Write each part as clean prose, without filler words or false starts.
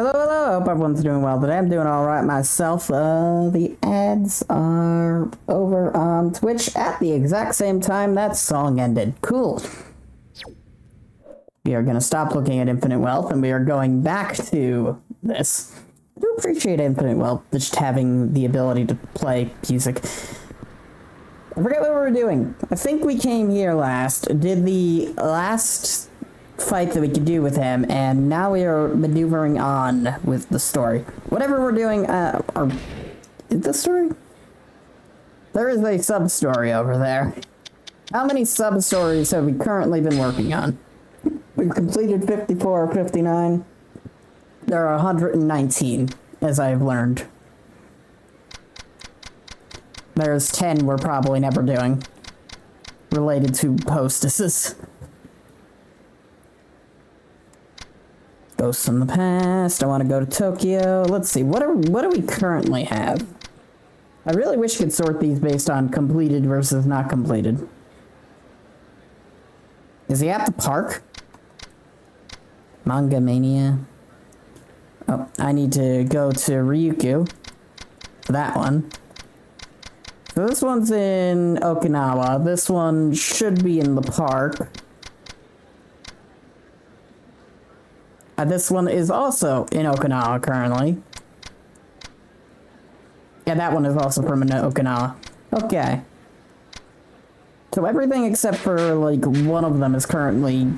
Hello, hello, hope everyone's doing well today. I'm doing alright myself. The ads are over on Twitch at the exact same time that song ended. Cool. We are gonna stop looking at Infinite Wealth and we are going back to this. I do appreciate Infinite Wealth, just having the ability to play music. I forget what we were doing. I think we came here last, did the last fight that we could do with him, and now we are maneuvering on with the story. Whatever we're doing, is the story? There is a sub-story over there. How many sub-stories have we currently been working on? We've completed 54 or 59. There are 119, as I've learned. There's 10 we're probably never doing, related to hostesses. Ghosts in the past. I want to go to Tokyo. Let's see. What do we currently have? I really wish we could sort these based on completed versus not completed. Is he at the park? Manga Mania. Oh, I need to go to Ryukyu. That one. So this one's in Okinawa. This one should be in the park. This one is also in Okinawa currently. Yeah, that one is also from Okinawa. Okay. So everything except for, like, one of them is currently...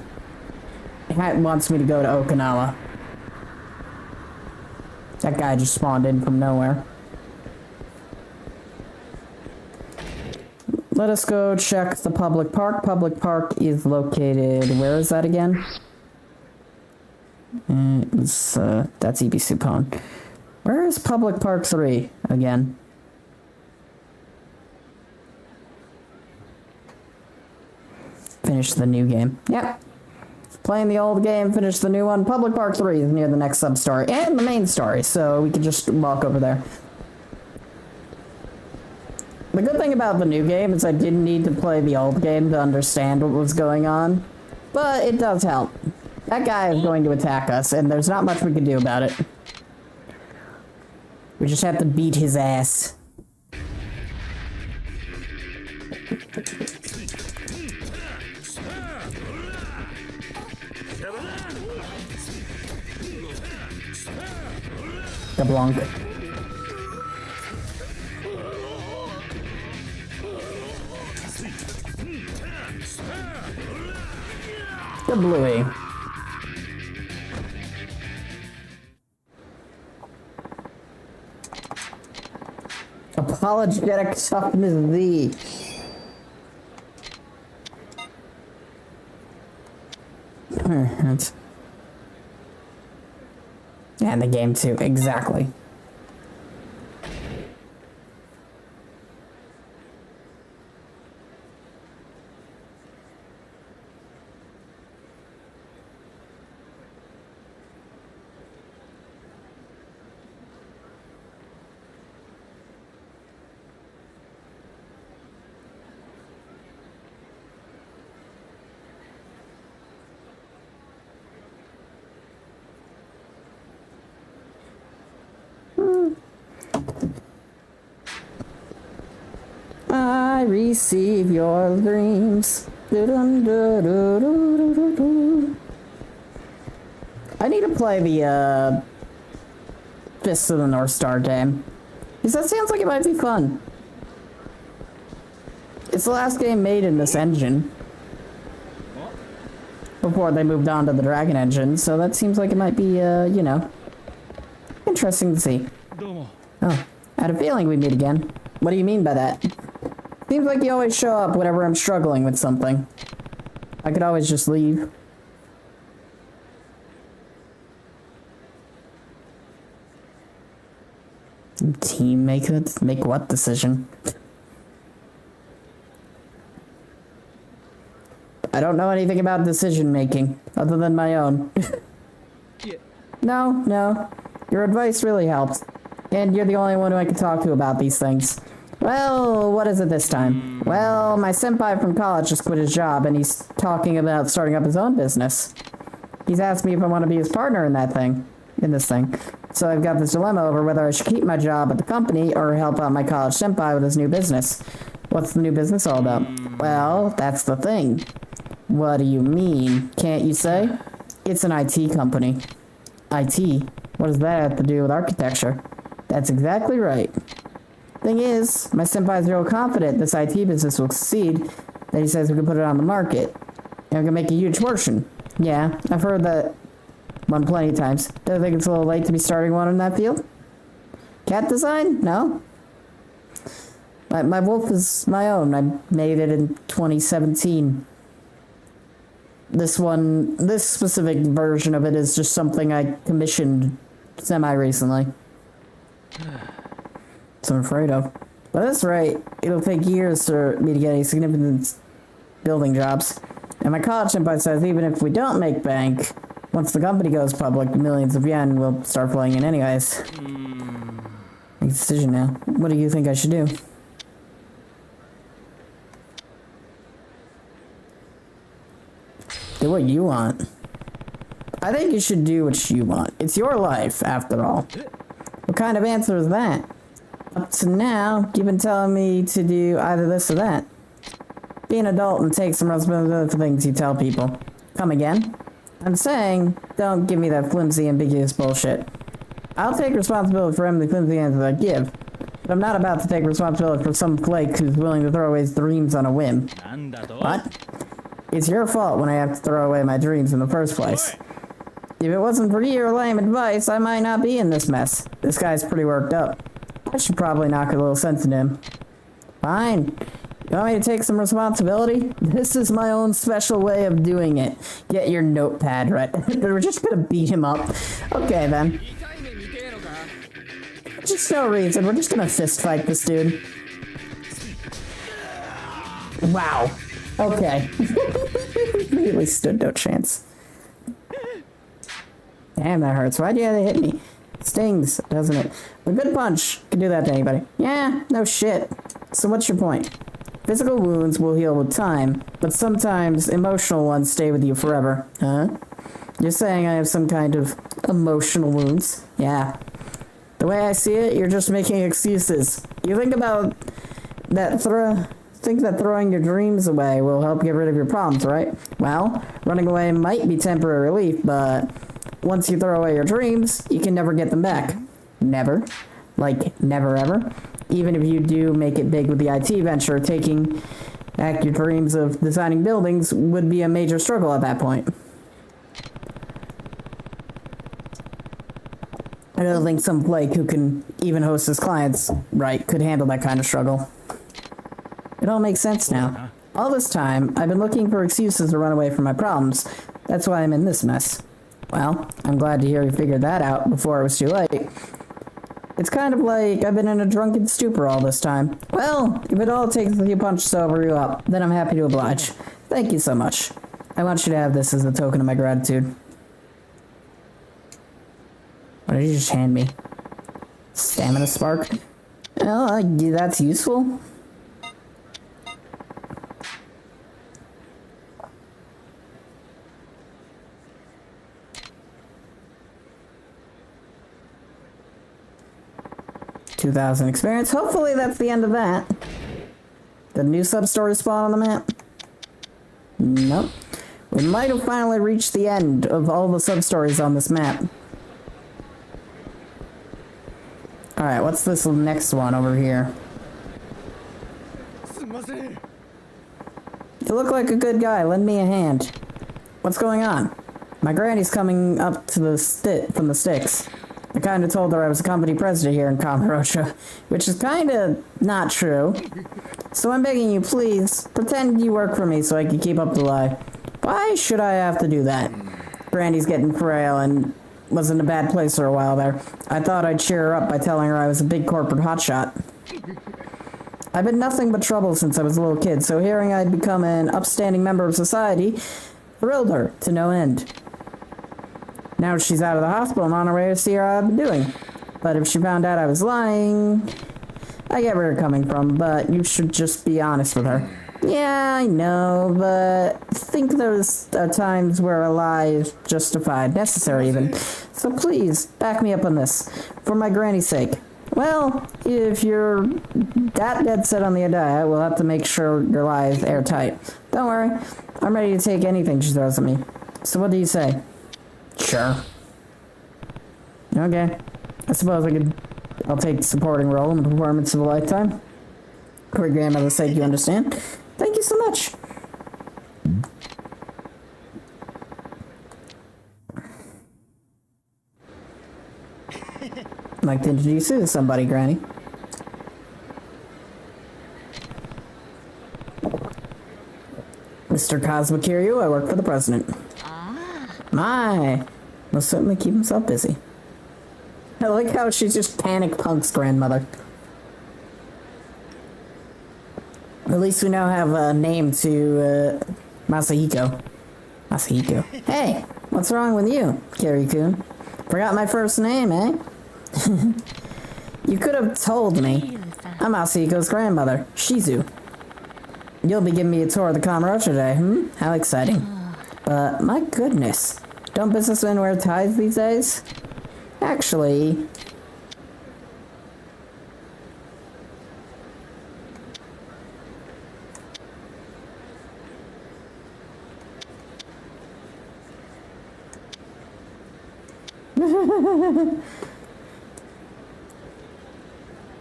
wants me to go to Okinawa. That guy just spawned in from nowhere. Let us go check the public park. Public park is located... Where is that again? That's Eviscerator. Where is Public Park 3 again? Finish the new game. Yep. Playing the old game, finish the new one. Public Park 3 is near the next sub-story and the main story, so we can just walk over there. The good thing about the new game is I didn't need to play the old game to understand what was going on, but it does help. That guy is going to attack us, and there's not much we can do about it. We just have to beat his ass. Kablanc. The Bluey. Apologetic toughness thee. And the game too, exactly. I receive your dreams. I need to play the Fist of the North Star game, because that sounds like it might be fun. It's the last game made in this engine before they moved on to the Dragon engine, so that seems like it might be, you know, interesting to see. Oh, I had a feeling we'd meet again. What do you mean by that? Seems like you always show up whenever I'm struggling with something. I could always just leave. Team make what decision? I don't know anything about decision making, other than my own. No. Your advice really helps. And you're the only one who I can talk to about these things. Well, what is it this time? Well, my senpai from college just quit his job, and he's talking about starting up his own business. He's asked me if I want to be his partner in that thing. in this thing. So I've got this dilemma over whether I should keep my job at the company or help out my college senpai with his new business. What's the new business all about? Well, that's the thing. What do you mean? Can't you say? It's an IT company. IT? What does that have to do with architecture? That's exactly right. Thing is, my senpai's real confident this IT business will succeed, that he says we can put it on the market. And we can make a huge fortune. Yeah, I've heard that one plenty of times. Do you think it's a little late to be starting one in that field? Cat design? No. My wolf is my own. I made it in 2017. This specific version of it is just something I commissioned semi-recently. So I'm afraid of. But that's right. It'll take years for me to get any significant building jobs. And my college senpai says even if we don't make bank, once the company goes public, millions of yen will start flowing in anyways. Make a decision now. What do you think I should do? Do what you want. I think you should do what you want. It's your life, after all. What kind of answer is that? Up to now, you've been telling me to do either this or that. Be an adult and take some responsibility for things you tell people. Come again? I'm saying, don't give me that flimsy, ambiguous bullshit. I'll take responsibility for the flimsy answers I give. But I'm not about to take responsibility for some flake who's willing to throw away his dreams on a whim. What? It's your fault when I have to throw away my dreams in the first place. If it wasn't for your lame advice, I might not be in this mess. This guy's pretty worked up. I should probably knock a little sense into him. Fine. You want me to take some responsibility? This is my own special way of doing it. Get your notepad right. We're just gonna beat him up. Okay, then. Just no reason. We're just gonna fist fight this dude. Wow. Okay. Really stood no chance. Damn, that hurts. Why'd you have to hit me? Stings, doesn't it? A good punch can do that to anybody. Yeah, no shit. So what's your point? Physical wounds will heal with time, but sometimes emotional ones stay with you forever. Huh? You're saying I have some kind of emotional wounds? Yeah. The way I see it, you're just making excuses. You think about that throwing your dreams away will help get rid of your problems, right? Well, running away might be temporary relief, but once you throw away your dreams, you can never get them back. Never. Like, never ever. Even if you do make it big with the IT venture, taking back your dreams of designing buildings would be a major struggle at that point. I don't think some flake who can even host his clients right could handle that kind of struggle. It all makes sense now. All this time, I've been looking for excuses to run away from my problems. That's why I'm in this mess. Well, I'm glad to hear you figured that out before it was too late. It's kind of like I've been in a drunken stupor all this time. Well, if it all takes a few punches to sober you up, then I'm happy to oblige. Thank you so much. I want you to have this as a token of my gratitude. What did you just hand me? Stamina spark? Oh, that's useful. $2,000 experience. Hopefully that's the end of that. The new sub-story spawn on the map? Nope. We might have finally reached the end of all the sub-stories on this map. Alright, what's this next one over here? You look like a good guy. Lend me a hand. What's going on? My granny's coming up to from the sticks. I kind of told her I was a company president here in Kamurocho, which is kind of not true. So I'm begging you, please, pretend you work for me so I can keep up the lie. Why should I have to do that? Granny's getting frail and was in a bad place for a while there. I thought I'd cheer her up by telling her I was a big corporate hotshot. I've been nothing but trouble since I was a little kid, so hearing I'd become an upstanding member of society thrilled her to no end. Now she's out of the hospital and on her way to see how I've been doing. But if she found out I was lying, I get where you're coming from, but you should just be honest with her. Yeah, I know, but I think those are times where a lie is justified, necessary even. So please, back me up on this, for my granny's sake. Well, if you're that dead set on the diet, we'll have to make sure your lie is airtight. Don't worry, I'm ready to take anything she throws at me. So what do you say? Sure. Okay. I suppose I'll take the supporting role in the performance of a lifetime. For your grandmother's sake, you understand? Thank you so much. I'd like to introduce you to somebody, Granny. Mr. Kazmakiryu, I work for the president. My, will certainly keep himself busy. I like how she's just Panic Punk's grandmother. At least we now have a name to, Masahiko. Masahiko. Hey, what's wrong with you, Kiryu-kun? Forgot my first name, eh? You could have told me. I'm Masahiko's grandmother, Shizu. You'll be giving me a tour of the Kamurocho today, How exciting. But, my goodness, don't businessmen wear ties these days? Actually...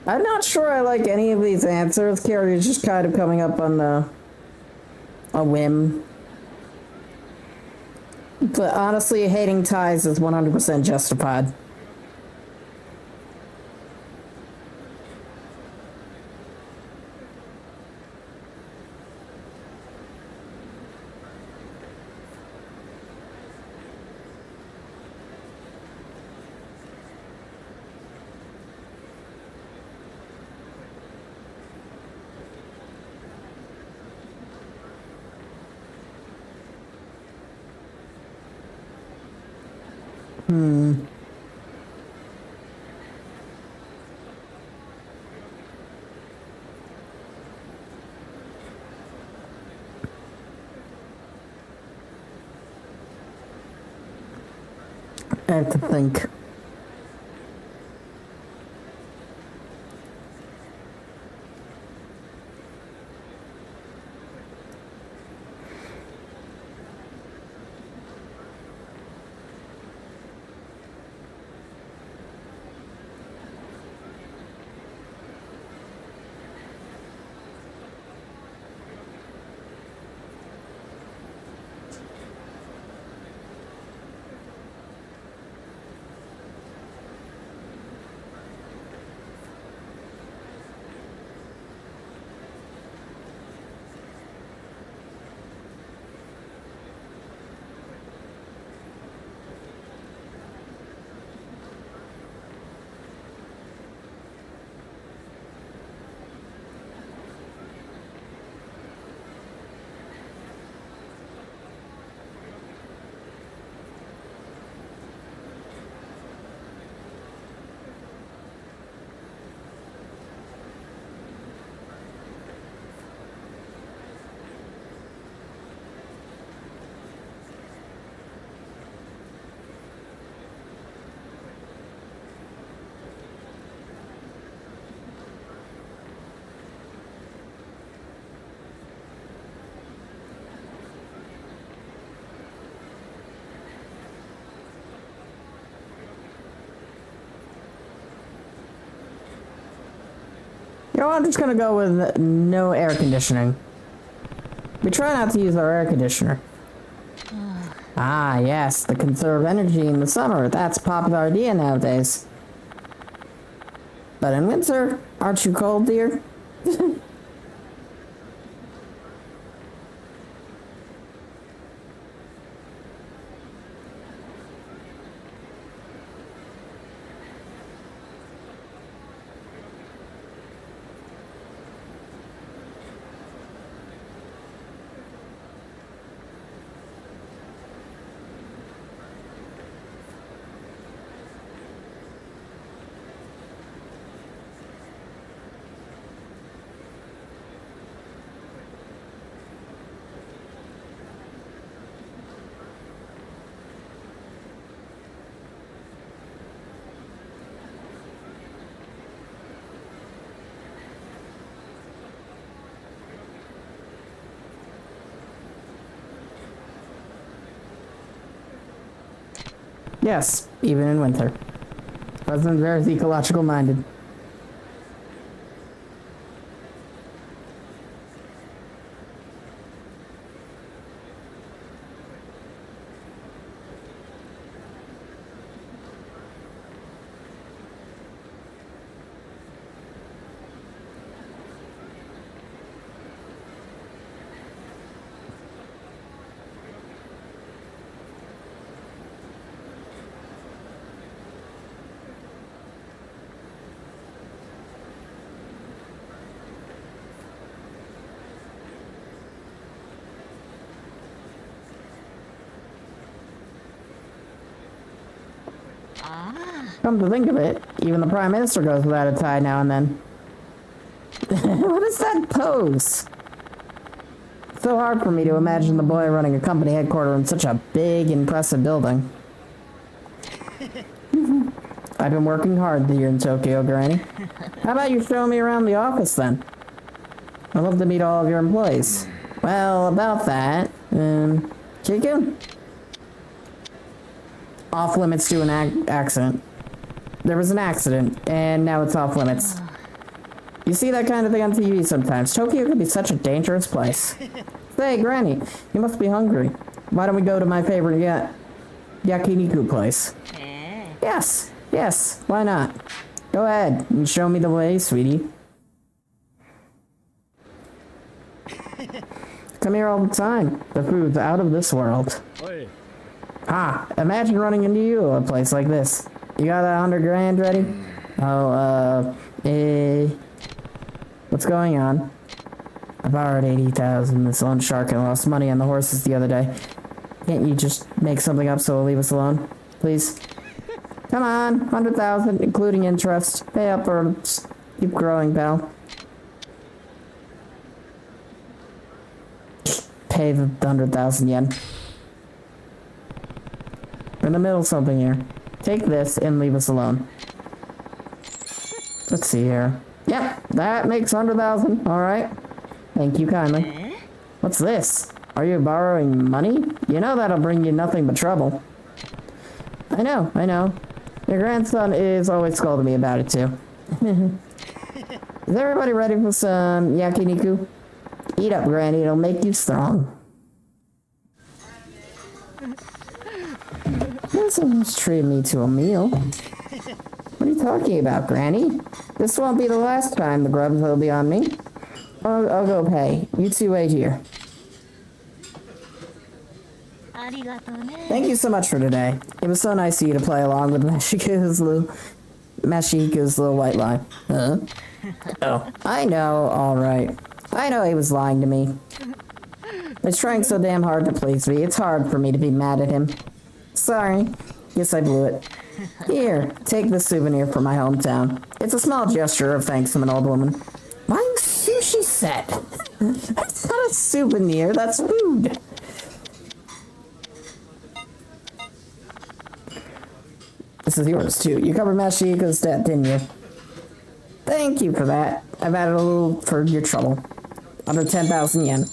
I'm not sure I like any of these answers. Kiryu's just kind of coming up on a whim. But honestly, hating ties is 100% justified. I have to think. You know, I'm just gonna go with no air conditioning. We try not to use our air conditioner. Ah, yes, the conserve energy in the summer. That's a popular idea nowadays. But in winter, aren't you cold, dear? Yes, even in winter. Wasn't very ecological minded. Come to think of it, even the Prime Minister goes without a tie now and then. What is that pose? It's so hard for me to imagine the boy running a company headquarters in such a big, impressive building. I've been working hard here in Tokyo, Granny. How about you show me around the office then? I'd love to meet all of your employees. Well, about that, Chiku? Off limits to an accident. There was an accident, and now it's off limits. You see that kind of thing on TV sometimes. Tokyo can be such a dangerous place. Say, Granny, you must be hungry. Why don't we go to my favorite yakiniku place? Yes, why not? Go ahead and show me the way, sweetie. Come here all the time. The food's out of this world. Imagine running into you at a place like this. You got that 100 grand ready? What's going on? I borrowed 80,000 this loan shark and lost money on the horses the other day. Can't you just make something up so it'll leave us alone? Please? Come on, 100,000, including interest. Pay up or keep growing, pal. Pay the 100,000 yen. We're in the middle of something here. Take this and leave us alone. Let's see here. Yep, that makes 100,000. All right. Thank you kindly. What's this? Are you borrowing money? You know that'll bring you nothing but trouble. I know. Your grandson is always scolding me about it too. Is everybody ready for some yakiniku? Eat up, Granny. It'll make you strong. Someone's treated me to a meal. What are you talking about, Granny? This won't be the last time the grubs will be on me. I'll go pay. You two wait here. Thank you so much for today. It was so nice of you to play along with Mashika's little white lie. Huh? Oh, I know, alright. I know he was lying to me. He's trying so damn hard to please me. It's hard for me to be mad at him. Sorry. Guess I blew it. Here, take this souvenir from my hometown. It's a small gesture of thanks from an old woman. Mine's sushi set. That's not a souvenir, that's food. This is yours, too. You covered Mashika's debt, didn't you? Thank you for that. I've added a little for your trouble. Under 10,000 yen.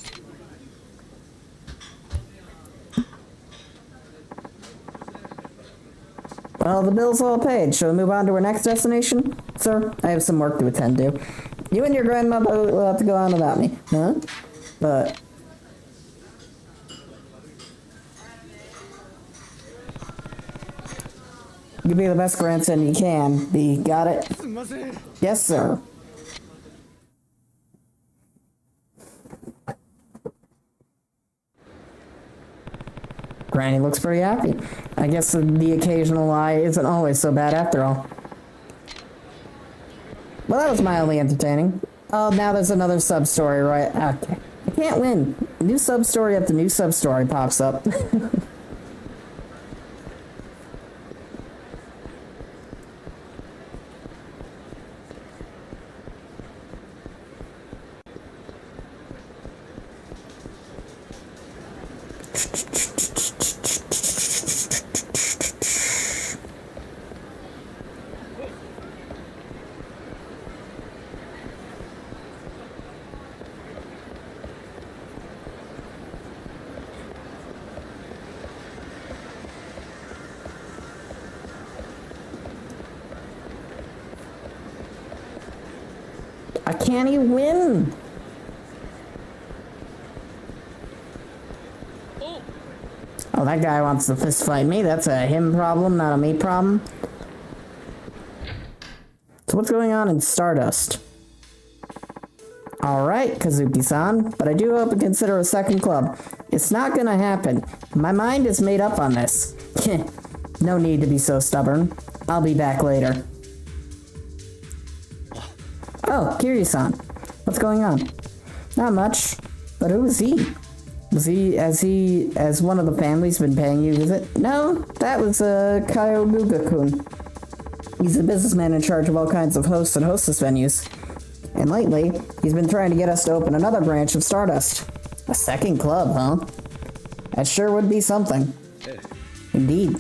Well, the bill's all paid. Shall we move on to our next destination? Sir, I have some work to attend to. You and your grandmother will have to go on without me. Huh? But... you be the best grandson you can be. Got it? Yes, sir. Granny looks pretty happy. I guess the occasional lie isn't always so bad after all. Well, that was mildly entertaining. Oh, now there's another sub-story, right? Okay. I can't win. New sub-story after new sub-story pops up. can he win? Oh, that guy wants to fist fight me. That's a him problem, not a me problem. So what's going on in Stardust? Alright, Kazuki-san, but I do hope and consider a second club. It's not gonna happen. My mind is made up on this. No need to be so stubborn. I'll be back later. Oh, Kiryu-san. What's going on? Not much. But who is he? Has one of the families been paying you a visit? No, that was Kyoguga-kun. He's a businessman in charge of all kinds of hosts and hostess venues. And lately, he's been trying to get us to open another branch of Stardust. A second club, huh? That sure would be something. Indeed.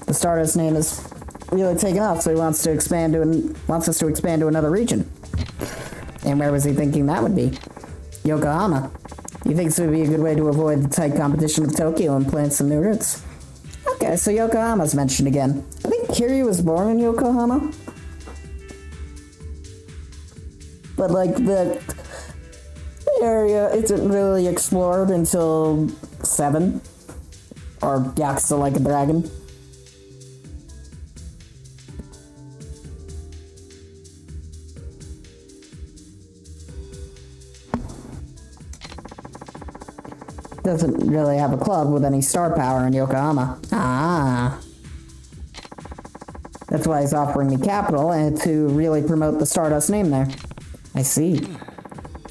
The Stardust name is really taken off, so he wants us to expand to another region. And where was he thinking that would be? Yokohama. He thinks it would be a good way to avoid the tight competition of Tokyo and plant some new roots. Okay, so Yokohama's mentioned again. I think Kiryu was born in Yokohama. But like the area isn't really explored until 7. Or Yakzua Like a Dragon. Doesn't really have a club with any star power in Yokohama. Ah. That's why he's offering me capital and to really promote the Stardust name there. I see.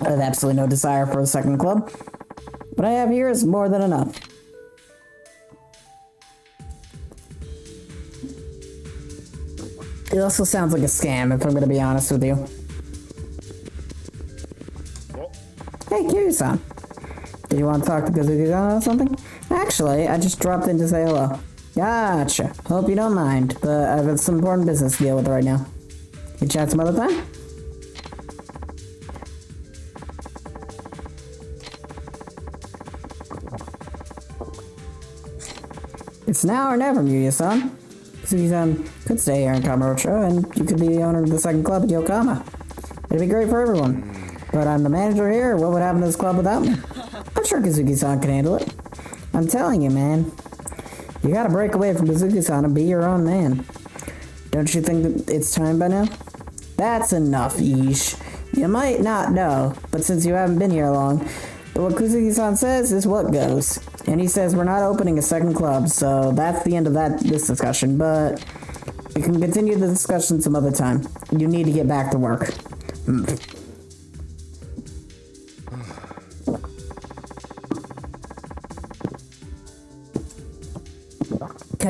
I have absolutely no desire for a second club. What I have here is more than enough. It also sounds like a scam, if I'm going to be honest with you. Hey, Kiryu-san. Did you want to talk to Kazuki-san or something? Actually, I just dropped in to say hello. Gotcha. Hope you don't mind, but I have some important business to deal with right now. We chat some other time? It's now or never, Miuya-san. Kazuki-san could stay here in Kamurocho, and you could be the owner of the second club at Yokohama. It'd be great for everyone. But I'm the manager here. What would happen to this club without me? I'm sure Kazuki-san can handle it. I'm telling you, man. You gotta break away from Kazuki-san and be your own man. Don't you think that it's time by now? That's enough, Ish. You might not know, but since you haven't been here long, but what Kazuki-san says is what goes. And he says we're not opening a second club, so that's the end of this discussion, but we can continue the discussion some other time. You need to get back to work.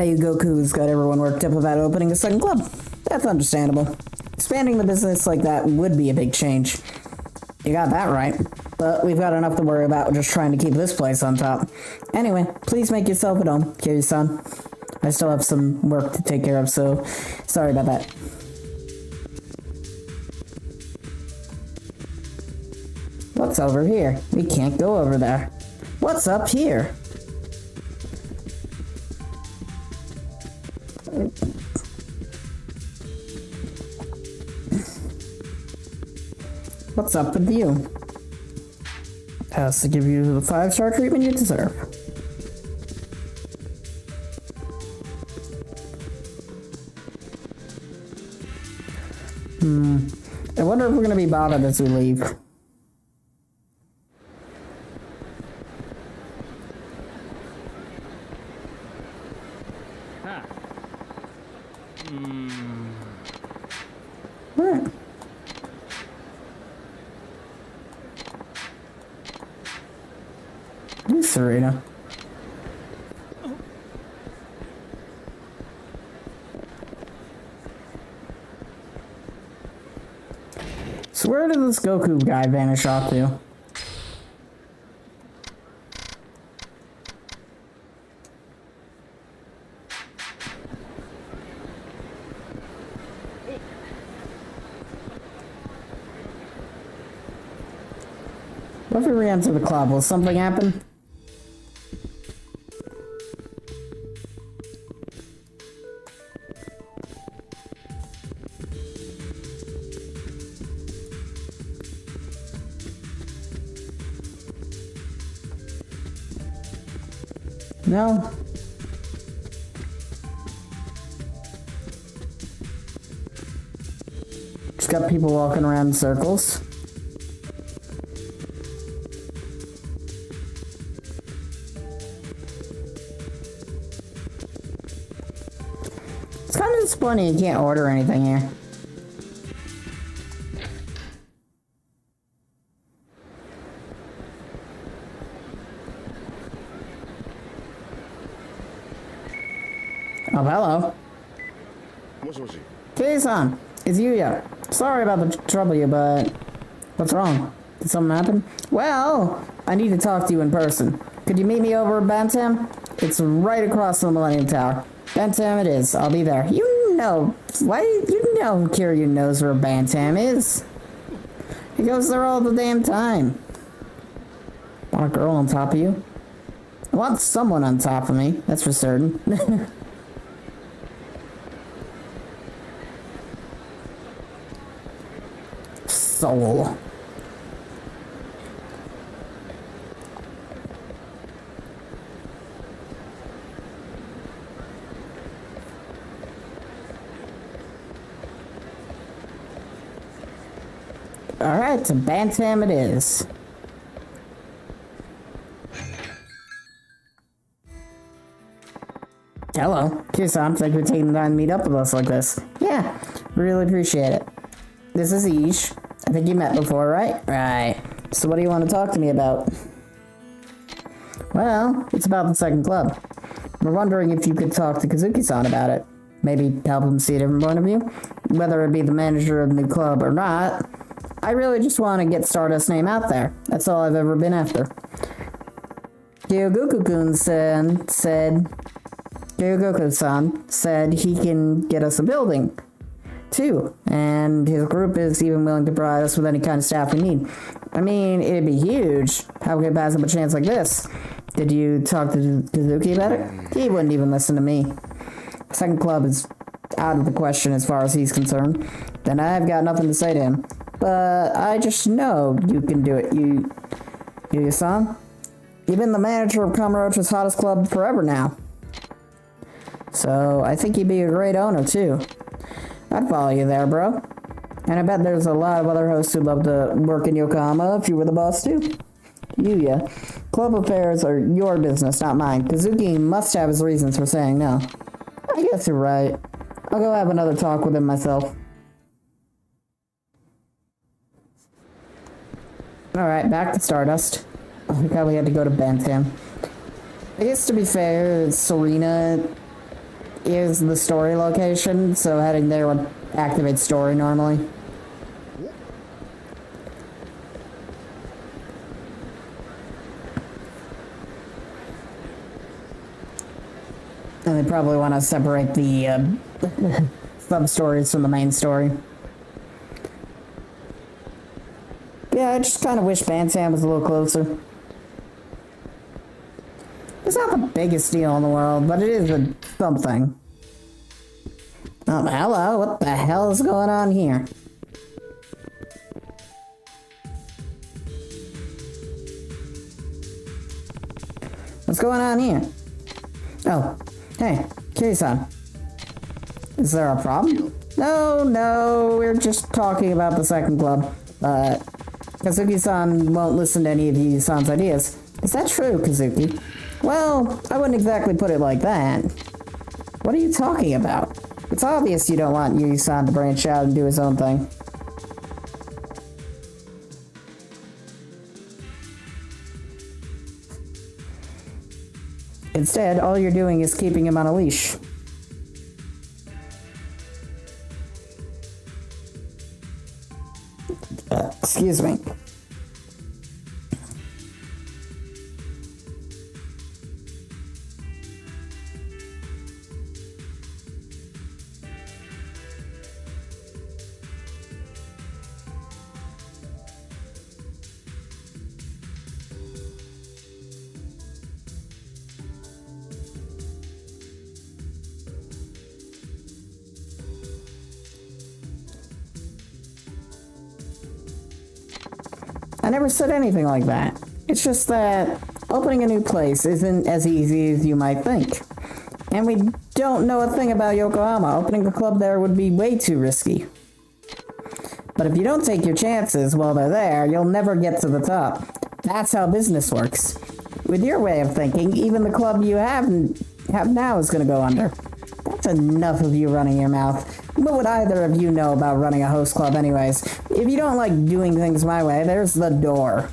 Goku's got everyone worked up about opening a second club. That's understandable. Expanding the business like that would be a big change. You got that right. But we've got enough to worry about just trying to keep this place on top. Anyway, please make yourself at home, Kiryu-san. I still have some work to take care of, so sorry about that. What's over here? We can't go over there. What's up here? What's up with you? Has to give you the 5-star treatment you deserve. I wonder if we're gonna be bothered as we leave. Alright. Serena. So where did this Goku guy vanish off to? What if we re-enter the club? Will something happen? No? Just got people walking around in circles. It's kind of disappointing you can't order anything here. Oh, hello. Kei-san, it's Yuya. Sorry about the trouble you, but what's wrong? Did something happen? Well, I need to talk to you in person. Could you meet me over at Bantam? It's right across from the Millennium Tower. Bantam it is. I'll be there. You know Kiryu knows where Bantam is. He goes there all the damn time. Want a girl on top of you? I want someone on top of me, that's for certain. Soul. Alright, to Bantam it is. Hello, Kiryu-san, thank you for taking the time to meet up with us like this. Yeah, really appreciate it. This is Ish. I think you met before, right? Right. So what do you want to talk to me about? Well, it's about the second club. We're wondering if you could talk to Kazuki-san about it. Maybe help him see a different point of view? Whether it be the manager of the new club or not, I really just want to get Stardust's name out there. That's all I've ever been after. Kyogoku-san said he can get us a building, too, and his group is even willing to provide us with any kind of staff we need. I mean, it'd be huge. How could we pass up a chance like this? Did you talk to Kazuki about it? He wouldn't even listen to me. Second club is out of the question as far as he's concerned. Then I've got nothing to say to him. But I just know you can do it, Yuya-san. You've been the manager of Kamurocho's hottest club forever now. So I think you'd be a great owner, too. I'd follow you there, bro. And I bet there's a lot of other hosts who'd love to work in Yokohama if you were the boss, too. Yuya, club affairs are your business, not mine. Kazuki must have his reasons for saying no. I guess you're right. I'll go have another talk with him myself. Alright, back to Stardust. We probably had to go to Bantam. I guess to be fair, Serena is the story location, so heading there would activate story normally. And they probably want to separate the sub-stories from the main story. Yeah, I just kind of wish Bantam was a little closer. It's not the biggest deal in the world, but it is something. Oh, hello, what the hell is going on here? What's going on here? Oh, hey, Kiryu-san. Is there a problem? No, we're just talking about the second club, but Kazuki-san won't listen to any of Yuya-san's ideas. Is that true, Kazuki? Well, I wouldn't exactly put it like that. What are you talking about? It's obvious you don't want Yuya-san to branch out and do his own thing. Instead, all you're doing is keeping him on a leash. Excuse me. I never said anything like that. It's just that Opening a new place isn't as easy as you might think. And we don't know a thing about Yokohama. Opening a club there would be way too risky. But if you don't take your chances while they're there, you'll never get to the top. That's how business works. With your way of thinking, even the club you have now is going to go under. That's enough of you running your mouth. What would either of you know about running a host club anyways? If you don't like doing things my way, there's the door.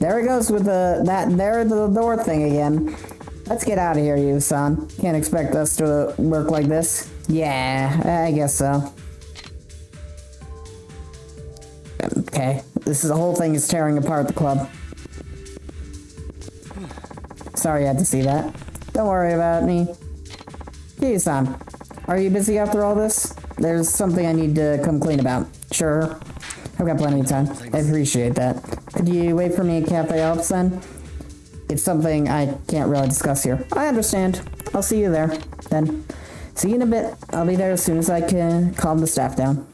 There he goes with the door thing again. Let's get out of here, you son. Can't expect us to work like this. Yeah, I guess so. Okay, the whole thing is tearing apart the club. Sorry you had to see that. Don't worry about me. Kyu-san, are you busy after all this? There's something I need to come clean about. Sure. I've got plenty of time. I appreciate that. Could you wait for me at Cafe Alps then? It's something I can't really discuss here. I understand. I'll see you there, then. See you in a bit. I'll be there as soon as I can calm the staff down.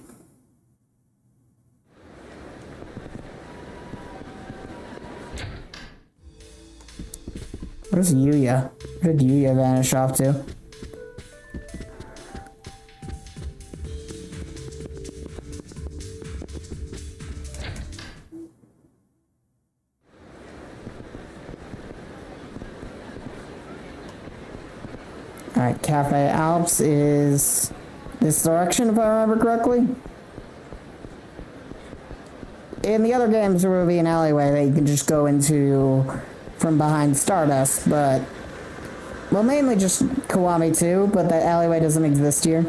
Where's Yuya? Where did Yuya vanish off to? Alright, Cafe Alps is this direction, if I remember correctly. In the other games, there will be an alleyway that you can just go into from behind Stardust, but... well, mainly just Kiwami too, but that alleyway doesn't exist here.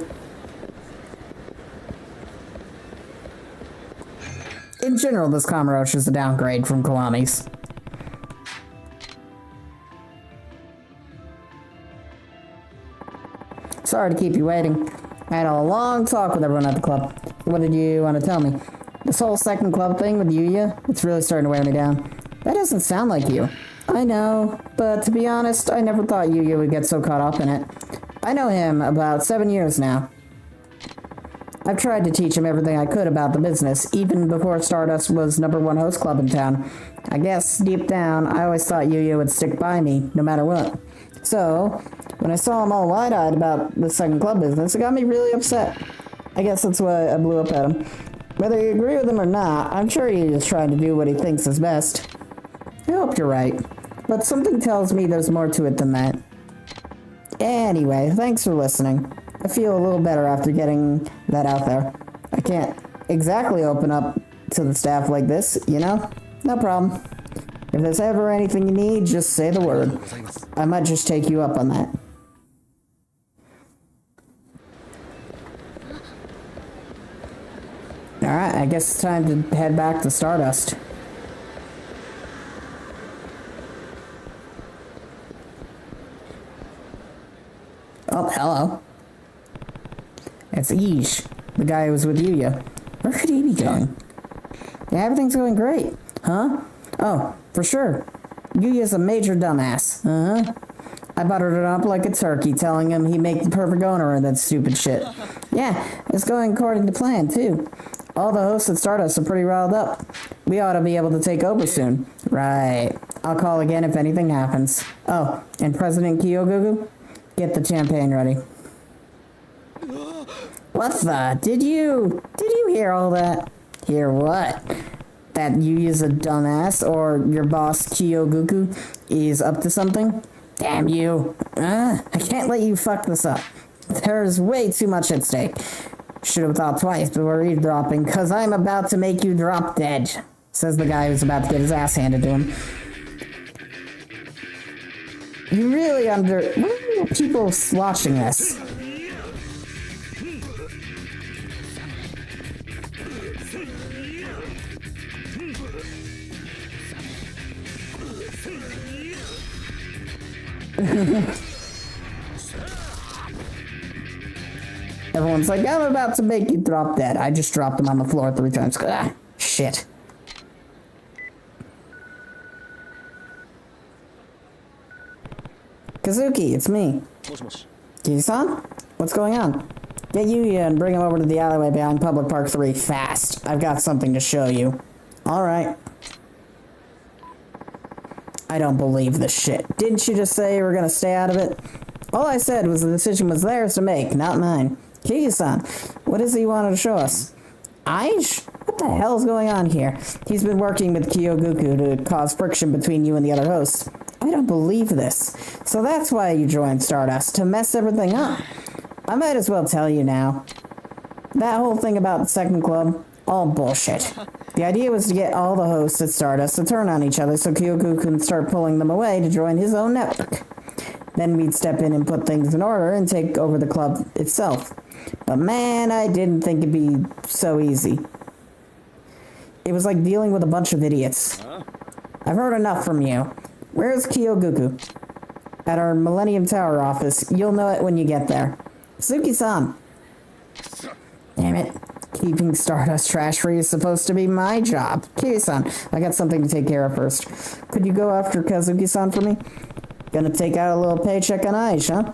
In general, this Kamurocho is a downgrade from Kiwami's. Sorry to keep you waiting. I had a long talk with everyone at the club. What did you want to tell me? This whole second club thing with Yuya, it's really starting to wear me down. That doesn't sound like you. I know, but to be honest, I never thought Yuya would get so caught up in it. I know him about 7 years now. I've tried to teach him everything I could about the business, even before Stardust was #1 host club in town. I guess, deep down, I always thought Yuya would stick by me, no matter what. So, when I saw him all wide-eyed about the second club business, it got me really upset. I guess that's why I blew up at him. Whether you agree with him or not, I'm sure he's just trying to do what he thinks is best. I hope you're right, but something tells me there's more to it than that. Anyway, thanks for listening. I feel a little better after getting that out there. I can't exactly open up to the staff like this, you know? No problem. If there's ever anything you need, just say the word. I might just take you up on that. Alright, I guess it's time to head back to Stardust. Oh, hello. It's Ish, the guy who was with Yuya. Where could he be going? Yeah, everything's going great. Huh? Oh, for sure. Yuya's a major dumbass. Uh-huh. I buttered it up like a turkey, telling him he'd make the perfect owner of that stupid shit. Yeah, it's going according to plan, too. All the hosts at Stardust are pretty riled up. We ought to be able to take over soon. Right. I'll call again if anything happens. Oh, and President Kyogugu? Get the champagne ready. What the? Did you hear all that? Hear what? That Yuya's a dumbass, or your boss Kyogugu is up to something? Damn you. I can't let you fuck this up. There's way too much at stake. Should have thought twice before eavesdropping, cause I'm about to make you drop dead, says the guy who's about to get his ass handed to him. You really why are people watching this? Everyone's like, I'm about to make you drop dead. I just dropped him on the floor 3 times. Ah, shit. Kazuki, it's me. Kyu-san? What's going on? Get Yuya and bring him over to the alleyway behind Public Park 3 fast. I've got something to show you. Alright. I don't believe this shit. Didn't you just say you were gonna stay out of it? All I said was the decision was theirs to make, not mine. Kiryu-san, what is it you wanted to show us? Aish? What the hell is going on here? He's been working with Kyogoku to cause friction between you and the other hosts. I don't believe this. So that's why you joined Stardust, to mess everything up. I might as well tell you now. That whole thing about the second club, all bullshit. The idea was to get all the hosts at Stardust to turn on each other so Kyogoku can start pulling them away to join his own network. Then we'd step in and put things in order and take over the club itself. But man, I didn't think it'd be so easy. It was like dealing with a bunch of idiots. I've heard enough from you. Where's Kyogoku? At our Millennium Tower office. You'll know it when you get there. Suki-san. Damn it. Keeping Stardust trash-free is supposed to be my job. Kiryu-san, I got something to take care of first. Could you go after Kazuki-san for me? Gonna take out a little paycheck on Aish, huh?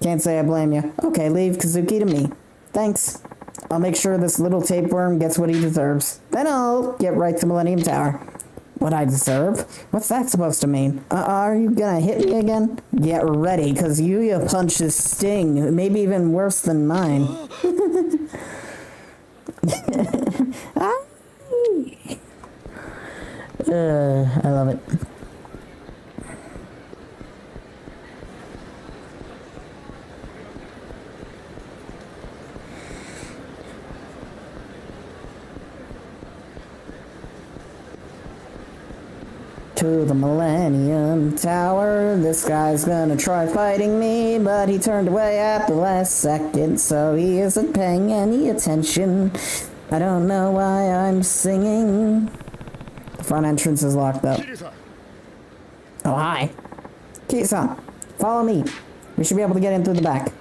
Can't say I blame you. Okay, leave Kazuki to me. Thanks. I'll make sure this little tapeworm gets what he deserves. Then I'll get right to Millennium Tower. What I deserve? What's that supposed to mean? Are you gonna hit me again? Get ready, cause Yuya punches sting. Maybe even worse than mine. I love it. To the Millennium Tower, this guy's gonna try fighting me, but he turned away at the last second, so he isn't paying any attention. I don't know why I'm singing. The front entrance is locked up. Oh, hi. Kiryu-san, follow me. We should be able to get in through the back.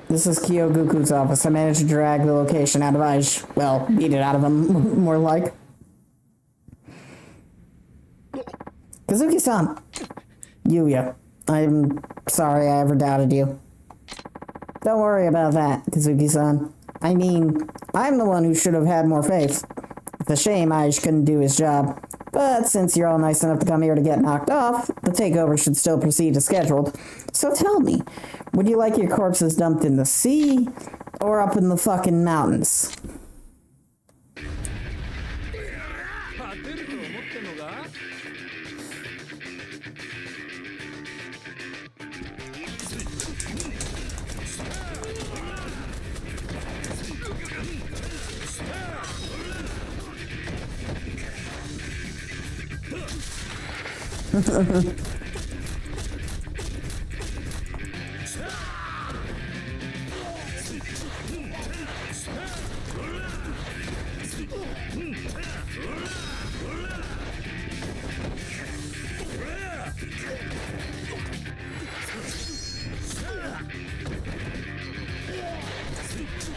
This is Kyogoku's office. I managed to drag the location out of Aish. Well, beat it out of him, more like. Kazuki-san. Yuya. I'm sorry I ever doubted you. Don't worry about that, Kazuki-san. I mean, I'm the one who should have had more faith. It's a shame Aish couldn't do his job. But since you're all nice enough to come here to get knocked off, the takeover should still proceed as scheduled. So tell me, would you like your corpses dumped in the sea or up in the fucking mountains?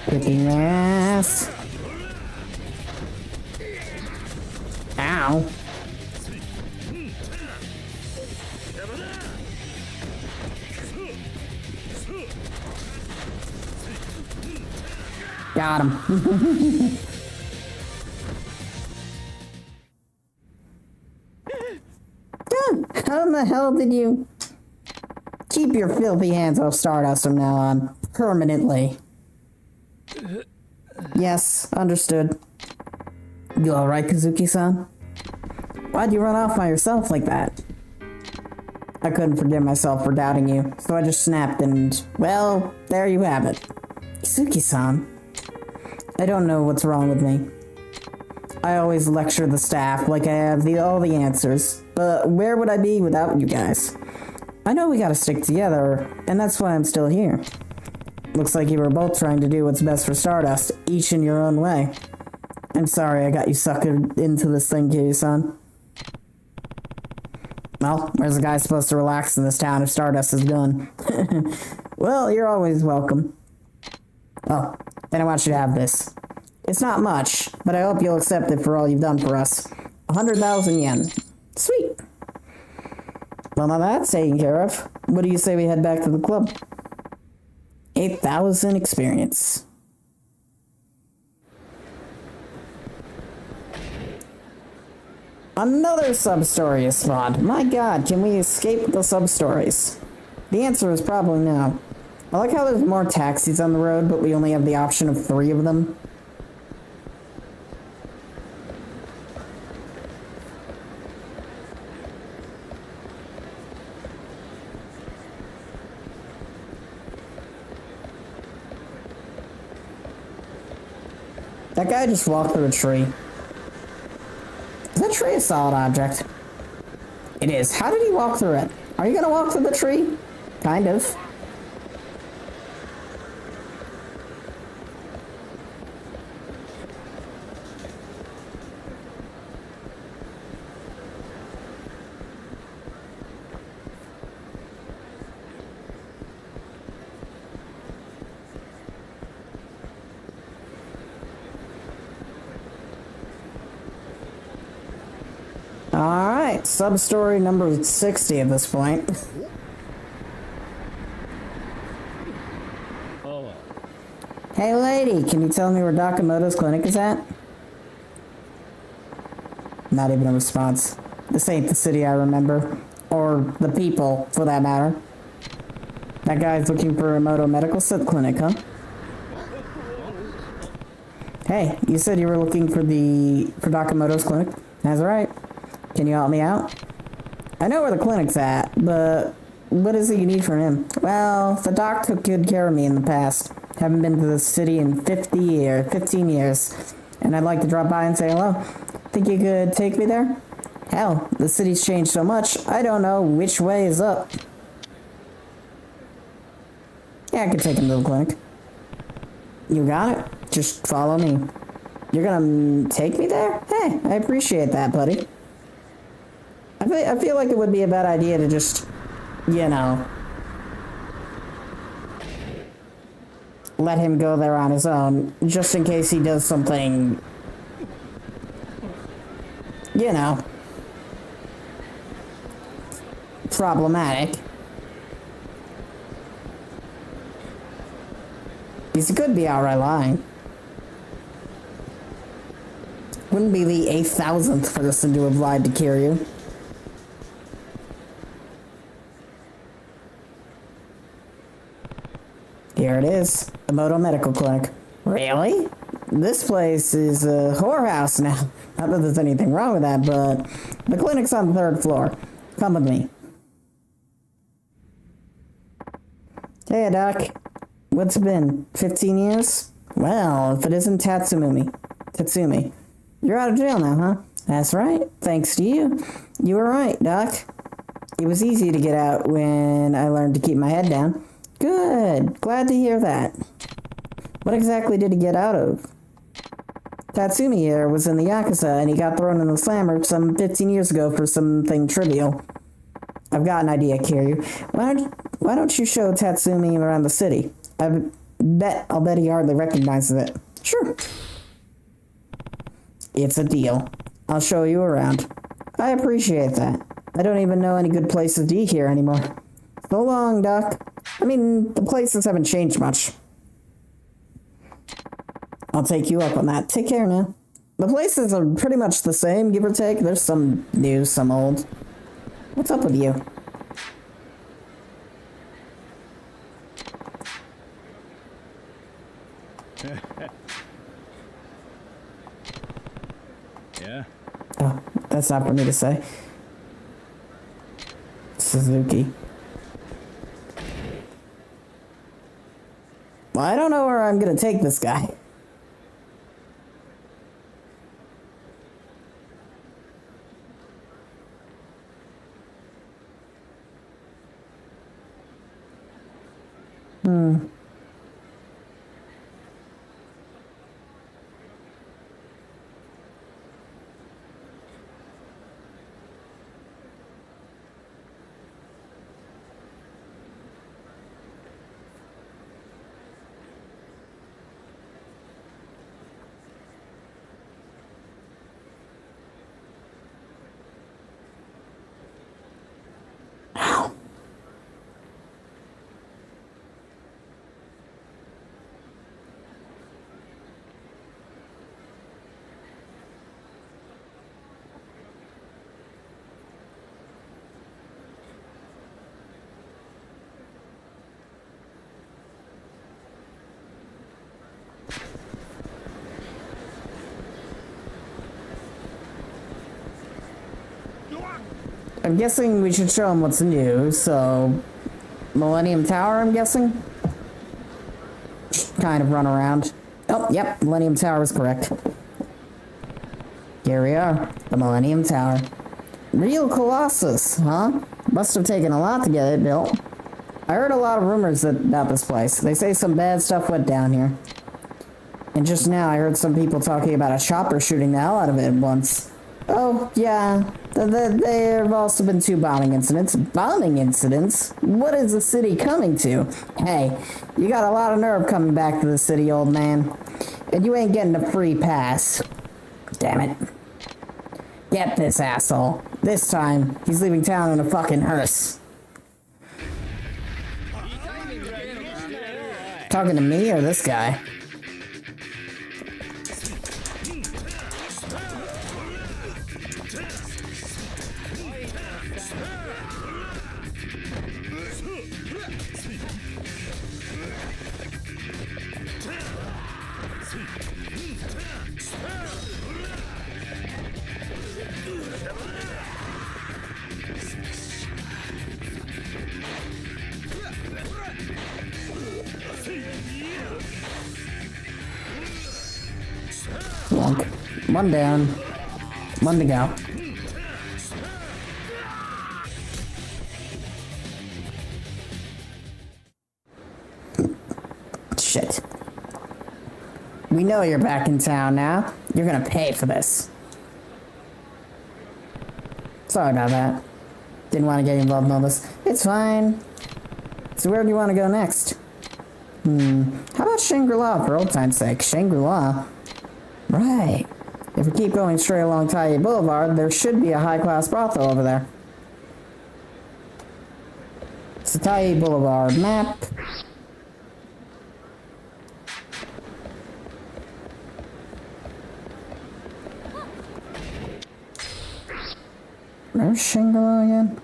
Kicking ass. Ow. Got him. How in the hell did you keep your filthy hands off Stardust from now on? Permanently. Yes, understood. You alright, Kazuki-san? Why'd you run off by yourself like that? I couldn't forgive myself for doubting you, so I just snapped and, well, there you have it. Kazuki-san? I don't know what's wrong with me. I always lecture the staff like I have all the answers, but where would I be without you guys? I know we gotta stick together, and that's why I'm still here. Looks like you were both trying to do what's best for Stardust, each in your own way. I'm sorry I got you suckered into this thing, Kiryu-san. Well, where's the guy supposed to relax in this town if Stardust is done? Well, you're always welcome. Oh, then I want you to have this. It's not much, but I hope you'll accept it for all you've done for us. 100,000 yen. Sweet. Well, now that's taken care of. What do you say we head back to the club? 8,000 experience. Another sub-story is spawned. My god, can we escape the sub-stories? The answer is probably no. I like how there's more taxis on the road, but we only have the option of 3 of them. That guy just walked through a tree. Is that tree a solid object? It is. How did he walk through it? Are you gonna walk through the tree? Kind of. Alright, sub-story number 60 at this point. Hey lady, can you tell me where Nakamoto's clinic is at? Not even a response. This ain't the city I remember. Or the people, for that matter. That guy's looking for a Moto Medical Clinic, huh? Hey, you said you were looking for Nakamoto's clinic? That's right. Can you help me out? I know where the clinic's at, but what is it you need from him? Well, the doc took good care of me in the past. Haven't been to the city in 15 years, and I'd like to drop by and say hello. Think you could take me there? Hell, the city's changed so much, I don't know which way is up. Yeah, I could take him to the clinic. You got it. Just follow me. You're gonna take me there? Hey, I appreciate that, buddy. I feel like it would be a bad idea to just, you know, let him go there on his own, just in case he does something, you know, problematic. He could be outright lying. Wouldn't be the 8,000th person to have lied to Kiryu. Here it is, the Moto Medical Clinic. Really? This place is a whorehouse now. Not that there's anything wrong with that, but the clinic's on the 3rd floor. Come with me. Hey, Doc. What's it been? 15 years? Well, if it isn't Tatsumi. You're out of jail now, huh? That's right. Thanks to you. You were right, Doc. It was easy to get out when I learned to keep my head down. Good. Glad to hear that. What exactly did he get out of? Tatsumi here was in the Yakuza, and he got thrown in the slammer some 15 years ago for something trivial. I've got an idea, Kiryu. Why don't you show Tatsumi around the city? I'll bet he hardly recognizes it. Sure. It's a deal. I'll show you around. I appreciate that. I don't even know any good places to eat here anymore. So long, Doc. I mean, the places haven't changed much. I'll take you up on that. Take care now. The places are pretty much the same, give or take. There's some new, some old. What's up with you? Yeah? Oh, that's not for me to say. Suzuki. Well, I don't know where I'm gonna take this guy. I'm guessing we should show him what's new, so... Millennium Tower, I'm guessing? Just kind of run around. Oh, yep, Millennium Tower was correct. Here we are, the Millennium Tower. Real Colossus, huh? Must have taken a lot to get it built. I heard a lot of rumors about this place. They say some bad stuff went down here. And just now I heard some people talking about a chopper shooting the hell out of it once. Oh, yeah. There have also been 2 bombing incidents. Bombing incidents? What is the city coming to? Hey, you got a lot of nerve coming back to the city, old man. And you ain't getting a free pass. Damn it. Get this asshole. This time, he's leaving town in a fucking hearse. Talking to me or this guy? One down. One to go. Shit. We know you're back in town now. You're gonna pay for this. Sorry about that. Didn't want to get involved in all this. It's fine. So where do you want to go next? How about Shangri-La for old time's sake? Shangri-La? Right. If we keep going straight along Taiyi Boulevard, there should be a high-class brothel over there. It's the Taiyi Boulevard map. Where's Shangri-La again?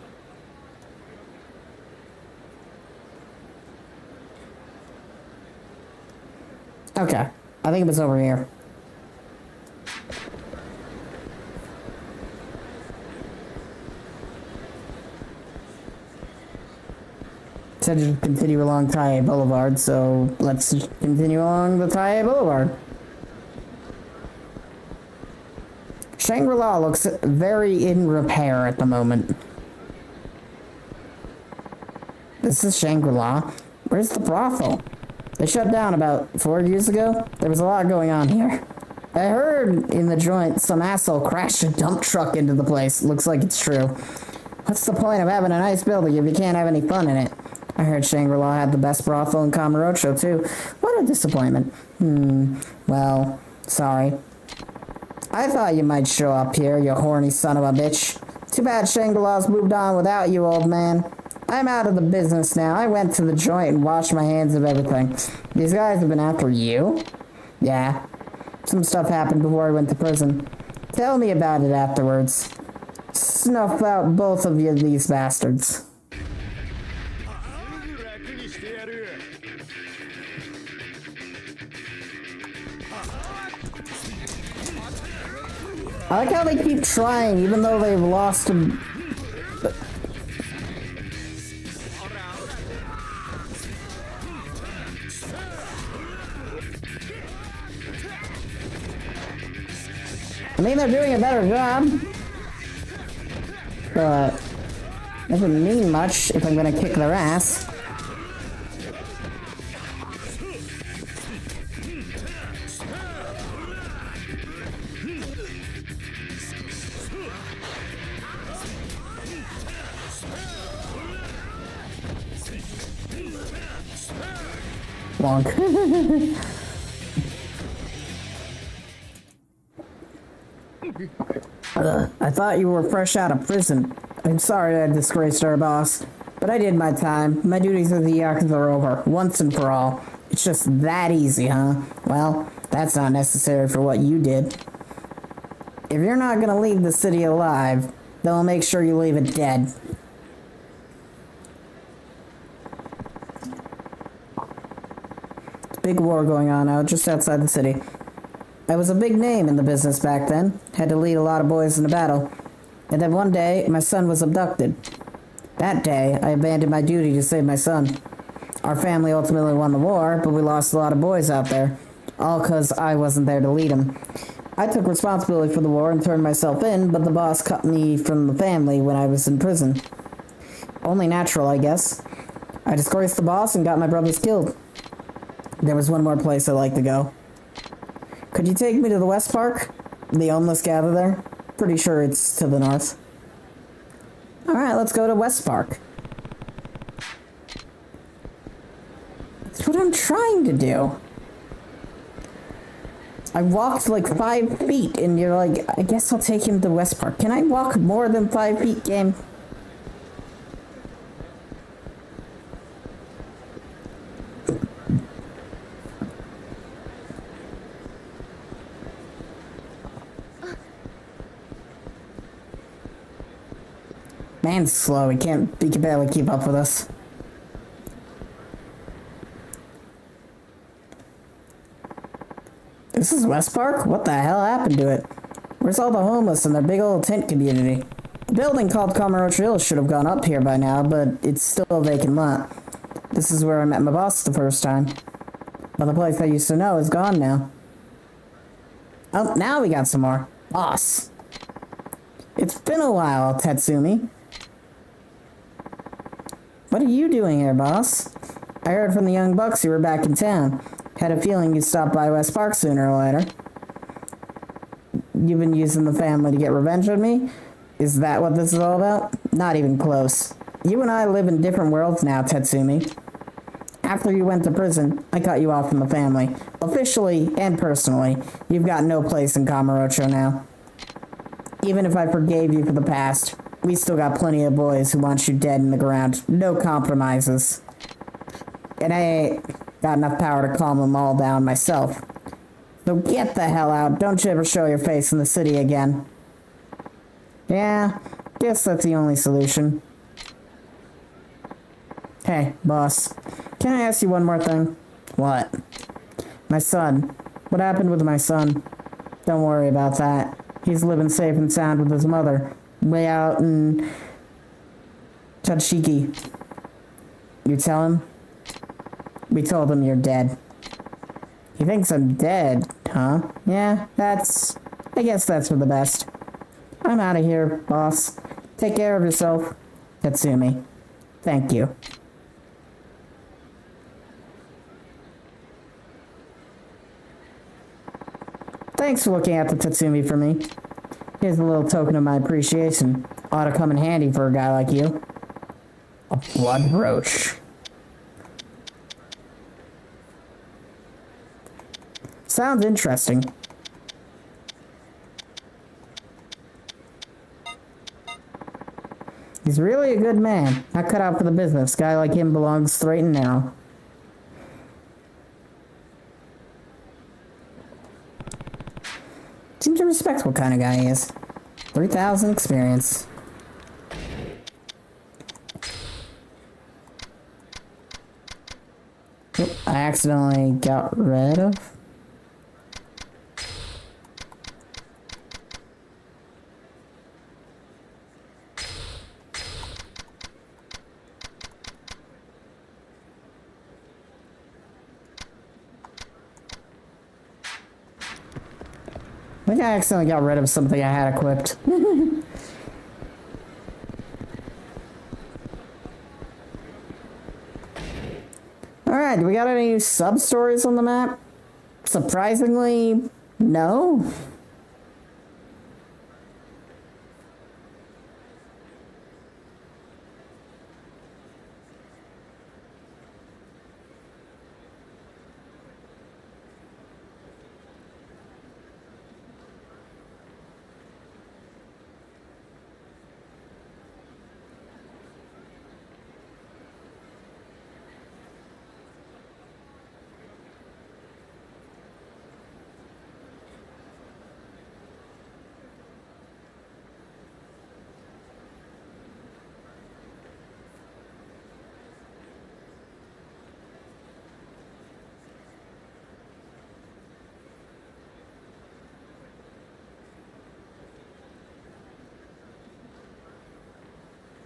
Okay, I think it was over here. Said to continue along Taiyi Boulevard, so let's continue along the Taiyi Boulevard. Shangri-La looks very in repair at the moment. This is Shangri-La. Where's the brothel? They shut down about 4 years ago. There was a lot going on here. I heard in the joint some asshole crashed a dump truck into the place. Looks like it's true. What's the point of having a nice building if you can't have any fun in it? I heard Shangri-La had the best brothel in Kamurocho too. What a disappointment. Well, sorry. I thought you might show up here, you horny son of a bitch. Too bad Shangri-La's moved on without you, old man. I'm out of the business now. I went to the joint and washed my hands of everything. These guys have been after you? Yeah. Some stuff happened before I went to prison. Tell me about it afterwards. Snuff out both of you, these bastards. I like how they keep trying, even though they've lost him. I mean, they're doing a better job. But it doesn't mean much if I'm gonna kick their ass. I thought you were fresh out of prison. I'm sorry I disgraced our boss, but I did my time. My duties as the Yakuza are over, once and for all. It's just that easy, huh? Well, that's not necessary for what you did. If you're not gonna leave the city alive, then I'll make sure you leave it dead. Big war going on out just outside the city. I was a big name in the business back then. Had to lead a lot of boys in the battle. And then one day, my son was abducted. That day, I abandoned my duty to save my son. Our family ultimately won the war, but we lost a lot of boys out there. All because I wasn't there to lead them. I took responsibility for the war and turned myself in, but the boss cut me from the family when I was in prison. Only natural, I guess. I disgraced the boss and got my brothers killed. There was one more place I'd like to go. Could you take me to the West Park? The homeless gather there? Pretty sure it's to the north. Alright, let's go to West Park. That's what I'm trying to do. I walked like 5 feet, and you're like, I guess I'll take him to West Park. Can I walk more than 5 feet, game? Man's slow, he can barely keep up with us. This is West Park? What the hell happened to it? Where's all the homeless and their big old tent community? A building called Kamurocho Hills should have gone up here by now, but it's still a vacant lot. This is where I met my boss the first time. But the place I used to know is gone now. Oh, now we got some more. Boss. It's been a while, Tatsumi. What are you doing here, boss? I heard from the young bucks you were back in town. Had a feeling you'd stop by West Park sooner or later. You've been using the family to get revenge on me? Is that what this is all about? Not even close. You and I live in different worlds now, Tatsumi. After you went to prison, I cut you off from the family. Officially and personally, you've got no place in Kamurocho now. Even if I forgave you for the past, we still got plenty of boys who want you dead in the ground. No compromises. And I ain't got enough power to calm them all down myself. So get the hell out. Don't you ever show your face in the city again. Yeah, guess that's the only solution. Hey, boss. Can I ask you one more thing? What? My son. What happened with my son? Don't worry about that. He's living safe and sound with his mother. Way out in Tadashiki. You tell him? We told him you're dead. He thinks I'm dead, huh? Yeah, I guess that's for the best. I'm out of here, boss. Take care of yourself. Tatsumi. Thank you. Thanks for looking after Tatsumi for me. Here's a little token of my appreciation. Ought to come in handy for a guy like you. A blood brooch. Sounds interesting. He's really a good man. Not cut out for the business. Guy like him belongs straight and narrow. Seems to respect what kind of guy he is. 3,000 experience. Oop, I accidentally got rid of. I think I accidentally got rid of something I had equipped. Alright, do we got any sub-stories on the map? Surprisingly, no.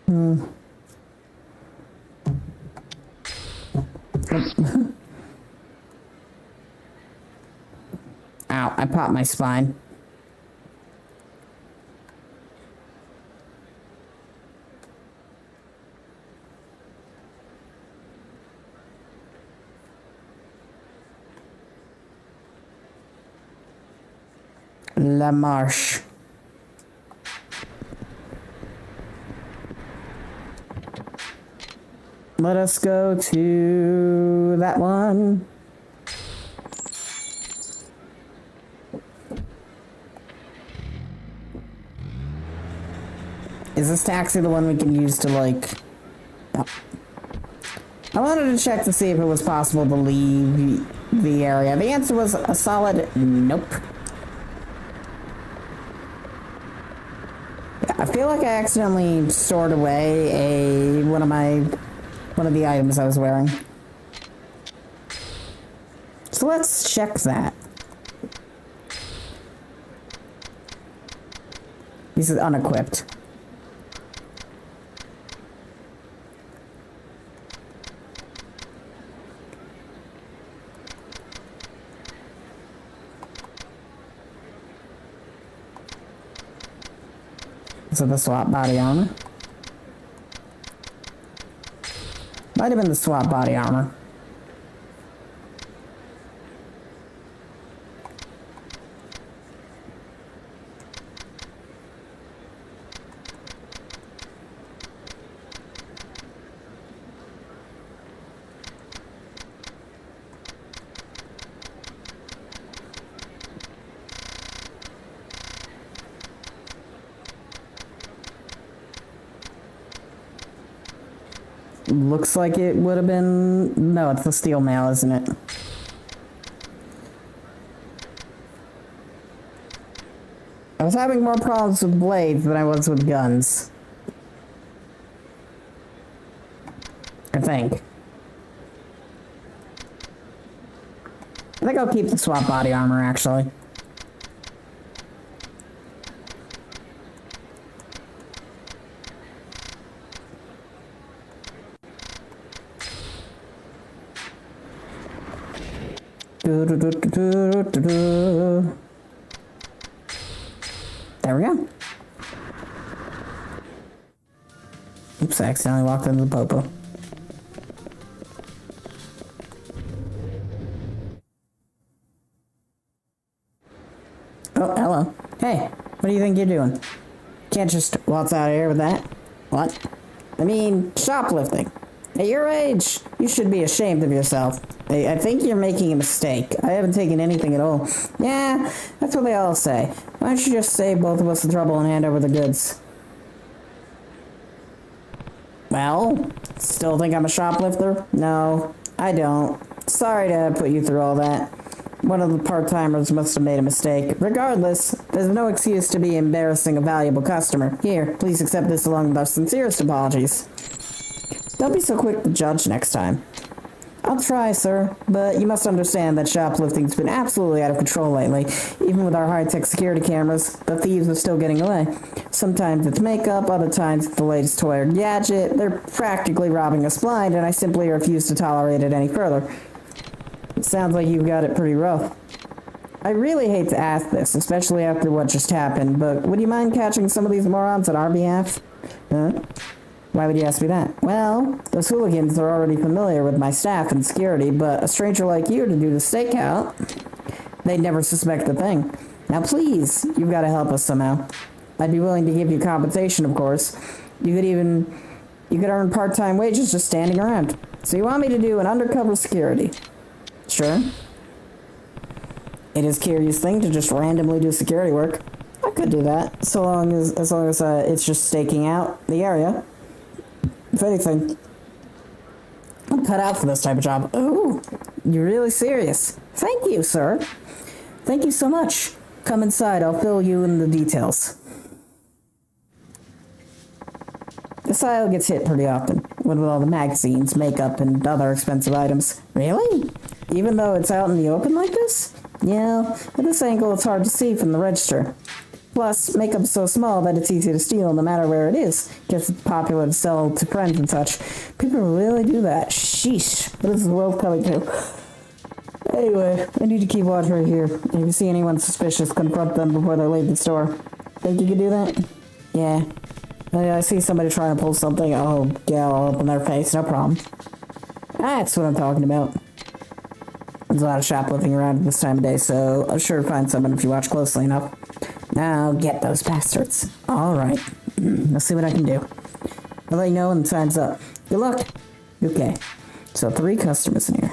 Ow, I popped my spine. La Marche. Let us go to that one. Is this taxi the one we can use to, like... Oh. I wanted to check to see if it was possible to leave the area. The answer was a solid nope. I feel like I accidentally stored away one of the items I was wearing. So let's check that. This is unequipped. So the SWAT body armor. Might have been the SWAT body armor. Looks like it would have been... No, it's the steel mail, isn't it? I was having more problems with blades than I was with guns. I think I'll keep the SWAT body armor, actually. There we go. Oops, I accidentally walked into the popo. Oh, hello. Hey, what do you think you're doing? Can't just waltz out of here with that. What? I mean, shoplifting. At your age, you should be ashamed of yourself. I think you're making a mistake. I haven't taken anything at all. Yeah, that's what they all say. Why don't you just save both of us the trouble and hand over the goods? Well, still think I'm a shoplifter? No, I don't. Sorry to put you through all that. One of the part-timers must have made a mistake. Regardless, there's no excuse to be embarrassing a valuable customer. Here, please accept this along with our sincerest apologies. Don't be so quick to judge next time. I'll try, sir, but you must understand that shoplifting's been absolutely out of control lately. Even with our high-tech security cameras, the thieves are still getting away. Sometimes it's makeup, other times it's the latest toy or gadget. They're practically robbing us blind, and I simply refuse to tolerate it any further. It sounds like you've got it pretty rough. I really hate to ask this, especially after what just happened, but would you mind catching some of these morons on our behalf? Huh? Why would you ask me that? Well, those hooligans are already familiar with my staff and security, but a stranger like you to do the stakeout, they'd never suspect a thing. Now please, you've got to help us somehow. I'd be willing to give you compensation, of course. You could earn part-time wages just standing around. So you want me to do an undercover security? Sure. It is a curious thing to just randomly do security work. I could do that, as long as it's just staking out the area. If anything, I'm cut out for this type of job. Ooh, you're really serious. Thank you, sir. Thank you so much. Come inside, I'll fill you in the details. This aisle gets hit pretty often, with all the magazines, makeup, and other expensive items. Really? Even though it's out in the open like this? Yeah, at this angle it's hard to see from the register. Plus, makeup's so small that it's easy to steal no matter where it is. Gets popular to sell to friends and such. People really do that. Sheesh. What is the world coming to? Anyway, I need to keep watch right here. If you see anyone suspicious, confront them before they leave the store. Think you can do that? Yeah. I see somebody trying to pull something. Oh, yeah, I'll open their face. No problem. That's what I'm talking about. There's a lot of shoplifting around this time of day, so I'm sure to find someone if you watch closely enough. Now get those bastards. Alright. Let's see what I can do. I'll let you know when the time's up. Good luck. Okay. So 3 customers in here.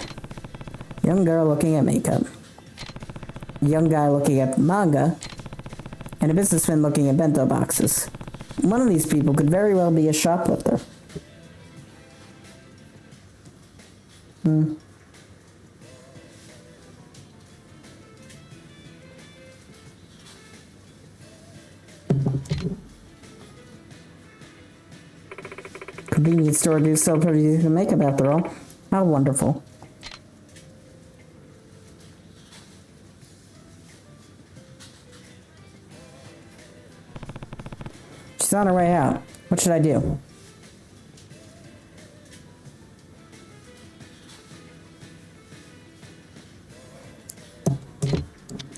Young girl looking at makeup. Young guy looking at manga. And a businessman looking at bento boxes. One of these people could very well be a shoplifter. Convenience store do sell pretty decent makeup after all. How wonderful. She's on her way out. What should I do?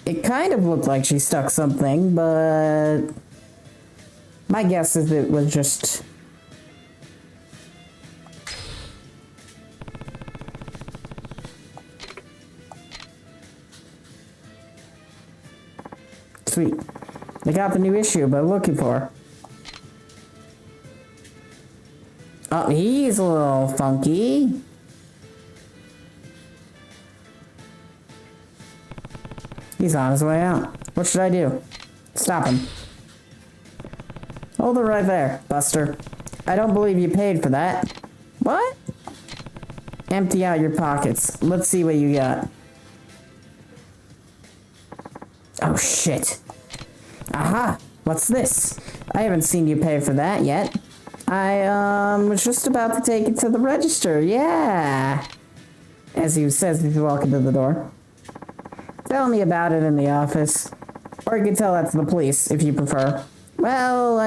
It kind of looked like she stuck something, but my guess is it was just... Sweet. They got the new issue, but looking for. Oh, he's a little funky. He's on his way out. What should I do? Stop him. Hold it right there, Buster. I don't believe you paid for that. What? Empty out your pockets. Let's see what you got. Oh, shit. Aha! What's this? I haven't seen you pay for that yet. I, was just about to take it to the register, yeah! As he says he's walking to the door. Tell me about it in the office. Or you can tell that to the police, if you prefer. Well,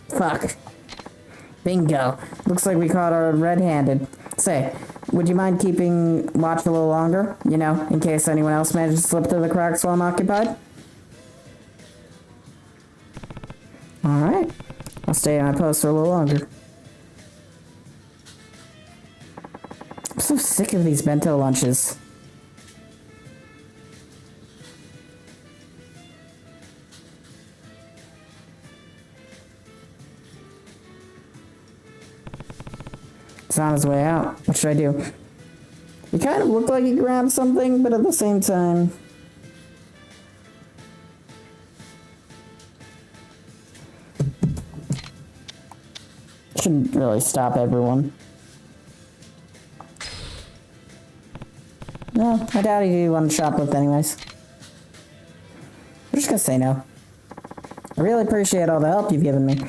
fuck. Bingo. Looks like we caught her red-handed. Say, would you mind keeping watch a little longer? You know, in case anyone else manages to slip through the cracks while I'm occupied? Alright. I'll stay on my post for a little longer. I'm so sick of these bento lunches. He's on his way out. What should I do? He kind of looked like he grabbed something, but at the same time... shouldn't really stop everyone. No, I doubt he'd want to shoplift anyways. I'm just gonna say no. I really appreciate all the help you've given me.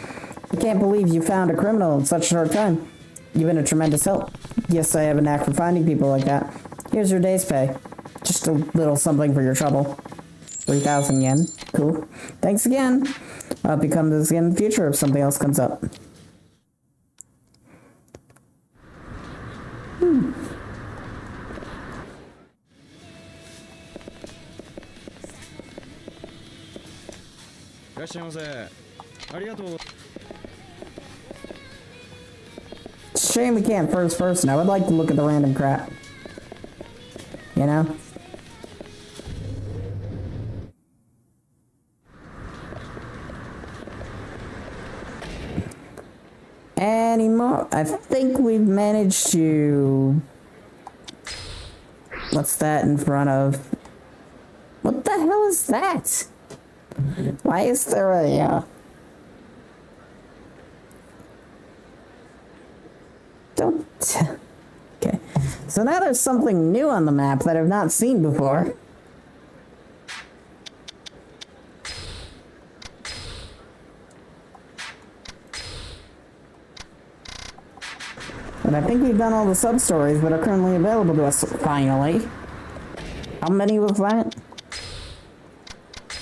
I can't believe you found a criminal in such a short time. You've been a tremendous help. Yes, I have a knack for finding people like that. Here's your day's pay. Just a little something for your trouble. 3,000 yen. Cool. Thanks again. I'll hope you come to this again in the future if something else comes up. Shame we can't first person. I would like to look at the random crap. You know? Anymore. I think we've managed to... What's that in front of? What the hell is that? Why is there a, Don't... Okay. So now there's something new on the map that I've not seen before. And I think we've done all the sub-stories that are currently available to us, finally. How many was that?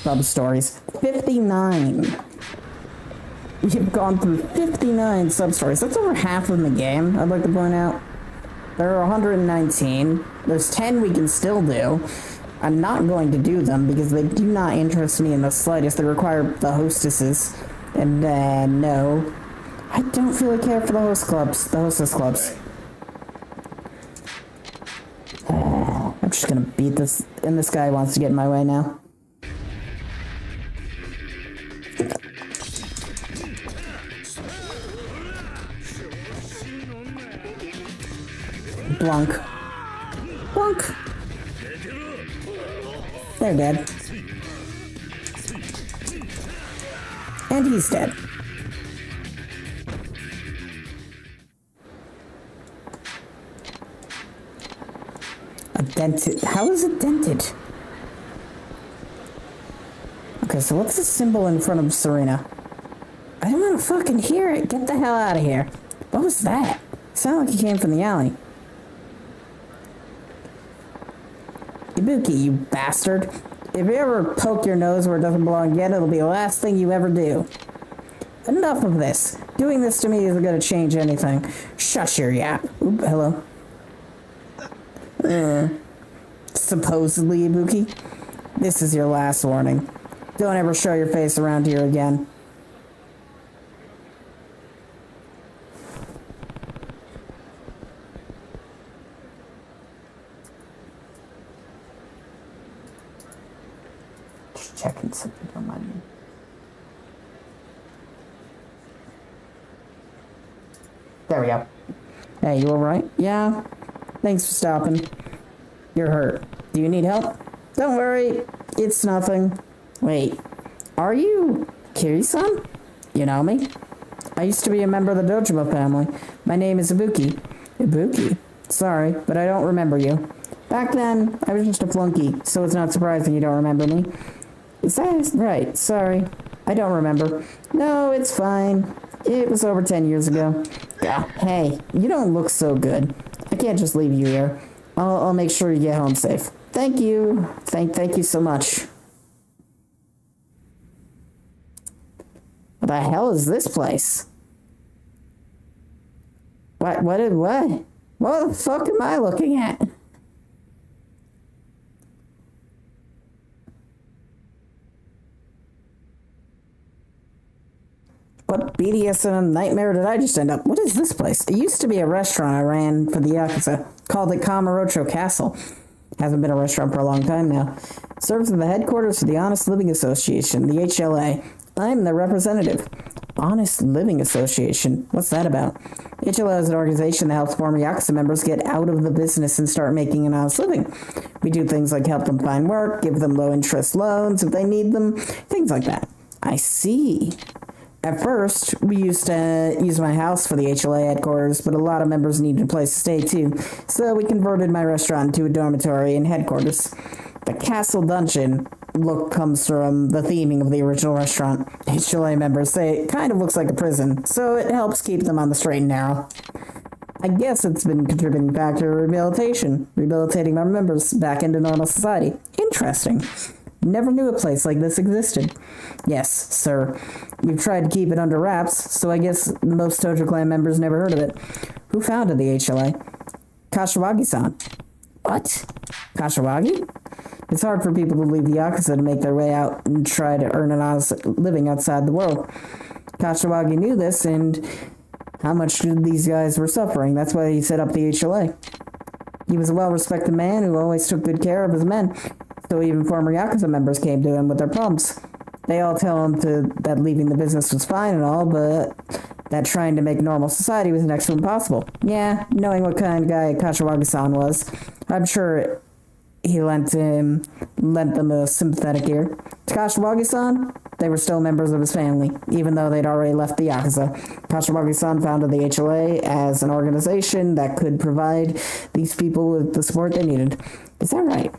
sub-stories. 59. We've gone through 59 sub-stories. That's over half of the game, I'd like to point out. There are 119. There's 10 we can still do. I'm not going to do them because they do not interest me in the slightest. They require the hostesses. And, no. I don't really care for the hostess clubs. I'm just gonna beat this, and this guy wants to get in my way now. Blunk. Blunk! They're dead. And he's dead. Dented. How is it dented? Okay, so what's the symbol in front of Serena? I don't want to fucking hear it. Get the hell out of here. What was that? It sounded like he came from the alley. Ibuki, you bastard. If you ever poke your nose where it doesn't belong again, it'll be the last thing you ever do. Enough of this. Doing this to me isn't going to change anything. Shush your yap. Oop, hello. Supposedly, Ibuki. This is your last warning. Don't ever show your face around here again. Just checking something, don't mind me. There we go. Hey, you alright? Yeah. Thanks for stopping. You're hurt. Do you need help? Don't worry. It's nothing. Wait. Are you Kiri-san? You know me? I used to be a member of the Dojima family. My name is Ibuki. Ibuki? Sorry, but I don't remember you. Back then, I was just a flunky, so it's not surprising you don't remember me. Is that right? Sorry. I don't remember. No, it's fine. It was over 10 years ago. Yeah. Hey, you don't look so good. I can't just leave you here. I'll make sure you get home safe. Thank you. Thank you so much. What the hell is this place? What the fuck am I looking at? What BDSM nightmare did I just end up? What is this place? It used to be a restaurant I ran for the Yakuza. Called it Kamurocho Castle. Hasn't been a restaurant for a long time now. Serves as the headquarters for the Honest Living Association, the HLA. I'm the representative. Honest Living Association? What's that about? HLA is an organization that helps former Yakuza members get out of the business and start making an honest living. We do things like help them find work, give them low-interest loans if they need them, things like that. I see. At first, we used to use my house for the HLA headquarters, but a lot of members needed a place to stay too, so we converted my restaurant into a dormitory and headquarters. The Castle Dungeon look comes from the theming of the original restaurant. HLA members say it kind of looks like a prison, so it helps keep them on the straight and narrow. I guess it's been a contributing factor to rehabilitating our members back into normal society. Interesting. Never knew a place like this existed. Yes, sir. We've tried to keep it under wraps, so I guess most Tojo Clan members never heard of it. Who founded the HLA? Kashiwagi-san. What? Kashiwagi? It's hard for people to leave the Yakuza to make their way out and try to earn an honest living outside the world. Kashiwagi knew this, and how much these guys were suffering. That's why he set up the HLA. He was a well-respected man who always took good care of his men. So even former Yakuza members came to him with their problems. They all tell him that leaving the business was fine and all, but that trying to make normal society was next to impossible. Yeah, knowing what kind of guy Kashiwagi-san was, I'm sure he lent them a sympathetic ear. To Kashiwagi-san, they were still members of his family, even though they'd already left the Yakuza. Kashiwagi-san founded the HLA as an organization that could provide these people with the support they needed. Is that right?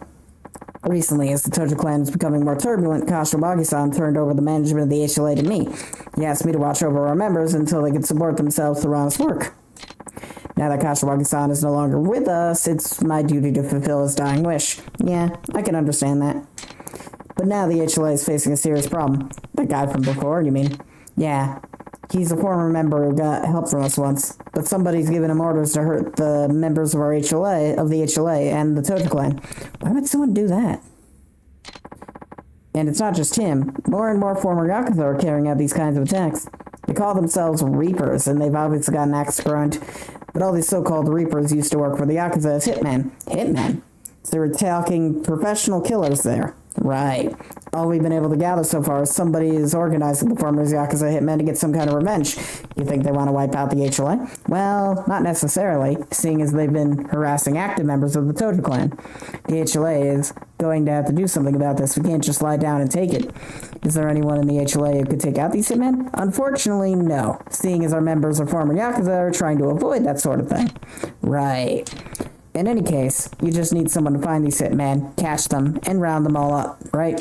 Recently, as the Tojo clan was becoming more turbulent, Kashiwagi-san turned over the management of the HLA to me. He asked me to watch over our members until they could support themselves through honest work. Now that Kashiwagi-san is no longer with us, it's my duty to fulfill his dying wish. Yeah, I can understand that. But now the HLA is facing a serious problem. That guy from before, you mean? Yeah. He's a former member who got help from us once, but somebody's given him orders to hurt the members of our HLA, of the HLA and the Toad Clan. Why would someone do that? And it's not just him. More and more former Yakuza are carrying out these kinds of attacks. They call themselves Reapers, and they've obviously got an axe to grind. But all these so-called Reapers used to work for the Yakuza as hitmen. Hitmen? So they were talking professional killers there. Right. All we've been able to gather so far is somebody is organizing the former Yakuza hitmen to get some kind of revenge. You think they want to wipe out the HLA? Well, not necessarily, seeing as they've been harassing active members of the Toad Clan. The HLA is going to have to do something about this. We can't just lie down and take it. Is there anyone in the HLA who could take out these hitmen? Unfortunately, no, seeing as our members are former Yakuza are trying to avoid that sort of thing. Right. In any case, you just need someone to find these hitmen, catch them, and round them all up, right?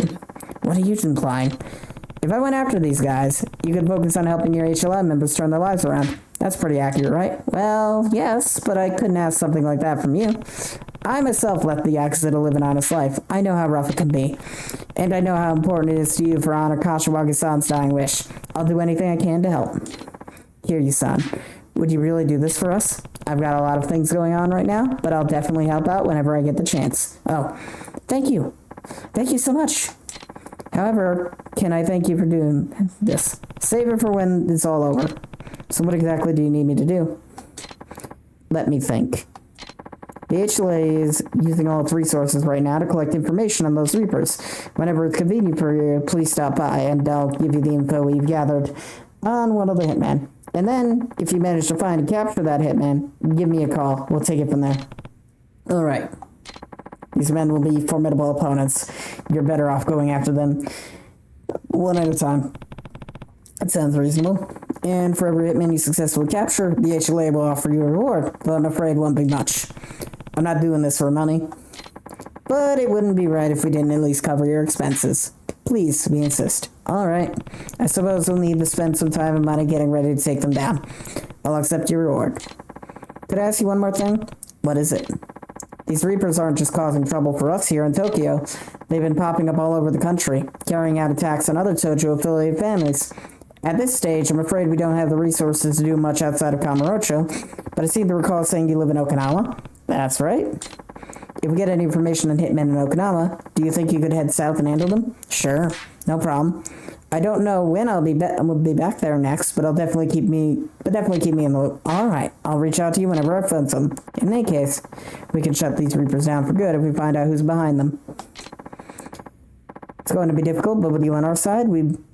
What are you implying? If I went after these guys, you could focus on helping your HLM members turn their lives around. That's pretty accurate, right? Well, yes, but I couldn't ask something like that from you. I myself left the Yakuza to live an honest life. I know how rough it can be. And I know how important it is to you for honor Kashiwagi-san's dying wish. I'll do anything I can to help. Here, you son. Would you really do this for us? I've got a lot of things going on right now, but I'll definitely help out whenever I get the chance. Oh, thank you. Thank you so much. However, can I thank you for doing this? Save it for when it's all over. So what exactly do you need me to do? Let me think. The HLA is using all its resources right now to collect information on those Reapers. Whenever it's convenient for you, please stop by and I'll give you the info we've gathered on one of the hitmen. And then, if you manage to find and capture that hitman, give me a call. We'll take it from there. Alright. These men will be formidable opponents. You're better off going after them one at a time. That sounds reasonable. And for every hitman you successfully capture, the HLA will offer you a reward, though I'm afraid it won't be much. I'm not doing this for money, but it wouldn't be right if we didn't at least cover your expenses. Please, we insist. Alright. I suppose we'll need to spend some time and money getting ready to take them down. I'll accept your reward. Could I ask you one more thing? What is it? These Reapers aren't just causing trouble for us here in Tokyo. They've been popping up all over the country, carrying out attacks on other Tojo-affiliated families. At this stage, I'm afraid we don't have the resources to do much outside of Kamurocho, but I seem to recall saying you live in Okinawa. That's right. If we get any information on hitmen in Okinawa, do you think you could head south and handle them? Sure, no problem. I don't know when I'll be back there next, but definitely keep me in the loop. All right, I'll reach out to you whenever I find some. In any case, we can shut these Reapers down for good if we find out who's behind them. It's going to be difficult, but with you on our side,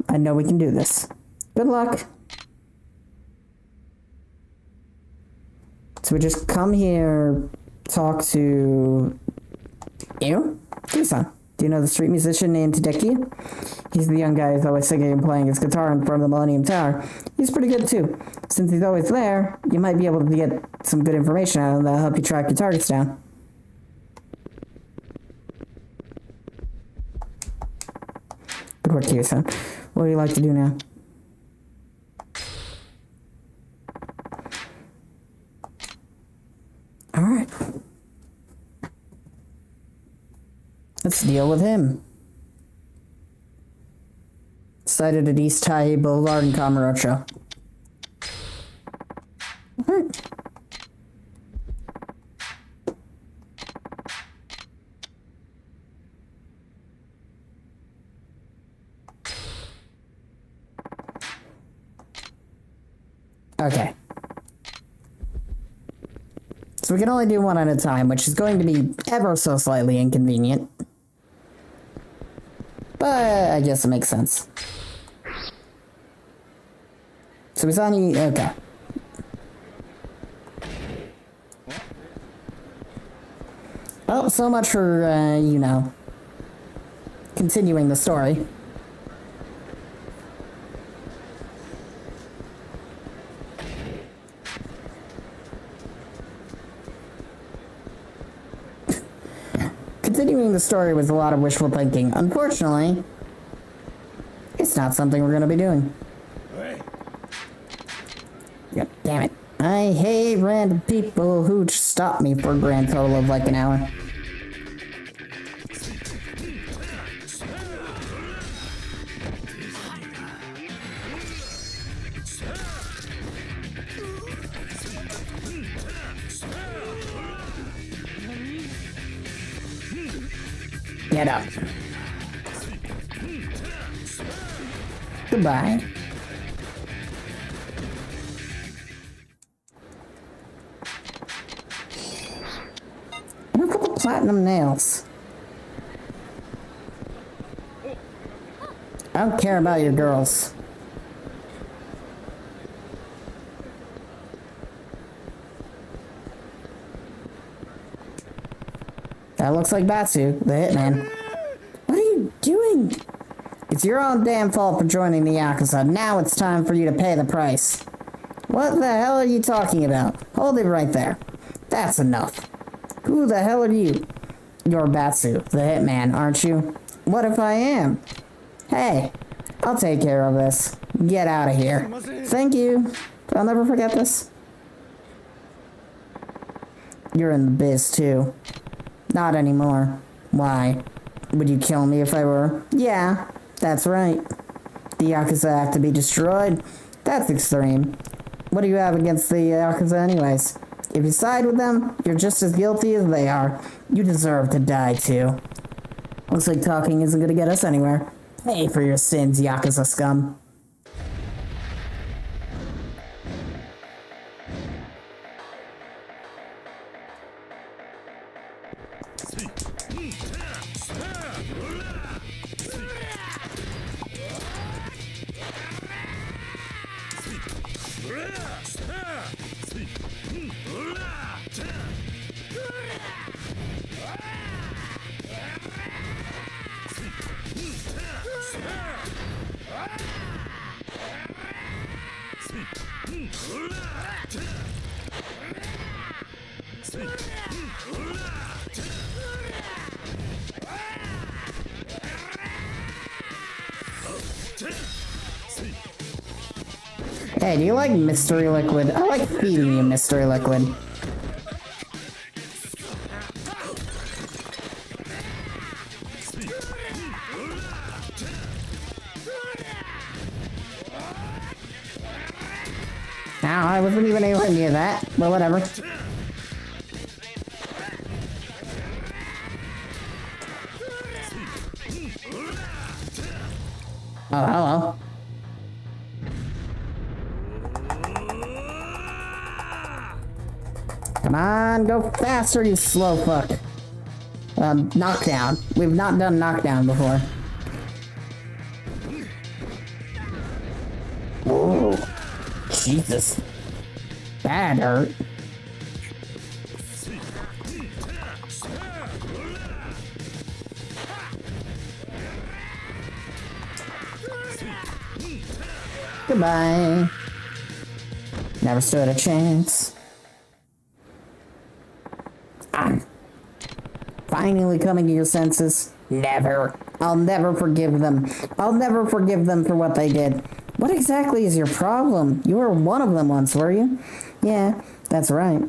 I know we can do this. Good luck. So we just come here, talk to you? Kisan. Do you know the street musician named Tadeki? He's the young guy who's always singing and playing his guitar in front of the Millennium Tower. He's pretty good too. Since he's always there, you might be able to get some good information out of him that'll help you track your targets down. Good work, Kisan. What do you like to do now? Alright. Let's deal with him. Sighted at East Tai Boulevard in Kamurocho. Alright. Okay. So we can only do one at a time, which is going to be ever so slightly inconvenient. But I guess it makes sense. So he's on you. Okay. Well, so much for, continuing the story. Continuing the story was a lot of wishful thinking. Unfortunately, it's not something we're going to be doing. God damn it. I hate random people who stop me for a grand total of like an hour. Get up. Goodbye. And a couple platinum nails. I don't care about your girls. That looks like Batsu, the hitman. What are you doing? It's your own damn fault for joining the Yakuza. Now it's time for you to pay the price. What the hell are you talking about? Hold it right there. That's enough. Who the hell are you? You're Batsu, the hitman, aren't you? What if I am? Hey, I'll take care of this. Get out of here. Thank you. I'll never forget this. You're in the biz too. Not anymore. Why? Would you kill me if I were? Yeah, that's right. The Yakuza have to be destroyed? That's extreme. What do you have against the Yakuza anyways? If you side with them, you're just as guilty as they are. You deserve to die too. Looks like talking isn't gonna get us anywhere. Pay for your sins, Yakuza scum. Hey, do you like mystery liquid? I like feeding you mystery liquid. Now, I wasn't even anywhere near that, but whatever. Oh, hello. Come on, go faster, you slow fuck. Knockdown. We've not done knockdown before. Whoa. Jesus. That hurt. Goodbye. Never stood a chance. Finally coming to your senses? Never. I'll never forgive them. I'll never forgive them for what they did. What exactly is your problem? You were one of them once, were you? Yeah, that's right.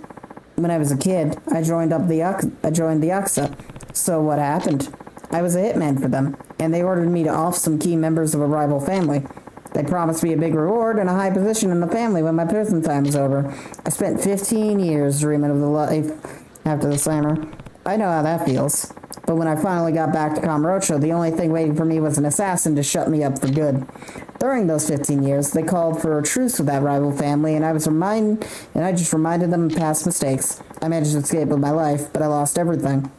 When I was a kid, I joined the Yakzua. So what happened? I was a hitman for them, and they ordered me to off some key members of a rival family. They promised me a big reward and a high position in the family when my prison time was over. I spent 15 years dreaming of the life after the slammer. I know how that feels. But when I finally got back to Kamurocho, the only thing waiting for me was an assassin to shut me up for good. During those 15 years, they called for a truce with that rival family, and I just reminded them of past mistakes. I managed to escape with my life, but I lost everything.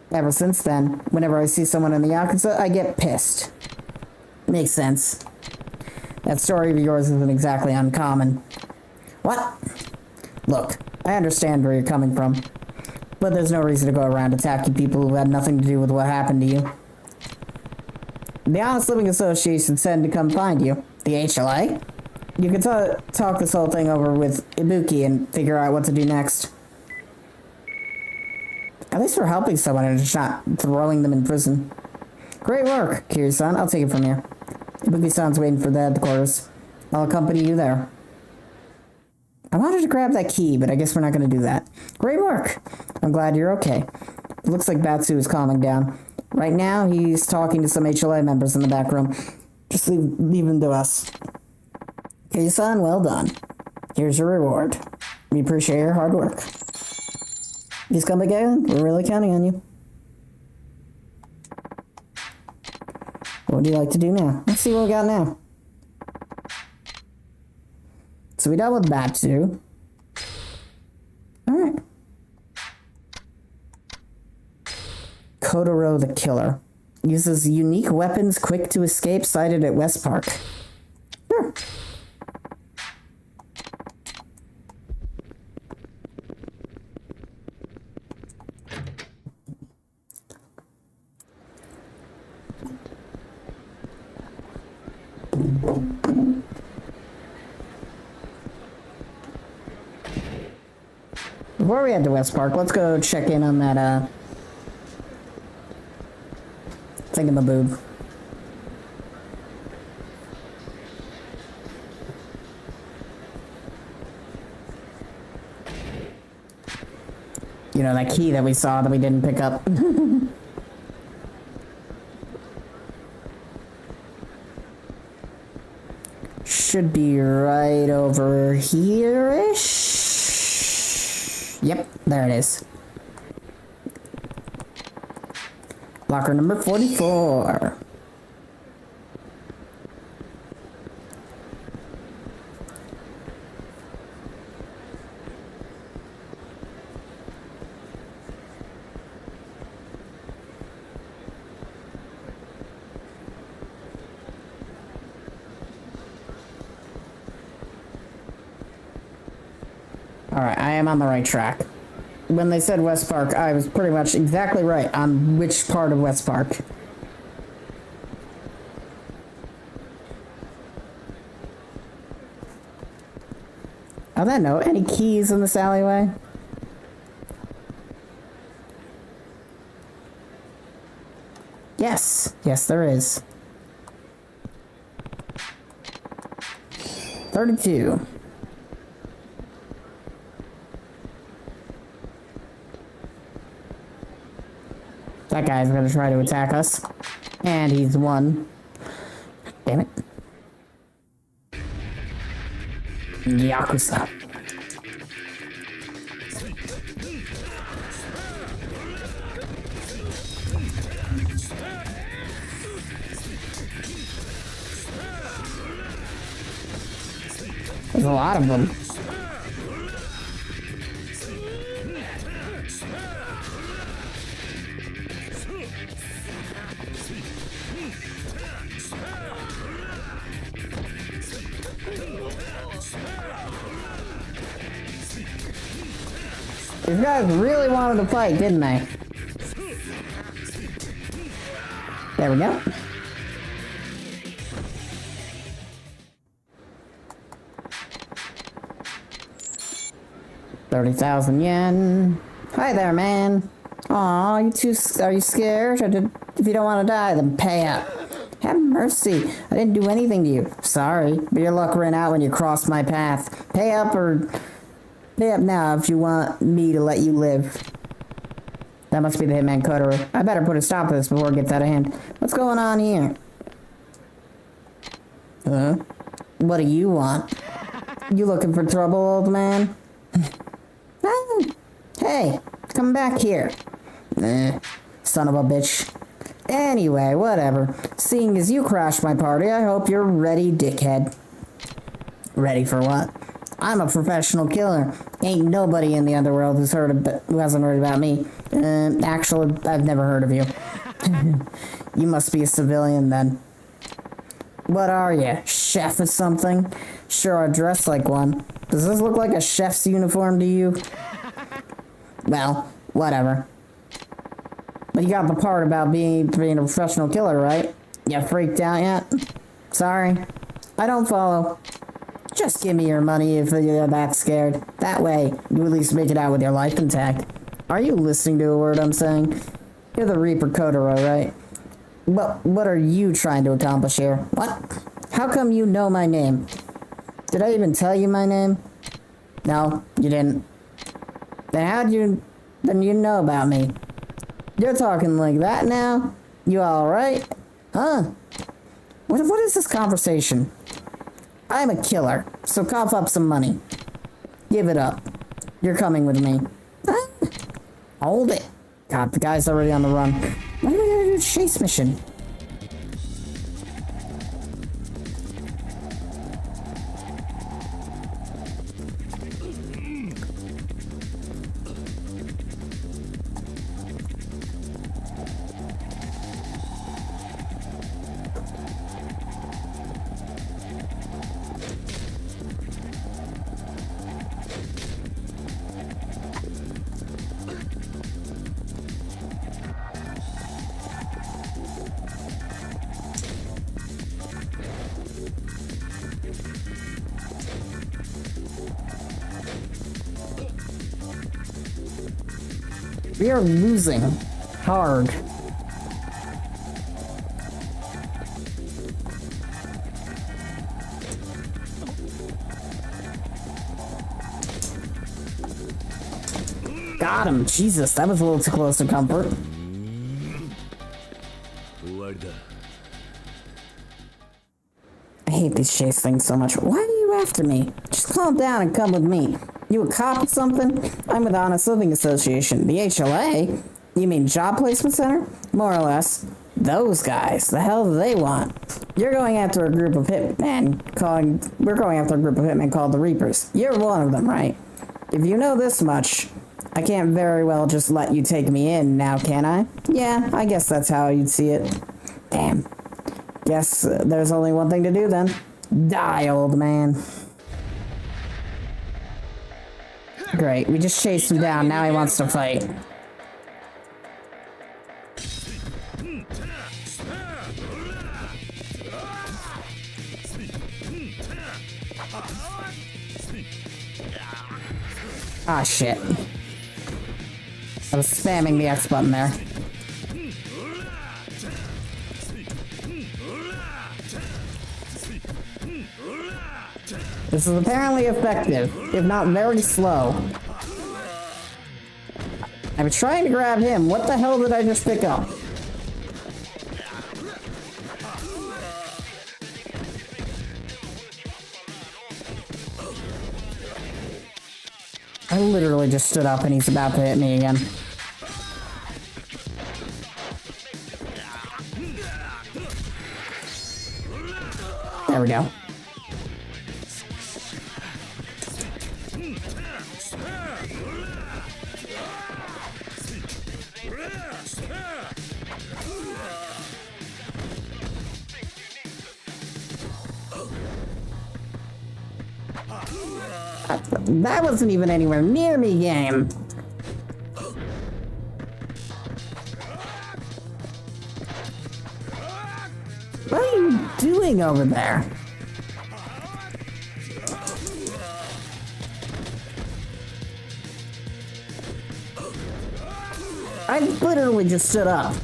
Ever since then, whenever I see someone in the Yakuza, I get pissed. Makes sense. That story of yours isn't exactly uncommon. What? Look, I understand where you're coming from. But there's no reason to go around attacking people who had nothing to do with what happened to you. The Honest Living Association said to come find you. The HLA? You can talk this whole thing over with Ibuki and figure out what to do next. At least we're helping someone and just not throwing them in prison. Great work, Kiryu-san. I'll take it from here. Ibuki-san's waiting for the headquarters. I'll accompany you there. I wanted to grab that key, but I guess we're not going to do that. Great work. I'm glad you're okay. It looks like Batsu is calming down. Right now, he's talking to some HLA members in the back room. Just leave them to us. Kiryu-san, well done. Here's your reward. We appreciate your hard work. Please come again. We're really counting on you. What would you like to do now? Let's see what we got now. So we dealt with that too. Alright. Kotaro the Killer. Uses unique weapons quick to escape, sighted at West Park. Sure. Before we head to West Park, let's go check in on that, thingamaboob. You know, that key that we saw that we didn't pick up. Should be right over here-ish. Yep, there it is. Locker number 44. Alright, I am on the right track. When they said West Park, I was pretty much exactly right on which part of West Park. On that note, any keys in this alleyway? Yes. Yes, there is. 32. That guy's gonna try to attack us. And he's won. Damn it. Yakuza. There's a lot of them. These guys really wanted to fight, didn't they? There we go. $30,000 yen. Hi there, man. Aw, are you scared? If you don't want to die, then pay up. Have mercy. I didn't do anything to you. Sorry, but your luck ran out when you crossed my path. Pay up now if you want me to let you live. That must be the hitman Kotaro. I better put a stop to this before it gets out of hand. What's going on here? Huh? What do you want? You looking for trouble, old man? Hey, come back here. Son of a bitch. Anyway, whatever. Seeing as you crashed my party, I hope you're ready, dickhead. Ready for what? I'm a professional killer. Ain't nobody in the underworld who hasn't heard about me. Actually, I've never heard of you. You must be a civilian then. What are you, chef or something? Sure, I dress like one. Does this look like a chef's uniform to you? Well, whatever. But you got the part about being a professional killer, right? You freaked out yet? Sorry. I don't follow. Just give me your money if you're that scared. That way, you at least make it out with your life intact. Are you listening to a word I'm saying? You're the Reaper Kotaro, right? What are you trying to accomplish here? What? How come you know my name? Did I even tell you my name? No, you didn't. Then you know about me? You're talking like that now? You alright? Huh? What is this conversation? I'm a killer, so cough up some money. Give it up. You're coming with me. Huh? Hold it. God, the guy's already on the run. Why do we gotta do a chase mission? We are losing hard. Got him. Jesus, that was a little too close to comfort. I hate these chase things so much. Why are you after me? Just calm down and come with me. You a cop or something? I'm with the Honest Living Association. The HLA? You mean Job Placement Center? More or less. Those guys. The hell do they want? You're going after a group of hitmen called the Reapers. You're one of them, right? If you know this much, I can't very well just let you take me in now, can I? Yeah, I guess that's how you'd see it. Damn. Guess there's only one thing to do then. Die, old man. Great, we just chased him down, now he wants to fight. Ah, shit. I was spamming the X button there. This is apparently effective, if not very slow. I was trying to grab him. What the hell did I just pick up? I literally just stood up and he's about to hit me again. There we go. That wasn't even anywhere near me, game. What are you doing over there? I literally just stood up.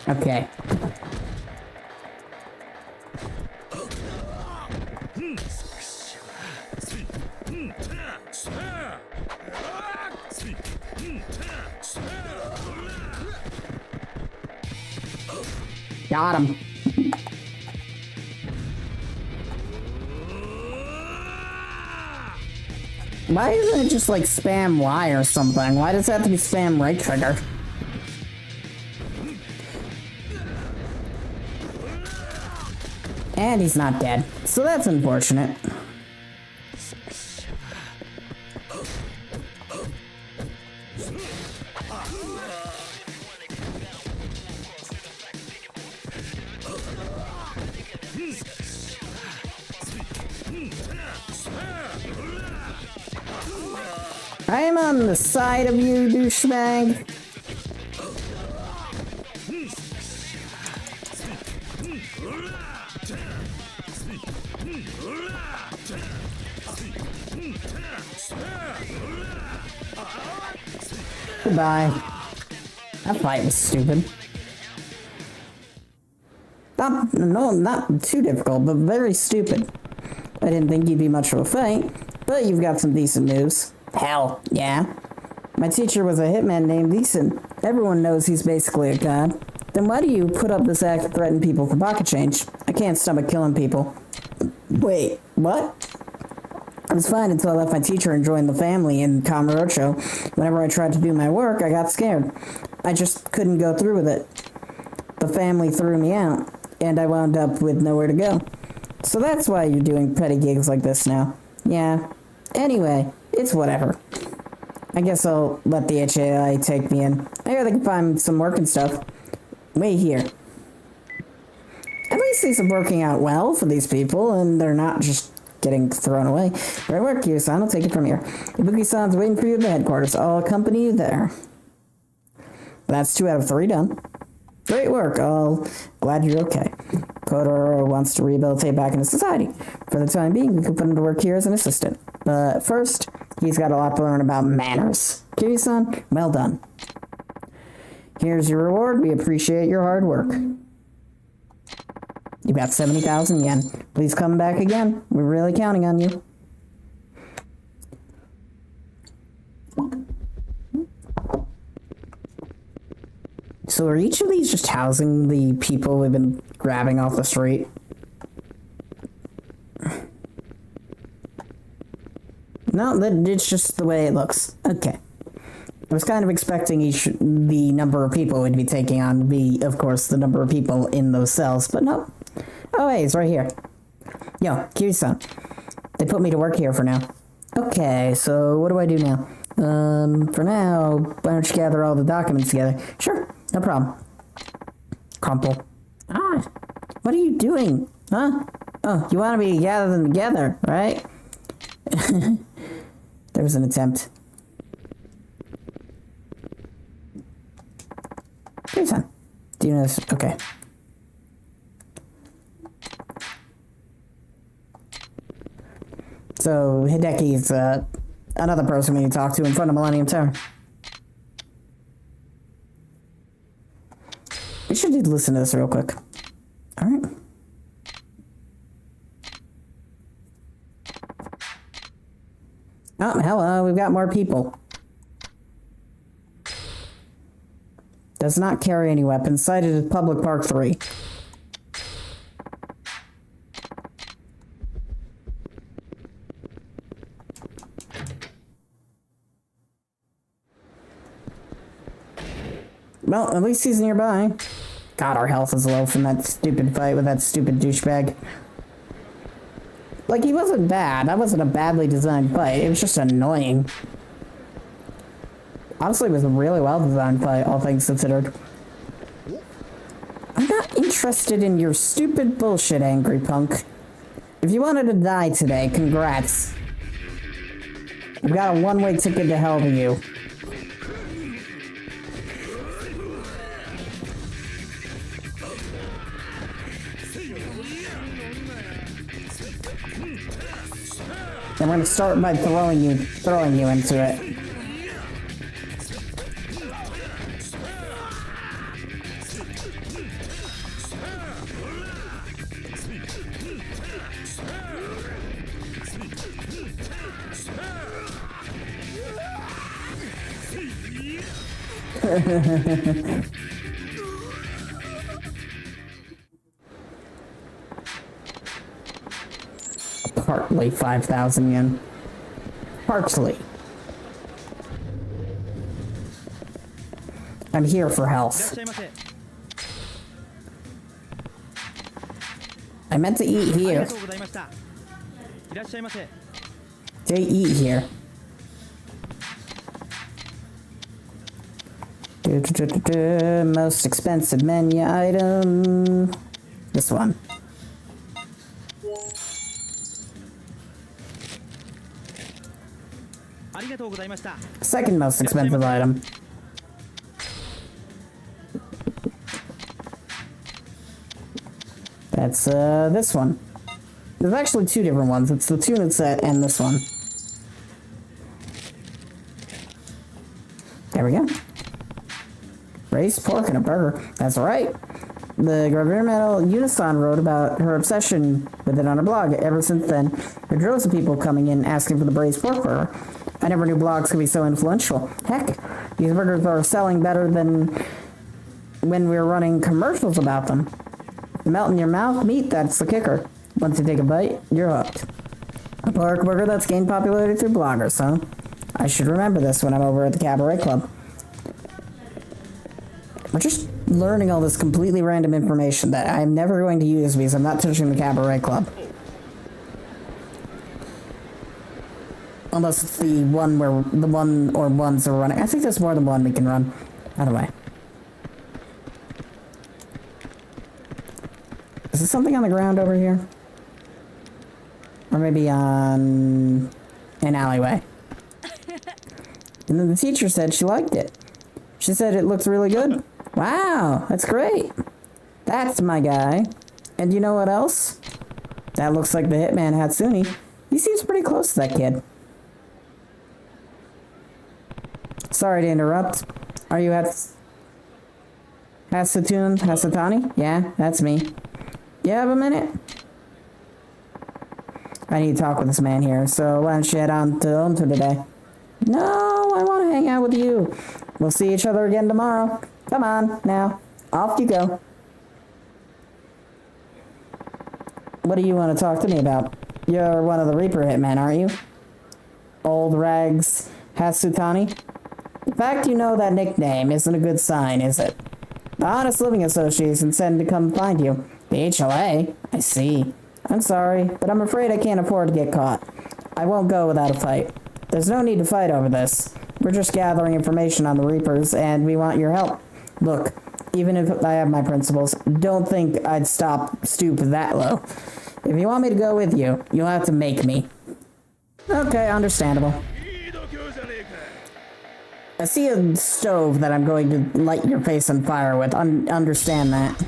Okay. Got him. Why isn't it just like spam Y or something? Why does it have to be spam right trigger? And he's not dead, so that's unfortunate. I'm on the side of you, douchebag. Goodbye. That fight was stupid. Not too difficult, but very stupid. I didn't think you'd be much of a fight, but you've got some decent moves. Hell, yeah. My teacher was a hitman named Decent. Everyone knows he's basically a god. Then why do you put up this act to threaten people for pocket change? I can't stomach killing people. Wait, what? I was fine until I left my teacher and joined the family in Kamurocho. Whenever I tried to do my work, I got scared. I just couldn't go through with it. The family threw me out, and I wound up with nowhere to go. So that's why you're doing petty gigs like this now. Yeah. Anyway, it's whatever. I guess I'll let the HAI take me in. I gotta can find some work and stuff. Wait here. At least these are working out well for these people, and they're not just getting thrown away. Great work, Kyu-san. I'll take it from here. Ibuki-san's waiting for you at the headquarters. I'll accompany you there. That's 2 out of 3 done. Great work. Oh, glad you're okay. Kodoro wants to rehabilitate back into society. For the time being, we can put him to work here as an assistant. But first, he's got a lot to learn about manners. Kiryu-san, well done. Here's your reward. We appreciate your hard work. You got 70,000 yen. Please come back again. We're really counting on you. So are each of these just housing the people we've been grabbing off the street? No, it's just the way it looks. Okay. I was kind of expecting the number of people we'd be taking on to be, of course, the number of people in those cells, but no. Oh, hey, it's right here. Yo, Kiryu-san. They put me to work here for now. Okay, so what do I do now? For now, why don't you gather all the documents together? Sure, no problem. Crumple. Ah, what are you doing? Huh? Oh, you want me to gather them together, right? There was an attempt. Kiryu-san. Do you know this? Okay. So, Hideki's, another person we need to talk to in front of Millennium Tower. We should listen to this real quick. Alright. Oh, hello, we've got more people. Does not carry any weapons. Cited at Public Park 3. Well, at least he's nearby. God, our health is low from that stupid fight with that stupid douchebag. Like, he wasn't bad. That wasn't a badly designed fight. It was just annoying. Honestly, it was a really well designed fight, all things considered. I'm not interested in your stupid bullshit, angry punk. If you wanted to die today, congrats. I've got a one-way ticket to hell to you. I'm gonna start by throwing you into it. Partly 5,000 yen. Partly. I'm here for health. I meant to eat here. They eat here. Most expensive menu item. This one. Second most expensive item. That's this one. There's actually 2 different ones. It's the tuna set and this one. There we go. Raised pork and a burger. That's right. The governmental Unison wrote about her obsession with it on her blog. Ever since then, there are droves of people coming in asking for the braised pork burger. I never knew blogs could be so influential. Heck, these burgers are selling better than when we were running commercials about them. The melt in your mouth meat, that's the kicker. Once you take a bite, you're hooked. A pork burger that's gained popularity through bloggers, huh? I should remember this when I'm over at the Cabaret Club. We're just learning all this completely random information that I'm never going to use because I'm not touching the Cabaret Club. Unless it's the one where the one or ones are running. I think there's more than one we can run. Anyway. Is there something on the ground over here? Or maybe on an alleyway. And then the teacher said she liked it. She She said it looks really good. Wow, that's great. That's my guy. And you know what else? That looks like the hitman Hatsune. He seems pretty close to that kid. Sorry to interrupt. Are you at Hasatani? Yeah, that's me. You have a minute? I need to talk with this man here, so why don't you head on to Onto today? No, I want to hang out with you. We'll see each other again tomorrow. Come on, now. Off you go. What do you want to talk to me about? You're one of the Reaper hitmen, aren't you? Old Rags Hasutani? The fact you know that nickname isn't a good sign, is it? The Honest Living Association sent to come find you. The HLA? I see. I'm sorry, but I'm afraid I can't afford to get caught. I won't go without a fight. There's no need to fight over this. We're just gathering information on the Reapers, and we want your help. Look, even if I have my principles, don't think I'd stoop that low. If you want me to go with you, you'll have to make me. Okay, understandable. I see a stove that I'm going to light your face on fire with. Understand that.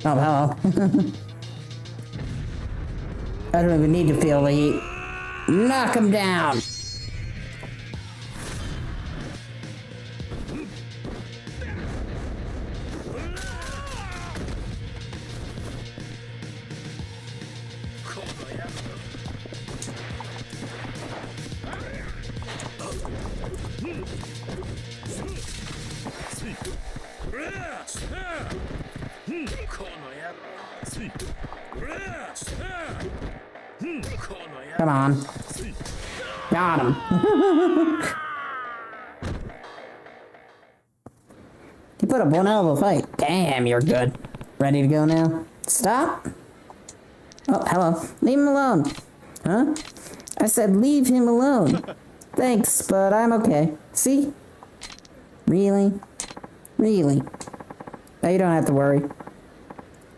Oh, hello. I don't even need to feel the heat. Knock him down! Come on. Got him. You put up one hell of a fight. Damn, you're good. Ready to go now? Stop. Oh, hello. Leave him alone. Huh? I said leave him alone. Thanks, but I'm okay. See? Really? Really? Now you don't have to worry.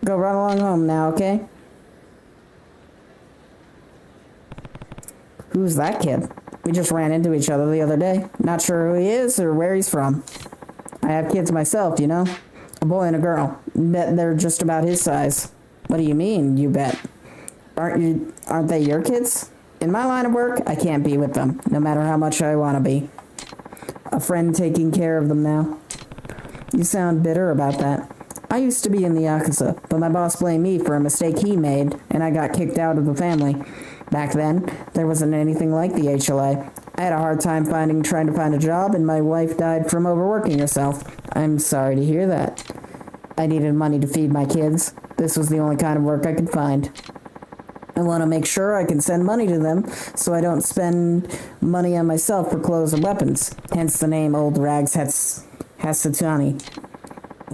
Go run along home now, okay? Who's that kid? We just ran into each other the other day. Not sure who he is or where he's from. I have kids myself, you know? A boy and a girl. Bet they're just about his size. What do you mean, you bet? Aren't they your kids? In my line of work, I can't be with them, no matter how much I want to be. A friend taking care of them now. You sound bitter about that. I used to be in the Yakuza, but my boss blamed me for a mistake he made, and I got kicked out of the family. Back then, there wasn't anything like the HLA. I had a hard time trying to find a job, and my wife died from overworking herself. I'm sorry to hear that. I needed money to feed my kids. This was the only kind of work I could find. I want to make sure I can send money to them, so I don't spend money on myself for clothes or weapons. Hence the name Old Rags Hasatani.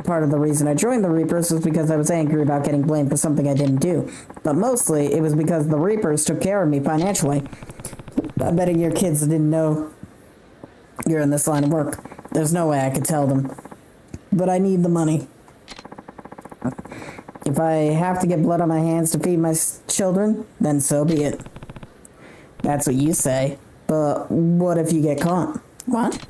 Part of the reason I joined the Reapers was because I was angry about getting blamed for something I didn't do. But mostly, it was because the Reapers took care of me financially. I'm betting your kids didn't know you're in this line of work. There's no way I could tell them. But I need the money. If I have to get blood on my hands to feed my children, then so be it. That's what you say. But what if you get caught? What?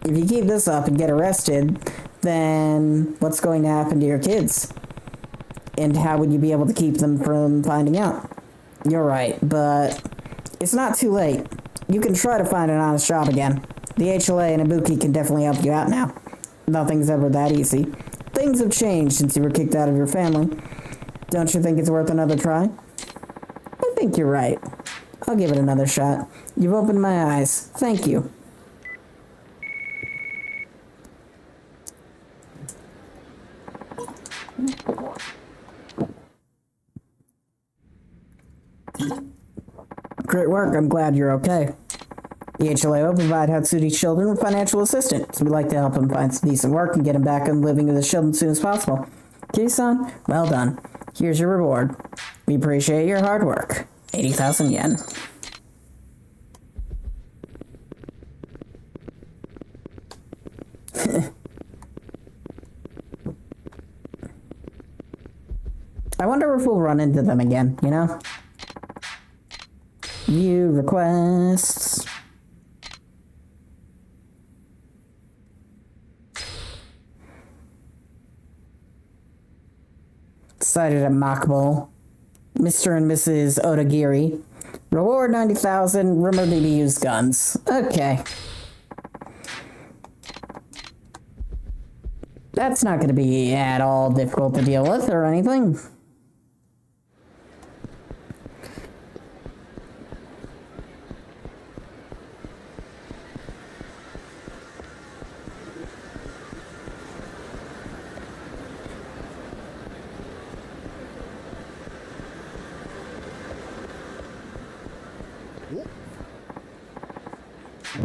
If you keep this up and get arrested, then what's going to happen to your kids? And how would you be able to keep them from finding out? You're right, but it's not too late. You can try to find an honest job again. The HLA and Ibuki can definitely help you out now. Nothing's ever that easy. Things have changed since you were kicked out of your family. Don't you think it's worth another try? I think you're right. I'll give it another shot. You've opened my eyes. Thank you. Great work. I'm glad you're okay. The HLA will provide Hatsuti's children with financial assistance. We'd like to help him find some decent work and get him back and living with his children as soon as possible. Kiri-san, well done. Here's your reward. We appreciate your hard work. 80,000 yen. I wonder if we'll run into them again, you know? View requests. Decided at Mock Bowl. Mr. and Mrs. Odagiri. Reward 90,000. Rumored to use guns. Okay. That's not going to be at all difficult to deal with or anything.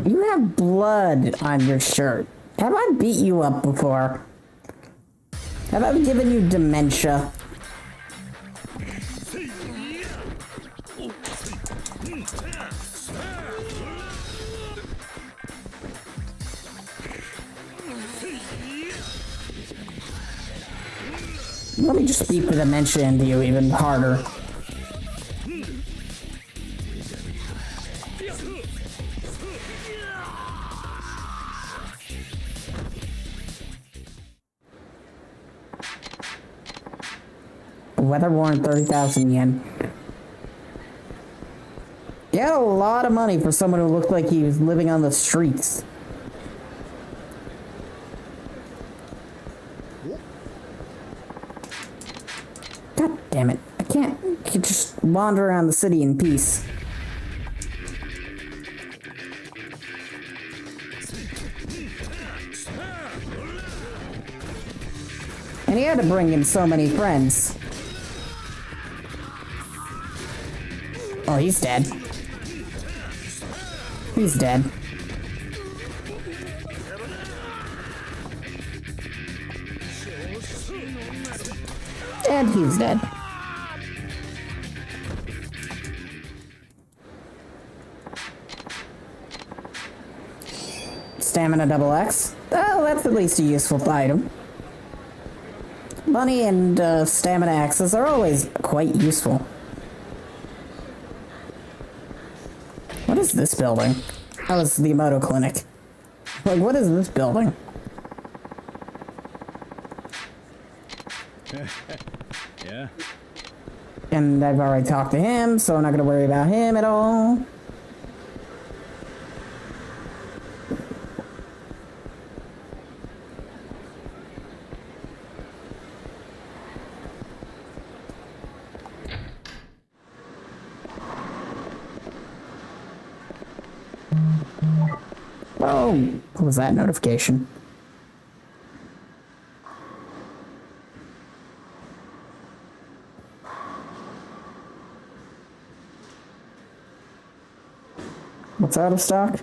You have blood on your shirt. Have I beat you up before? Have I given you dementia? Let me just beat the dementia into you even harder. Weather-worn 30,000 yen. He had a lot of money for someone who looked like he was living on the streets. God damn it. I can't just wander around the city in peace. And he had to bring in so many friends. Oh, he's dead. He's dead. And he's dead. Stamina double X. Oh, that's at least a useful item. Money and stamina axes are always quite useful. What is this building? Oh, it's the Emoto Clinic. Like, what is this building? Yeah. And I've already talked to him, so I'm not gonna worry about him at all. Oh, what was that notification? What's out of stock?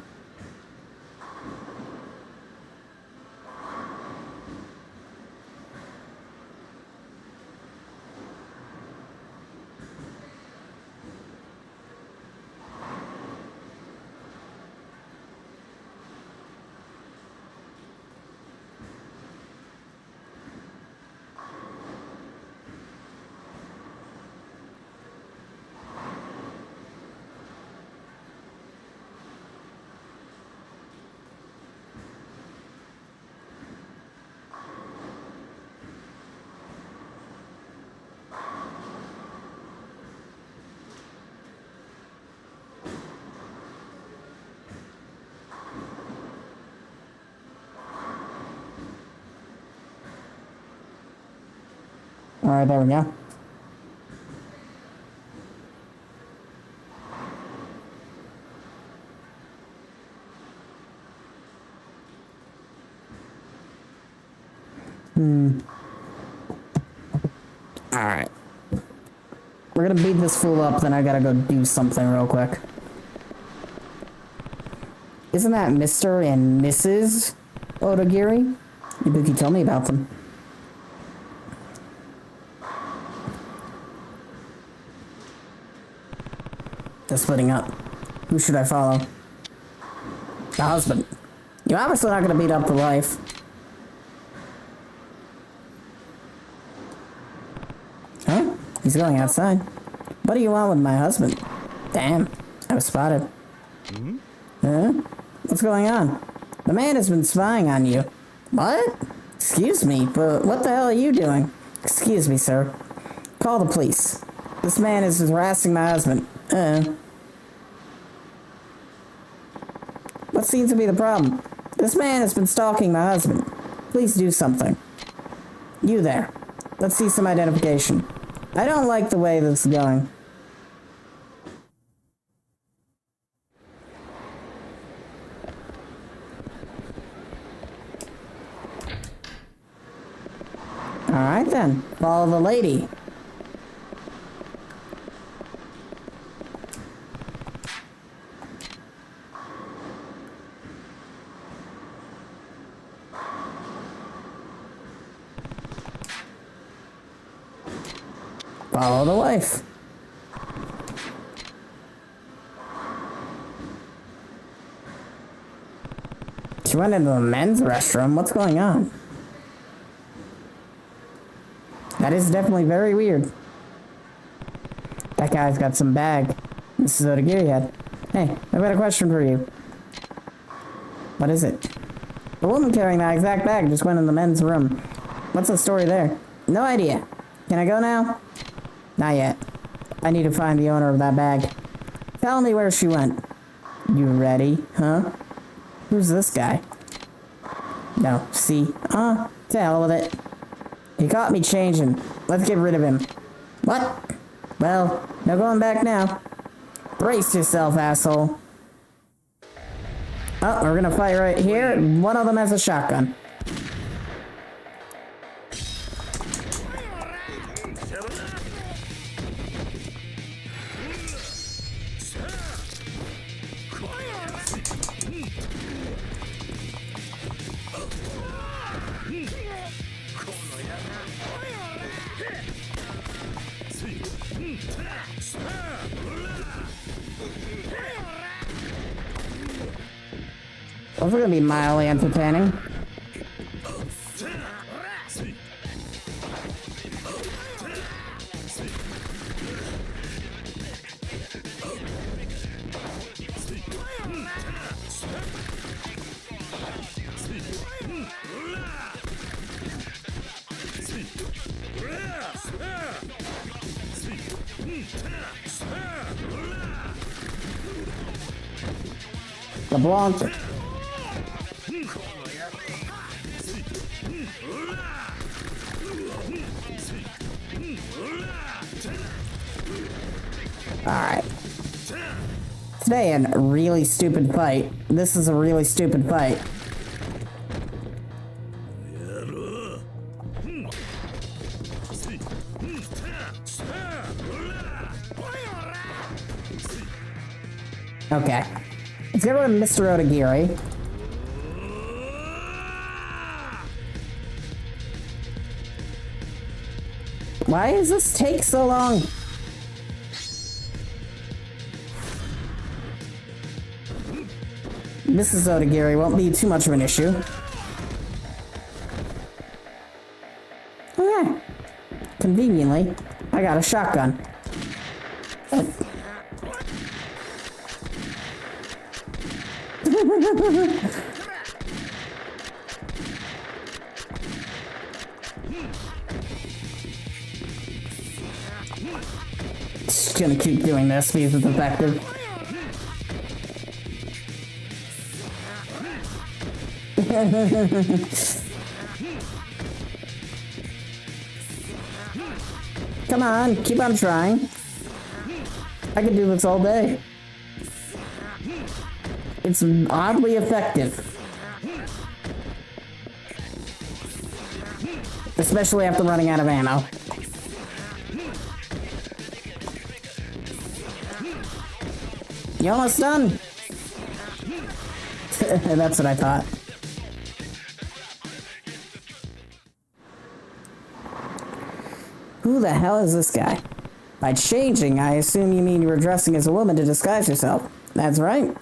Alright, there we go. Alright. We're gonna beat this fool up, then I gotta go do something real quick. Isn't that Mr. and Mrs. Odagiri? Ibuki told me about them. They're splitting up. Who should I follow? The husband. You're obviously not gonna beat up the wife. Huh? He's going outside. What do you want with my husband? Damn, I was spotted. Huh? What's going on? The man has been spying on you. What? Excuse me, but what the hell are you doing? Excuse me, sir. Call the police. This man is harassing my husband. What seems to be the problem? This man has been stalking my husband. Please do something. You there. Let's see some identification. I don't like the way this is going. Alright then, follow the lady. Follow the wife. She went into the men's restroom. What's going on? That is definitely very weird. That guy's got some bag. Mrs. Odagiri had. Hey, I've got a question for you. What is it? The woman carrying that exact bag just went in the men's room. What's the story there? No idea. Can I go now? Not yet. I need to find the owner of that bag. Tell me where she went. You ready, huh? Who's this guy? No, see? To hell with it. He caught me changing. Let's get rid of him. What? Well, no going back now. Brace yourself, asshole. Oh, we're gonna fight right here. One of them has a shotgun. Those are gonna be mildly entertaining. LeBlanc. Alright. Today, a really stupid fight. This is a really stupid fight. Okay. Let's get rid of Mr. Odagiri. Why does this take so long? Mrs. Odagiri won't be too much of an issue. Okay. Conveniently, I got a shotgun. Just gonna keep doing this because it's effective. Come on, keep on trying. I could do this all day. It's oddly effective. Especially after running out of ammo. You almost done? That's what I thought. Who the hell is this guy? By changing, I assume you mean you were dressing as a woman to disguise yourself. That's right.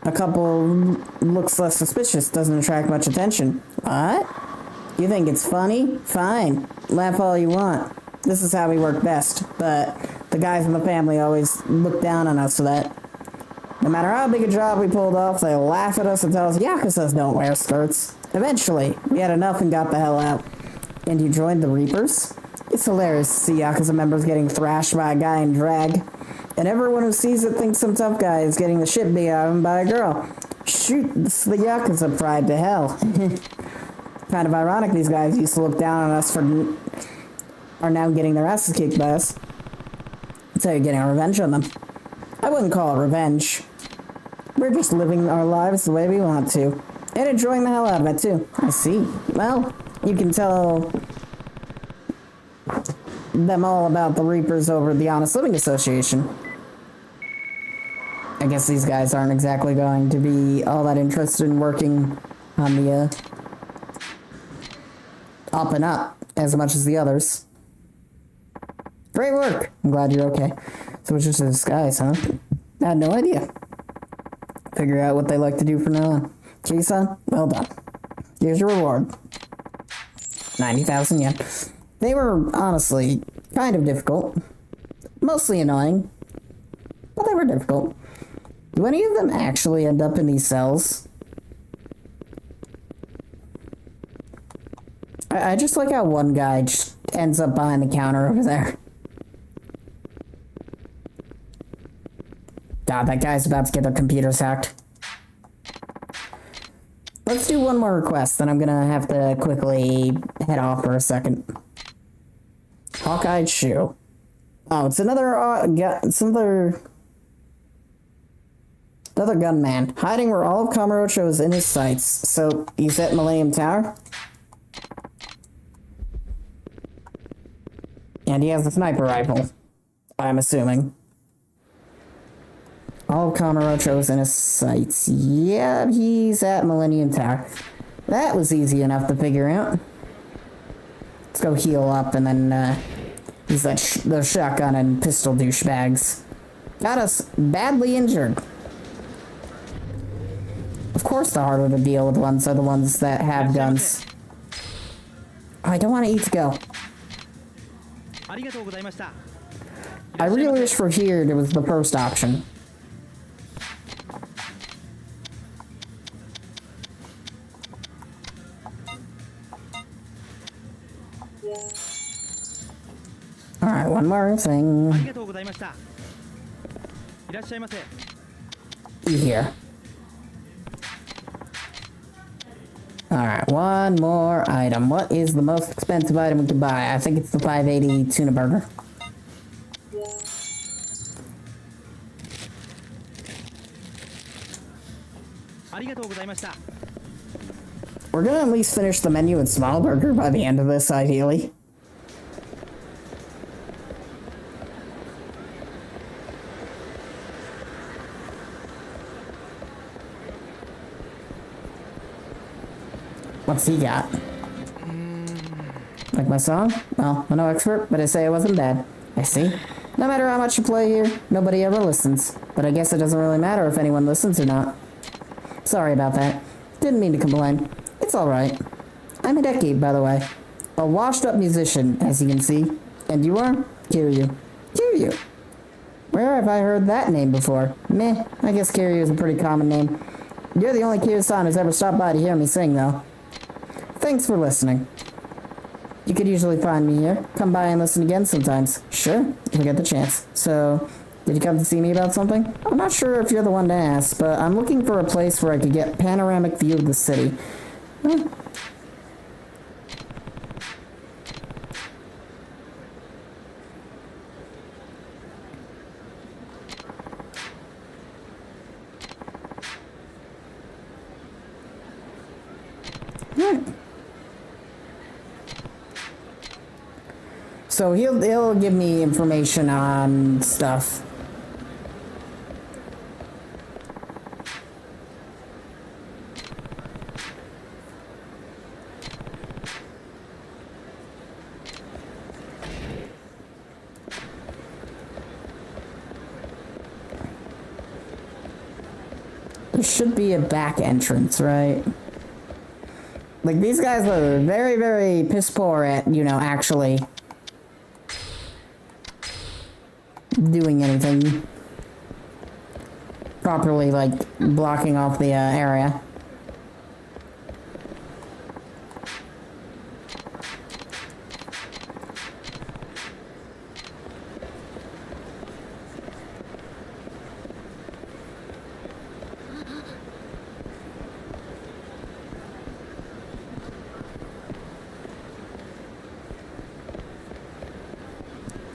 A couple looks less suspicious, doesn't attract much attention. What? You think it's funny? Fine. Laugh all you want. This is how we work best, but the guys in the family always look down on us for that. No matter how big a job we pulled off, they laugh at us and tell us Yakuzas don't wear skirts. Eventually, we had enough and got the hell out. And you joined the Reapers? It's hilarious to see Yakuza members getting thrashed by a guy in drag. And everyone who sees it thinks some tough guy is getting the shit beat out of him by a girl. Shoot, it's the Yakuza pride to hell. Kind of ironic these guys used to look down on us are now getting their asses kicked by us. So you're getting revenge on them. I wouldn't call it revenge. We're just living our lives the way we want to. And enjoying the hell out of it, too. I see. Well, you can tell them all about the Reapers over at the Honest Living Association. I guess these guys aren't exactly going to be all that interested in working on the, up and up as much as the others. Great work! I'm glad you're okay. So it's just a disguise, huh? I had no idea. Figure out what they like to do from now on. Kei-san, well done. Here's your reward. 90,000 yen. They were, honestly, kind of difficult. Mostly annoying. But they were difficult. Do any of them actually end up in these cells? I just like how one guy just ends up behind the counter over there. God, that guy's about to get their computers hacked. Let's do one more request, then I'm gonna have to quickly head off for a second. Hawk-eyed shoe. Oh, it's another gunman, hiding where all of Kamurocho is in his sights. So, he's at Millennium Tower? And he has a sniper rifle, I'm assuming. All of Kamurocho is in his sights. Yeah, he's at Millennium Tower. That was easy enough to figure out. Let's go heal up and then, use those shotgun and pistol douchebags. Got us badly injured. Of course the harder to deal with ones are the ones that have guns. Oh, I don't want to eat to go. I really wish for here it was the first option. Alright, one more thing. Here. Alright, one more item. What is the most expensive item we can buy? I think it's the 580 tuna burger. We're gonna at least finish the menu in small burger by the end of this, ideally. What's he got? Like my song? Well, I'm no expert, but I say it wasn't bad. I see. No matter how much you play here, nobody ever listens. But I guess it doesn't really matter if anyone listens or not. Sorry about that. Didn't mean to complain. It's alright. I'm Hideki, by the way. A washed-up musician, as you can see. And you are? Kiryu. Kiryu! Where have I heard that name before? Meh, I guess Kiryu is a pretty common name. You're the only Kiryu-san who's ever stopped by to hear me sing, though. Thanks for listening. You could usually find me here. Come by and listen again sometimes. Sure, if we get the chance. So, did you come to see me about something? I'm not sure if you're the one to ask, but I'm looking for a place where I could get panoramic view of the city. So he'll give me information on stuff. There should be a back entrance, right? Like, these guys are very, very piss poor at, you know, actually doing anything properly, like blocking off the area.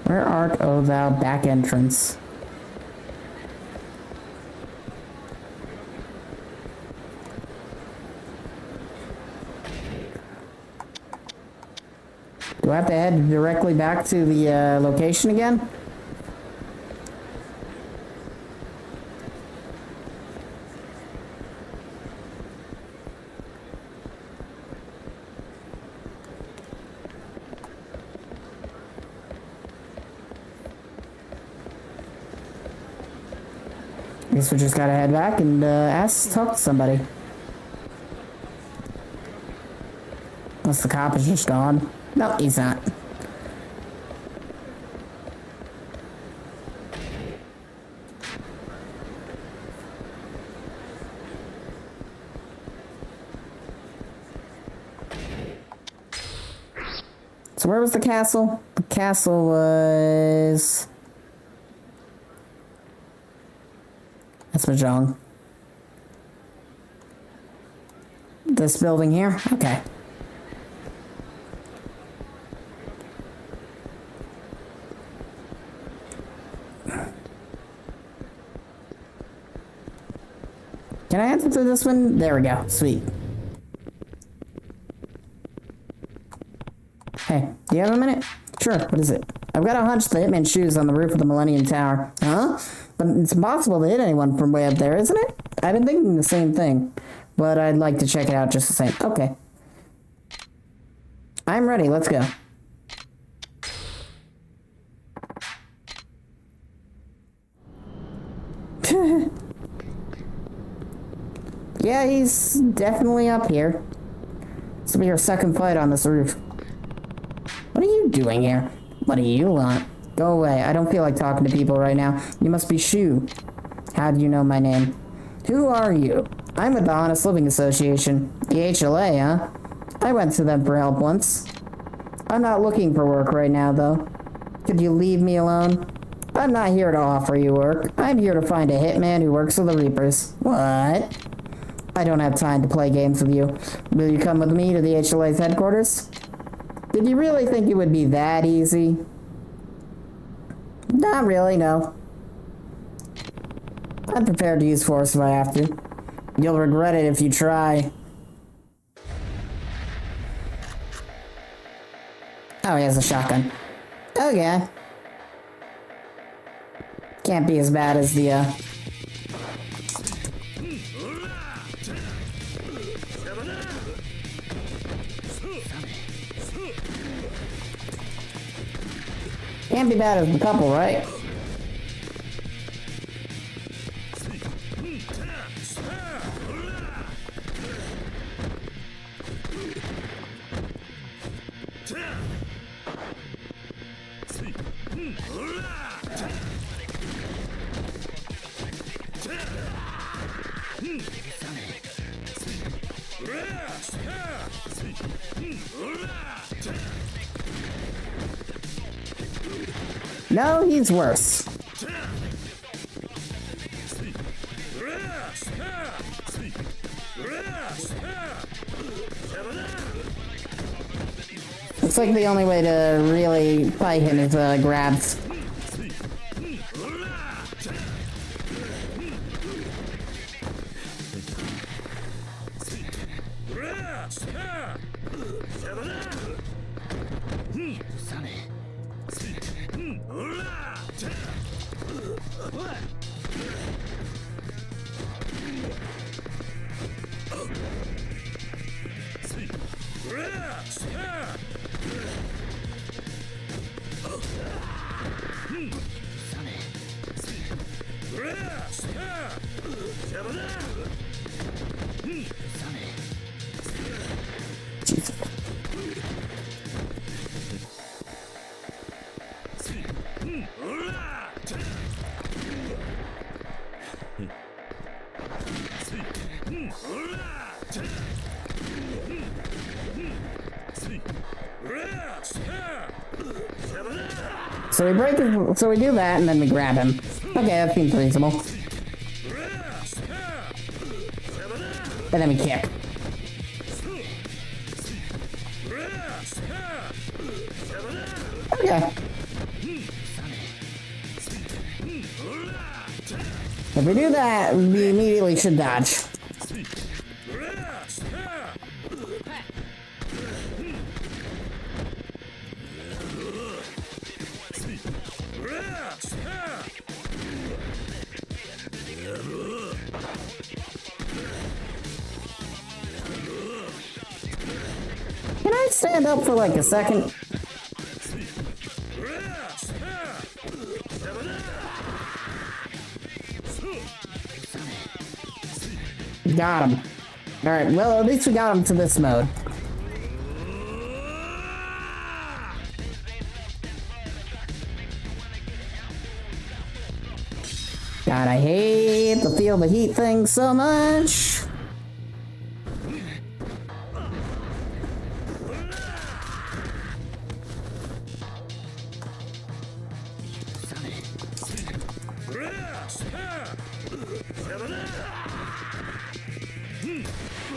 Where art, O thou back entrance? Do I have to head directly back to the location again? Guess we just gotta head back and talk to somebody. Unless the cop is just gone. No, he's not. So where was the castle? The castle was... That's Mahjong. This building here? Okay. Can I enter through this one? There we go. Sweet. Hey, do you have a minute? Sure, what is it? I've got a hunch the Hitman's shoes on the roof of the Millennium Tower. Huh? But it's impossible to hit anyone from way up there, isn't it? I've been thinking the same thing, but I'd like to check it out just the same. Okay. I'm ready, let's go. Yeah, he's definitely up here. This will be our second fight on this roof. What are you doing here? What do you want? Go away. I don't feel like talking to people right now. You must be Shu. How do you know my name? Who are you? I'm with the Honest Living Association. The HLA, huh? I went to them for help once. I'm not looking for work right now, though. Could you leave me alone? I'm not here to offer you work. I'm here to find a hitman who works for the Reapers. What? I don't have time to play games with you. Will you come with me to the HLA's headquarters? Did you really think it would be that easy? Not really, no. I'm prepared to use force if I have to. You'll regret it if you try. Oh, he has a shotgun. Okay. Can't be as bad as the, Can't be bad as the couple, right? No, he's worse. Looks like the only way to really fight him is grabs. So we do that, and then we grab him. Okay, that seems reasonable. And then we kick. Okay. If we do that, we immediately should dodge. Can I stand up for like a second? Got him. Alright, well, at least we got him to this mode. God, I hate the feel the heat thing so much.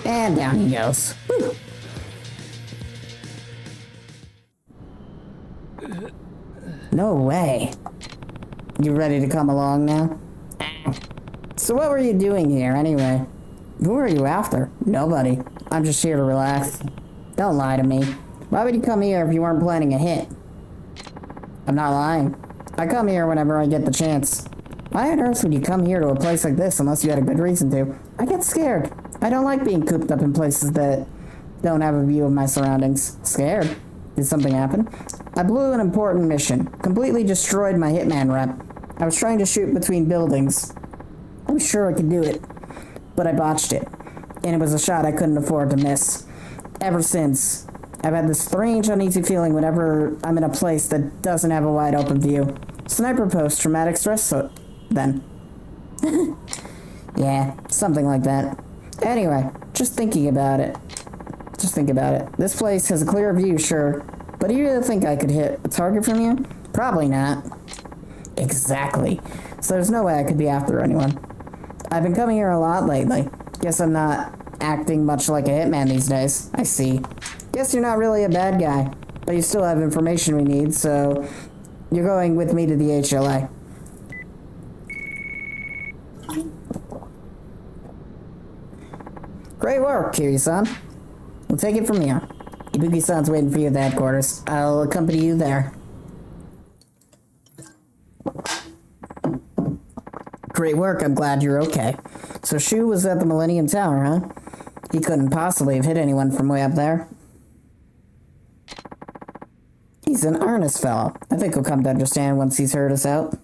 And down he goes. Whew. No way. You ready to come along now? So what were you doing here anyway? Who are you after? Nobody. I'm just here to relax. Don't lie to me. Why would you come here if you weren't planning a hit? I'm not lying. I come here whenever I get the chance. Why on earth would you come here to a place like this unless you had a good reason to? I get scared. I don't like being cooped up in places that don't have a view of my surroundings. Scared? Did something happen? I blew an important mission. Completely destroyed my hitman rep. I was trying to shoot between buildings. I was sure I could do it, but I botched it. And it was a shot I couldn't afford to miss. Ever since, I've had this strange, uneasy feeling whenever I'm in a place that doesn't have a wide open view. Sniper post-traumatic stress then. Yeah, something like that. Anyway, just thinking about it. Just think about it. This place has a clear view, sure. But do you really think I could hit a target from here? Probably not. Exactly. So there's no way I could be after anyone. I've been coming here a lot lately. Guess I'm not acting much like a hitman these days. I see. Guess you're not really a bad guy. But you still have information we need, so you're going with me to the HLA. Great work, Kiryu-san. We'll take it from here. Ibuki-san's waiting for you at the headquarters. I'll accompany you there. Great work, I'm glad you're okay. So Shu was at the Millennium Tower, huh? He couldn't possibly have hit anyone from way up there. He's an earnest fellow. I think he'll come to understand once he's heard us out.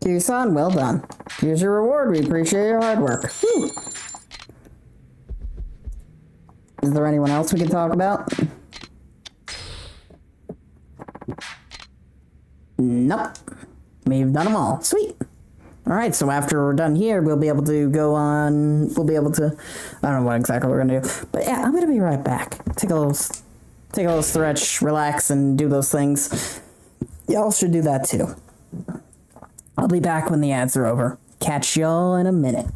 Kiryu-san, well done. Here's your reward. We appreciate your hard work. Whew. Is there anyone else we can talk about? Nope. We've done them all. Sweet. Alright, so after we're done here, we'll be able to go on... We'll be able to... I don't know what exactly we're going to do. But yeah, I'm going to be right back. Take a little stretch, relax, and do those things. y'all should do that too. I'll be back when the ads are over. Catch y'all in a minute.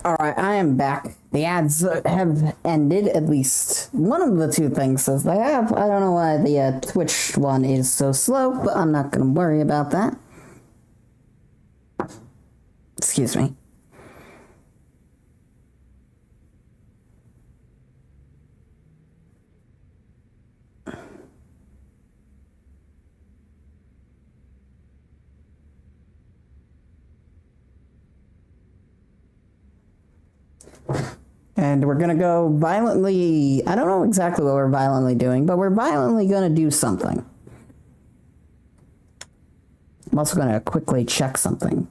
Alright, I am back. The ads have ended, at least one of the two things says they have. I don't know why the Twitch one is so slow, but I'm not gonna worry about that. Excuse me. And we're gonna go violently. I don't know exactly what we're violently doing, but we're violently gonna do something. I'm also gonna quickly check something.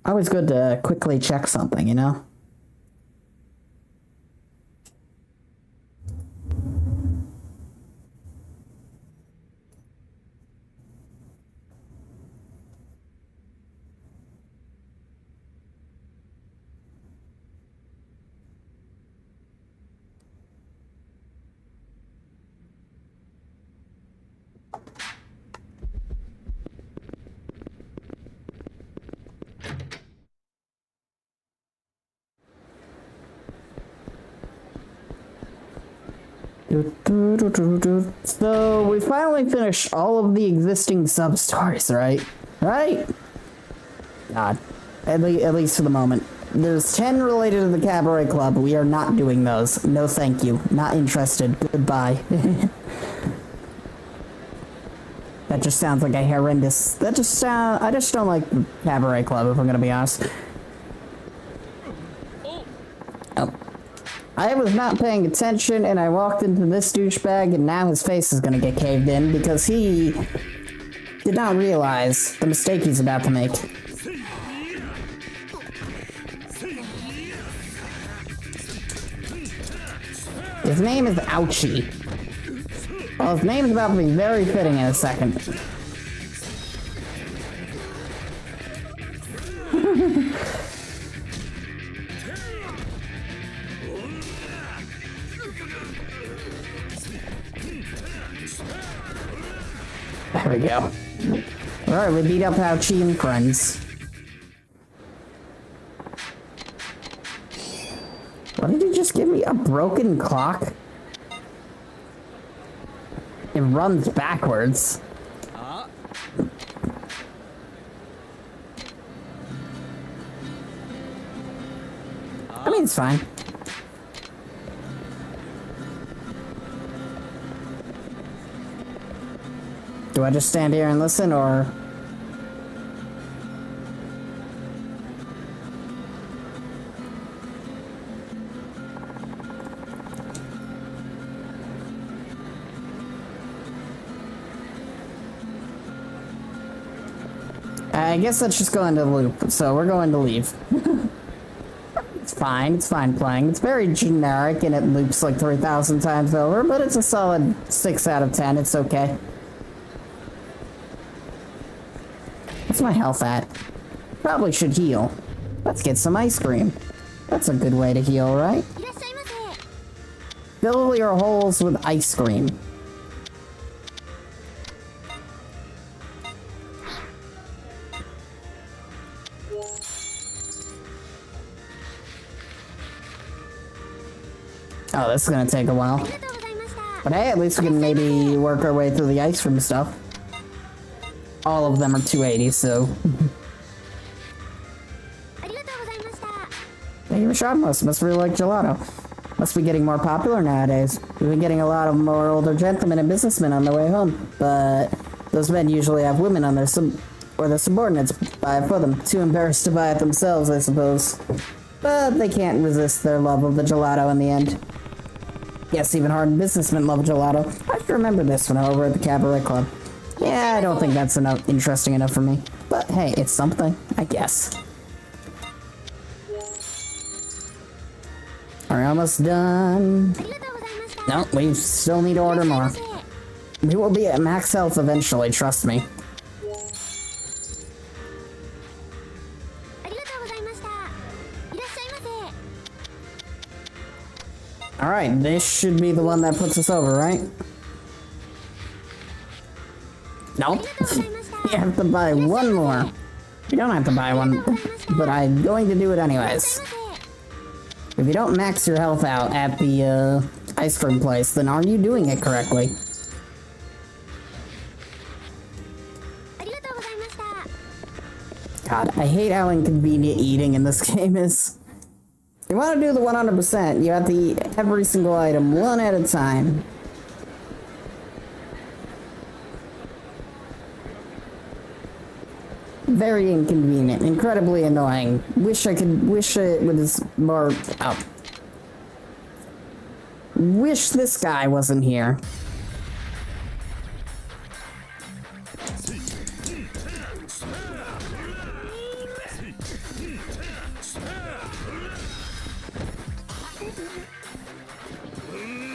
Always good to quickly check something, you know? So we finally finished all of the existing sub-stories, right? Right? God. At least for the moment. There's 10 related to the Cabaret Club. We are not doing those. No thank you. Not interested. Goodbye. That just sounds like a horrendous... I just don't like the Cabaret Club, if I'm gonna be honest. Oh. I was not paying attention, and I walked into this douchebag, and now his face is gonna get caved in, because he did not realize the mistake he's about to make. His name is Ouchie. Well, his name is about to be very fitting in a second. There we go. Alright, we beat up Ouchie and friends. What did he just give me? A broken clock? It runs backwards. I mean, it's fine. Do I just stand here and listen, or... I guess let's just go into the loop, so we're going to leave. It's fine playing. It's very generic and it loops like 3,000 times over, but it's a solid 6 out of 10, it's okay. What's my health at? Probably should heal. Let's get some ice cream. That's a good way to heal, right? Fill your holes with ice cream. Oh, this is gonna take a while. But hey, at least we can maybe work our way through the ice cream stuff. All of them are 280, so... Thank you for showing us. Must really like gelato. Must be getting more popular nowadays. We've been getting a lot of more older gentlemen and businessmen on their way home. But those men usually have women on their or their subordinates buy it for them. Too embarrassed to buy it themselves, I suppose. But they can't resist their love of the gelato in the end. Yes, even hardened businessmen love gelato. I should remember this when I was over at the Cabaret Club. Yeah, I don't think that's interesting enough for me. But hey, it's something, I guess. Alright, almost done. No, we still need to order more. We will be at max health eventually, trust me. Alright, this should be the one that puts us over, right? Nope. You have to buy one more. You don't have to buy one, but I'm going to do it anyways. If you don't max your health out at the ice cream place, then aren't you doing it correctly? God, I hate how inconvenient eating in this game is. If you want to do the 100%, you have to eat every single item one at a time. Very inconvenient, incredibly annoying. Wish it was more out. Wish this guy wasn't here.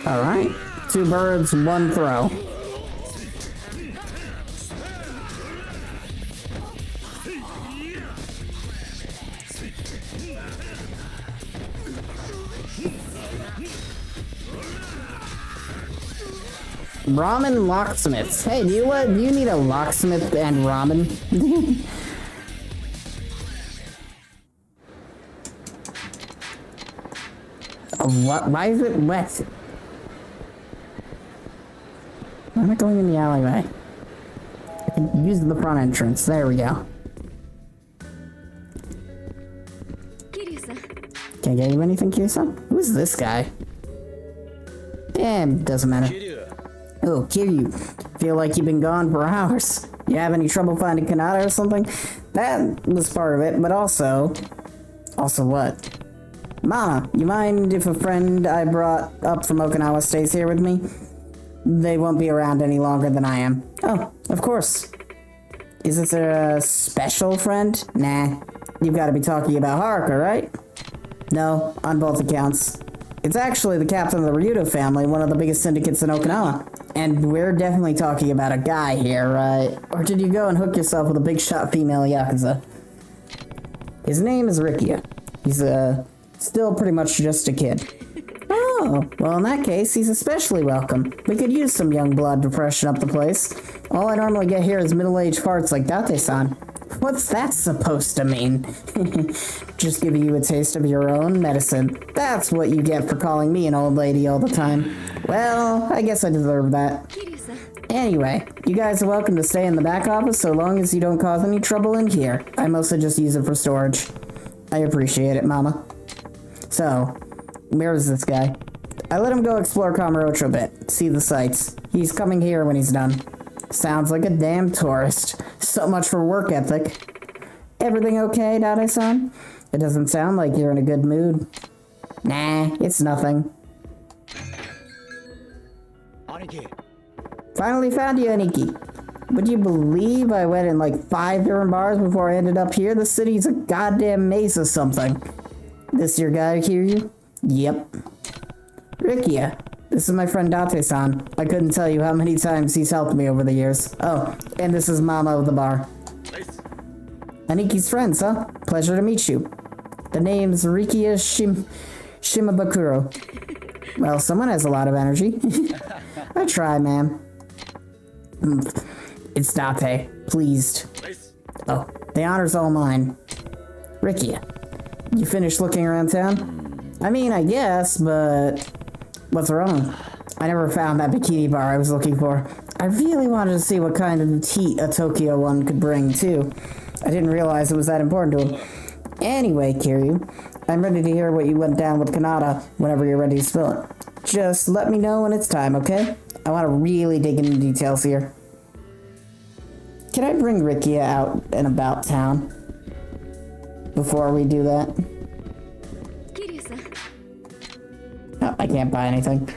Alright, 2 birds, 1 throw. Ramen locksmiths. Hey, do you need a locksmith and ramen? What? Why is it wet? Why am I going in the alleyway? I can use the front entrance. There we go. Can I get you anything, Kiryu-san? Who's this guy? Damn, doesn't matter. Oh, Kiryu. Feel like you've been gone for hours. You have any trouble finding Kanata or something? That was part of it, but also... Also what? Mama, you mind if a friend I brought up from Okinawa stays here with me? They won't be around any longer than I am. Oh, of course. Is this a special friend? Nah. You've got to be talking about Haruka, right? No, on both accounts. It's actually the captain of the Ryudo family, one of the biggest syndicates in Okinawa. And we're definitely talking about a guy here, right? Or did you go and hook yourself with a big shot female Yakuza? His name is Rikia. He's, still pretty much just a kid. Oh, well in that case, he's especially welcome. We could use some young blood to freshen up the place. All I normally get here is middle-aged farts like Date-san. What's that supposed to mean? Just giving you a taste of your own medicine. That's what you get for calling me an old lady all the time. Well, I guess I deserve that. Anyway, you guys are welcome to stay in the back office so long as you don't cause any trouble in here. I mostly just use it for storage. I appreciate it, Mama. So, where is this guy? I let him go explore Kamurocho a bit, see the sights. He's coming here when he's done. Sounds like a damn tourist. So much for work ethic. Everything okay, Date-san? It doesn't sound like you're in a good mood. Nah, it's nothing. Aniki. Finally found you, Aniki. Would you believe I went in like 5 different bars before I ended up here? The city's a goddamn maze or something. This your guy, Kiryu? Yep. Rikia, this is my friend Date-san. I couldn't tell you how many times he's helped me over the years. Oh, and this is Mama of the bar. Nice. Aniki's friends, huh? Pleasure to meet you. The name's Rikia Shimabukuro. Well, someone has a lot of energy. I try, ma'am. It's Date. Pleased. Nice. Oh, the honor's all mine. Rikia. You finished looking around town? I mean, I guess, but... What's wrong? I never found that bikini bar I was looking for. I really wanted to see what kind of heat a Tokyo one could bring, too. I didn't realize it was that important to him. Anyway, Kiryu, I'm ready to hear what you went down with Kanata whenever you're ready to spill it. Just let me know when it's time, okay? I want to really dig into details here. Can I bring Rikia out and about town? Before we do that? Oh, I can't buy anything.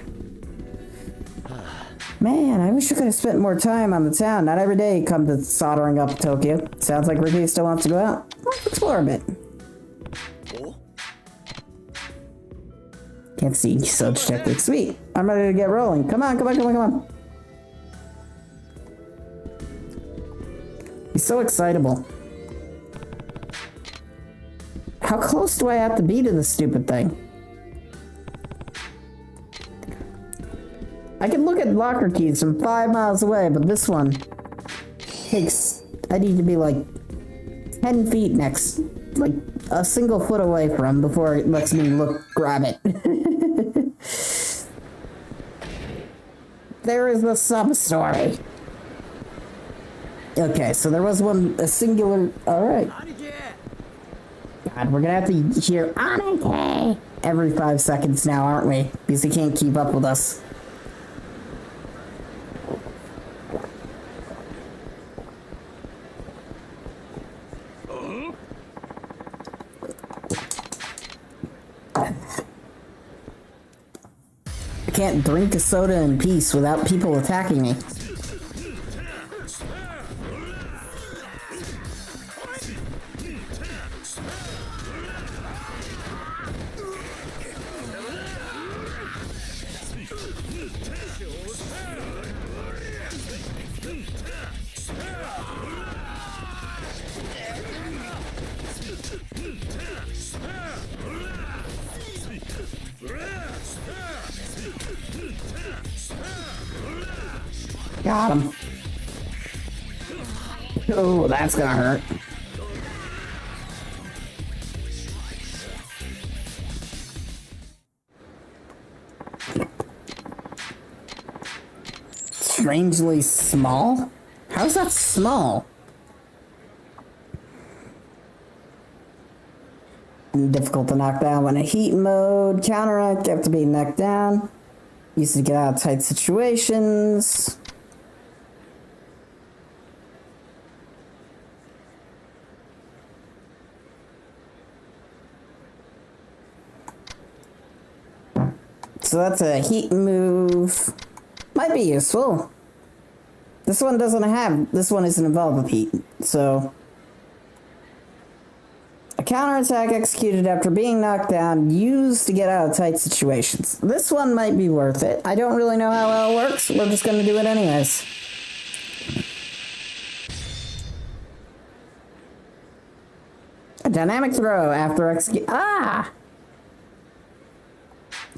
Man, I wish I could have spent more time on the town. Not every day come to soldering up Tokyo. Sounds like Rikia still wants to go out. Let's explore a bit. Can't see such technique. Sweet. I'm ready to get rolling. Come on, come on, come on, come on. He's so excitable. How close do I have to be to this stupid thing? I can look at locker keys from 5 miles away, but this one takes... I need to be like 10 feet next, like a single foot away from before it lets me grab it. There is the sub-story. Okay, so there was a singular, alright. God, we're gonna have to hear Anike every 5 seconds now, aren't we? Because he can't keep up with us. I can't drink a soda in peace without people attacking me. Got him. Oh, that's gonna hurt. Strangely small? How's that small? Difficult to knock down when in heat mode. Counteract after being knocked down. Used to get out of tight situations. So that's a heat move. Might be useful. This one isn't involved with heat, so. A counterattack executed after being knocked down, used to get out of tight situations. This one might be worth it. I don't really know how well it works. We're just gonna do it anyways. A dynamic throw after execute.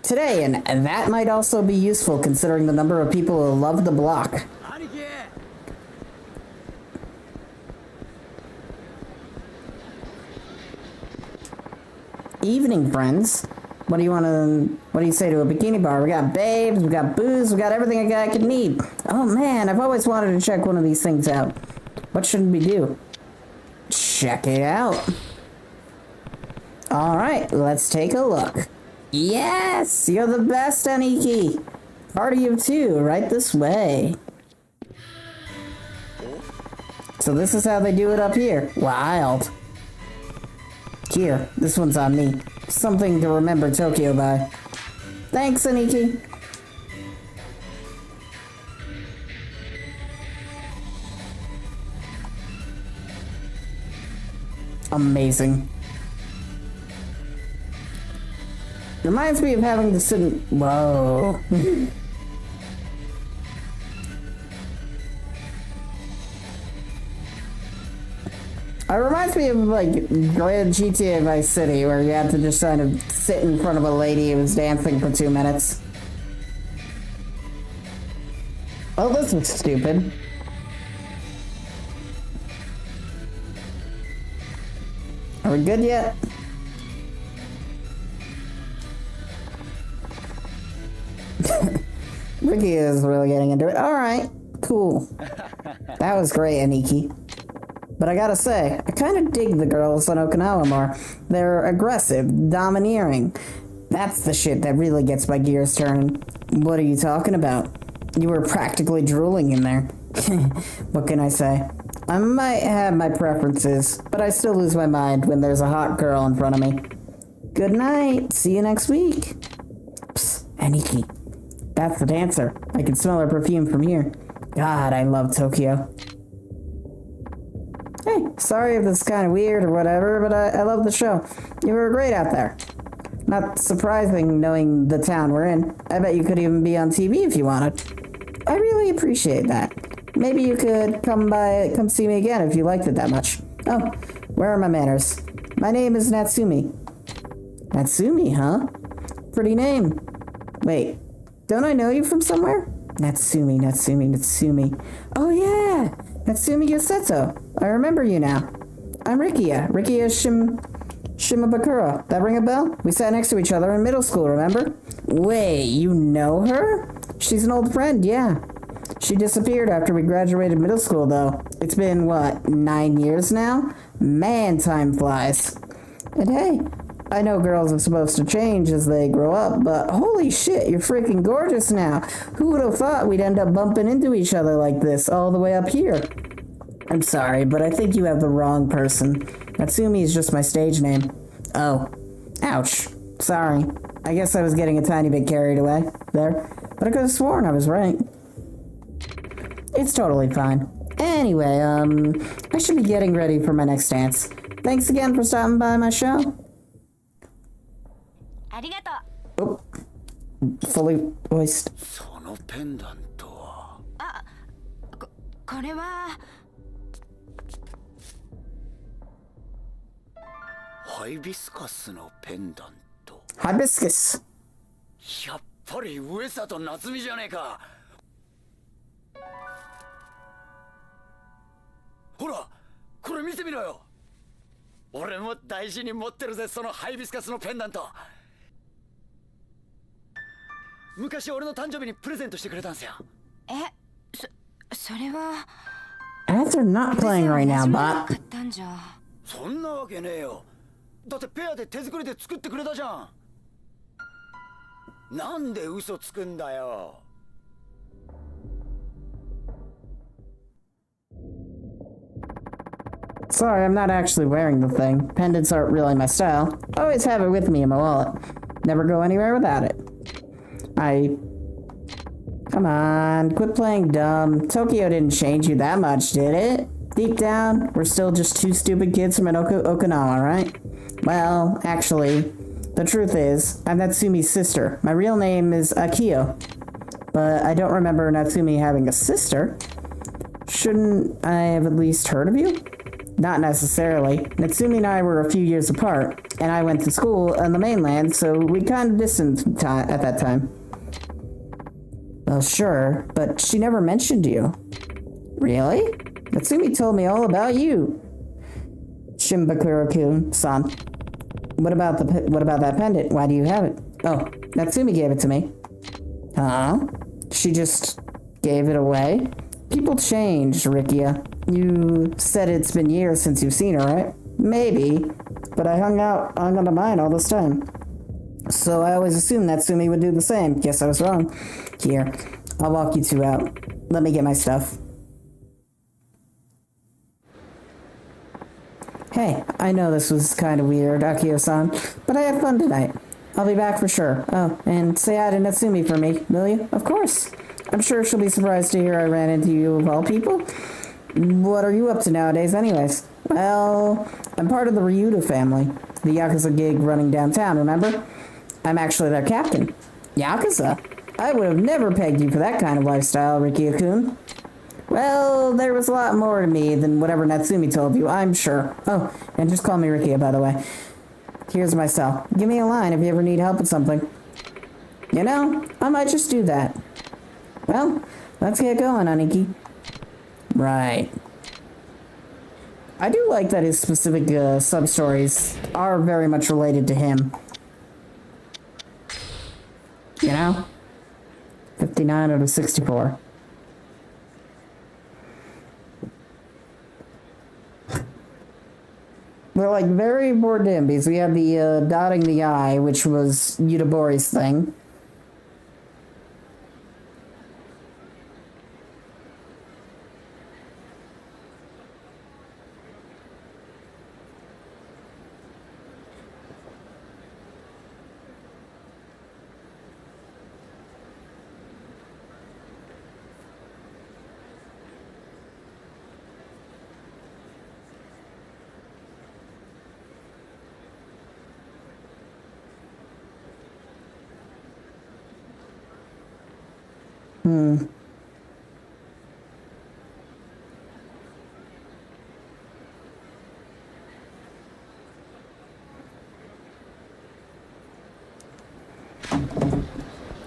Today, and that might also be useful considering the number of people who love the block. Evening, friends. What do you say to a bikini bar? We got babes, we got booze, we got everything a guy could need. Oh man, I've always wanted to check one of these things out. What should we do? Check it out. Alright, let's take a look. Yes! You're the best, Aniki! Party of two, right this way. So this is how they do it up here. Wild. Here, this one's on me. Something to remember Tokyo by. Thanks, Aniki. Amazing. Reminds me of having to sit in... Whoa. It reminds me of, like, Grand GTA Vice City, where you had to just kind of sit in front of a lady who was dancing for 2 minutes. Oh, this was stupid. Are we good yet? Ricky is really getting into it. Alright, cool. That was great, Aniki. But I gotta say, I kind of dig the girls on Okinawa more. They're aggressive, domineering. That's the shit that really gets my gears turning. What are you talking about? You were practically drooling in there. What can I say? I might have my preferences, but I still lose my mind when there's a hot girl in front of me. Good night. See you next week. Psst, Aniki. That's the dancer. I can smell her perfume from here. God, I love Tokyo. Hey, sorry if this is kind of weird or whatever, but I love the show. You were great out there. Not surprising knowing the town we're in. I bet you could even be on TV if you wanted. I really appreciate that. Maybe you could come see me again if you liked it that much. Oh, where are my manners? My name is Natsumi. Natsumi, huh? Pretty name. Wait, don't I know you from somewhere? Natsumi. Oh yeah, Natsumi Yosetsu. I remember you now. I'm Rikia. Rikia Shimabakura. That ring a bell? We sat next to each other in middle school, remember? Wait, you know her? She's an old friend, yeah. She disappeared after we graduated middle school, though. It's been, what, 9 years now? Man, time flies. And hey, I know girls are supposed to change as they grow up, but holy shit, you're freaking gorgeous now. Who would have thought we'd end up bumping into each other like this all the way up here? I'm sorry, but I think you have the wrong person. Natsumi is just my stage name. Oh. Ouch. Sorry. I guess I was getting a tiny bit carried away there, but I could have sworn I was right. It's totally fine. Anyway, I should be getting ready for my next dance. Thanks again for stopping by my show. Oh. Fully voiced. そのペンダントは。これはハイビスカスのペンダント。Hibiscus. やっぱり上里夏美じゃねえか。ほら、これ見てみろよ。俺も大事に持ってるぜ、そのハイビスカスのペンダント。昔俺の誕生日にプレゼントしてくれたんすよ。それは As they're not playing right now, but 買ったんじゃ。そんなわけねえよ。だってペアで手作りで作ってくれたじゃん。なんで嘘つくんだよ。Sorry, I'm not actually wearing the thing. Pendants aren't really my style. I always have it with me in my wallet. Never go anywhere without it. Come on, quit playing dumb. Tokyo didn't change you that much, did it? Deep down, we're still just two stupid kids from an Okinawa, right? Well, actually, the truth is, I'm Natsumi's sister. My real name is Akio. But I don't remember Natsumi having a sister. Shouldn't I have at least heard of you? Not necessarily. Natsumi and I were a few years apart, and I went to school on the mainland, so we kind of distant at that time. Well, sure, but she never mentioned you. Really? Natsumi told me all about you. Shimbakura-kun-san. What about that pendant? Why do you have it? Oh, Natsumi gave it to me. Huh? She just gave it away? People change, Rikia. You said it's been years since you've seen her, right? Maybe, but I hung on to mine all this time. So I always assumed Natsumi would do the same. Guess I was wrong. Here, I'll walk you two out. Let me get my stuff. Hey, I know this was kind of weird, Akio-san, but I had fun tonight. I'll be back for sure. Oh, and say hi to Natsumi for me, will you? Of course. I'm sure she'll be surprised to hear I ran into you of all people. What are you up to nowadays anyways? Well, I'm part of the Ryuta family. The Yakuza gig running downtown, remember? I'm actually their captain. Yakuza? I would have never pegged you for that kind of lifestyle, Rikia-kun. Well, there was a lot more to me than whatever Natsumi told you, I'm sure. Oh, and just call me Rikia, by the way. Here's my cell. Give me a line if you ever need help with something. You know, I might just do that. Well, let's get going, Aniki. Right. I do like that his specific sub-stories are very much related to him. You know? 59 out of 64. They're like very important because we have the dotting the I, which was Yutabori's thing.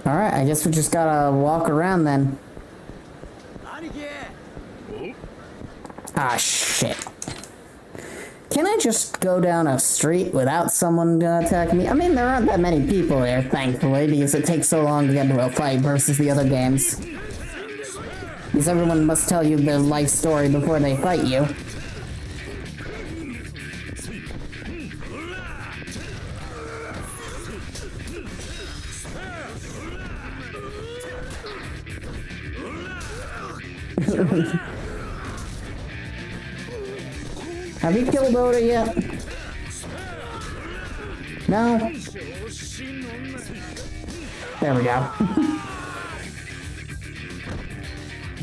Alright, I guess we just gotta walk around then. Ah, shit. can I just go down a street without someone attacking me? I mean, there aren't that many people here, thankfully, because it takes so long to get into a fight versus the other games. Because everyone must tell you their life story before they fight you. Have you killed Oda yet? No? There we go.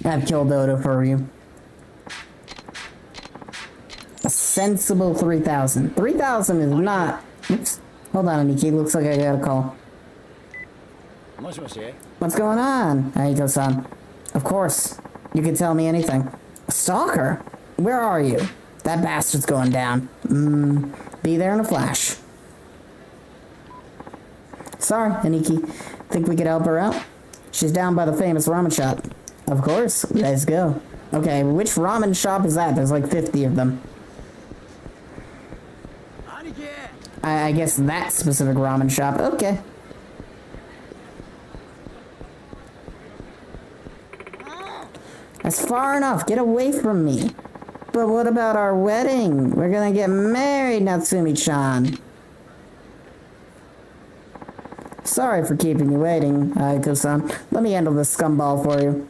I've killed Oda for you. A sensible 3,000. 3,000 is not... Oops. Hold on, Aniki. Looks like I got a call. What's going on, Aiko-san? Of course. You can tell me anything. A stalker? Where are you? That bastard's going down. Be there in a flash. Sorry, Aniki. Think we could help her out? She's down by the famous ramen shop. Of course. Let's go. Okay, which ramen shop is that? There's like 50 of them. I guess that specific ramen shop. Okay. That's far enough. Get away from me. But what about our wedding? We're gonna get married, Natsumi-chan. Sorry for keeping you waiting, Aiko-san. Let me handle this scumball for you.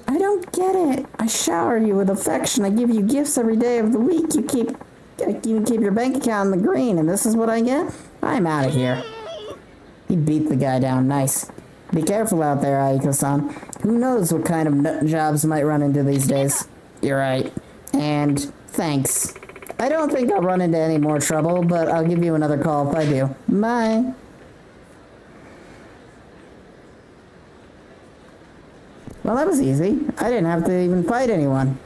I don't get it. I shower you with affection. I give you gifts every day of the week. You keep your bank account in the green, and this is what I get? I'm out of here. He beat the guy down. Nice. Be careful out there, Aiko-san. Who knows what kind of nut jobs might run into these days. You're right. And thanks. I don't think I'll run into any more trouble, but I'll give you another call if I do. Bye. Well, that was easy. I didn't have to even fight anyone.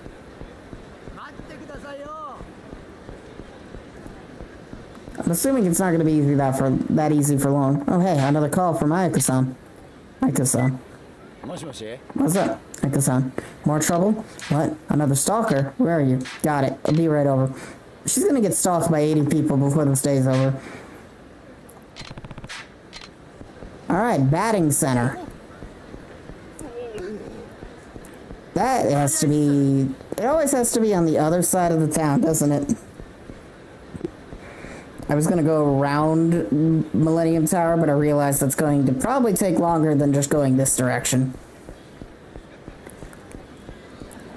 I'm assuming it's not going to be that easy for long. Oh, hey, another call from Aiko-san. Aiko-san. What's up, Aiko-san? More trouble? What? Another stalker? Where are you? Got it. I'll be right over. She's gonna get stalked by 80 people before this day's over. Alright, batting center. That has to be... It always has to be on the other side of the town, doesn't it? I was gonna go around Millennium Tower, but I realized that's going to probably take longer than just going this direction.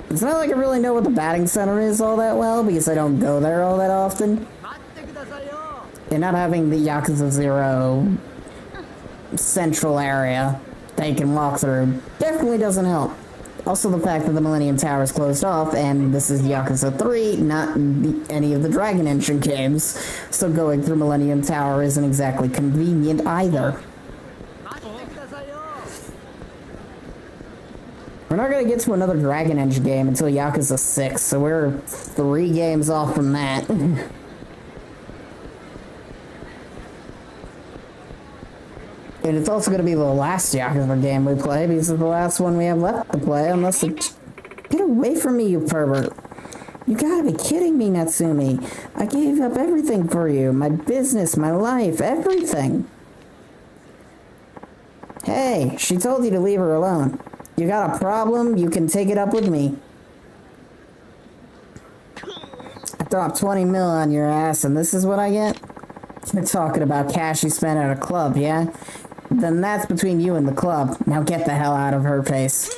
It's not like I really know what the batting center is all that well, because I don't go there all that often. And not having the Yakuza 0 central area that you can walk through definitely doesn't help. Also the fact that the Millennium Tower is closed off, and this is Yakuza 3, not any of the Dragon Engine games, so going through Millennium Tower isn't exactly convenient either. We're not going to get to another Dragon Engine game until Yakuza 6, so we're 3 games off from that. And it's also going to be the last Yakuza game we play, because it's the last one we have left to play, unless it... Get away from me, you pervert. You gotta be kidding me, Natsumi. I gave up everything for you. My business, my life, everything. Hey, she told you to leave her alone. You got a problem, you can take it up with me. I dropped 20 mil on your ass, and this is what I get? You're talking about cash you spent at a club, yeah? Then that's between you and the club. Now get the hell out of her face.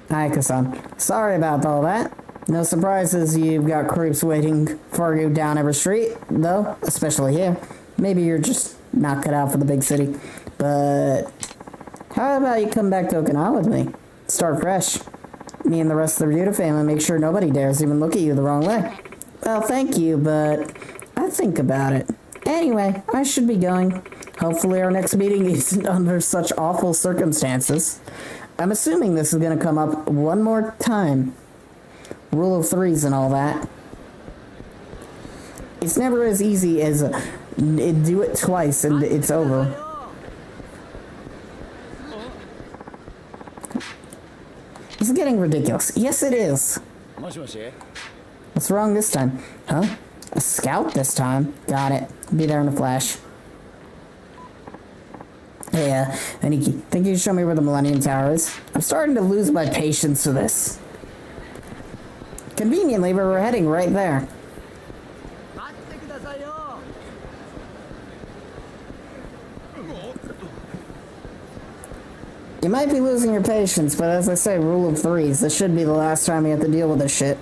Aiko-san, sorry about all that. No surprises you've got creeps waiting for you down every street, though, especially here. Maybe you're just not cut out for the big city. But how about you come back to Okinawa with me? Start fresh. Me and the rest of the Ryuta family make sure nobody dares even look at you the wrong way. Well, thank you, but I'll think about it. Anyway, I should be going. Hopefully our next meeting isn't under such awful circumstances. I'm assuming this is going to come up one more time. Rule of threes and all that. It's never as easy as do it twice and it's over. Isn't is getting ridiculous. Yes, it is. もしもし What's wrong this time? Huh? A scout this time? Got it. Be there in a flash. Hey, Aniki, think you can show me where the Millennium Tower is? I'm starting to lose my patience for this. Conveniently, we're heading right there. You might be losing your patience, but as I say, rule of threes. This should be the last time you have to deal with this shit.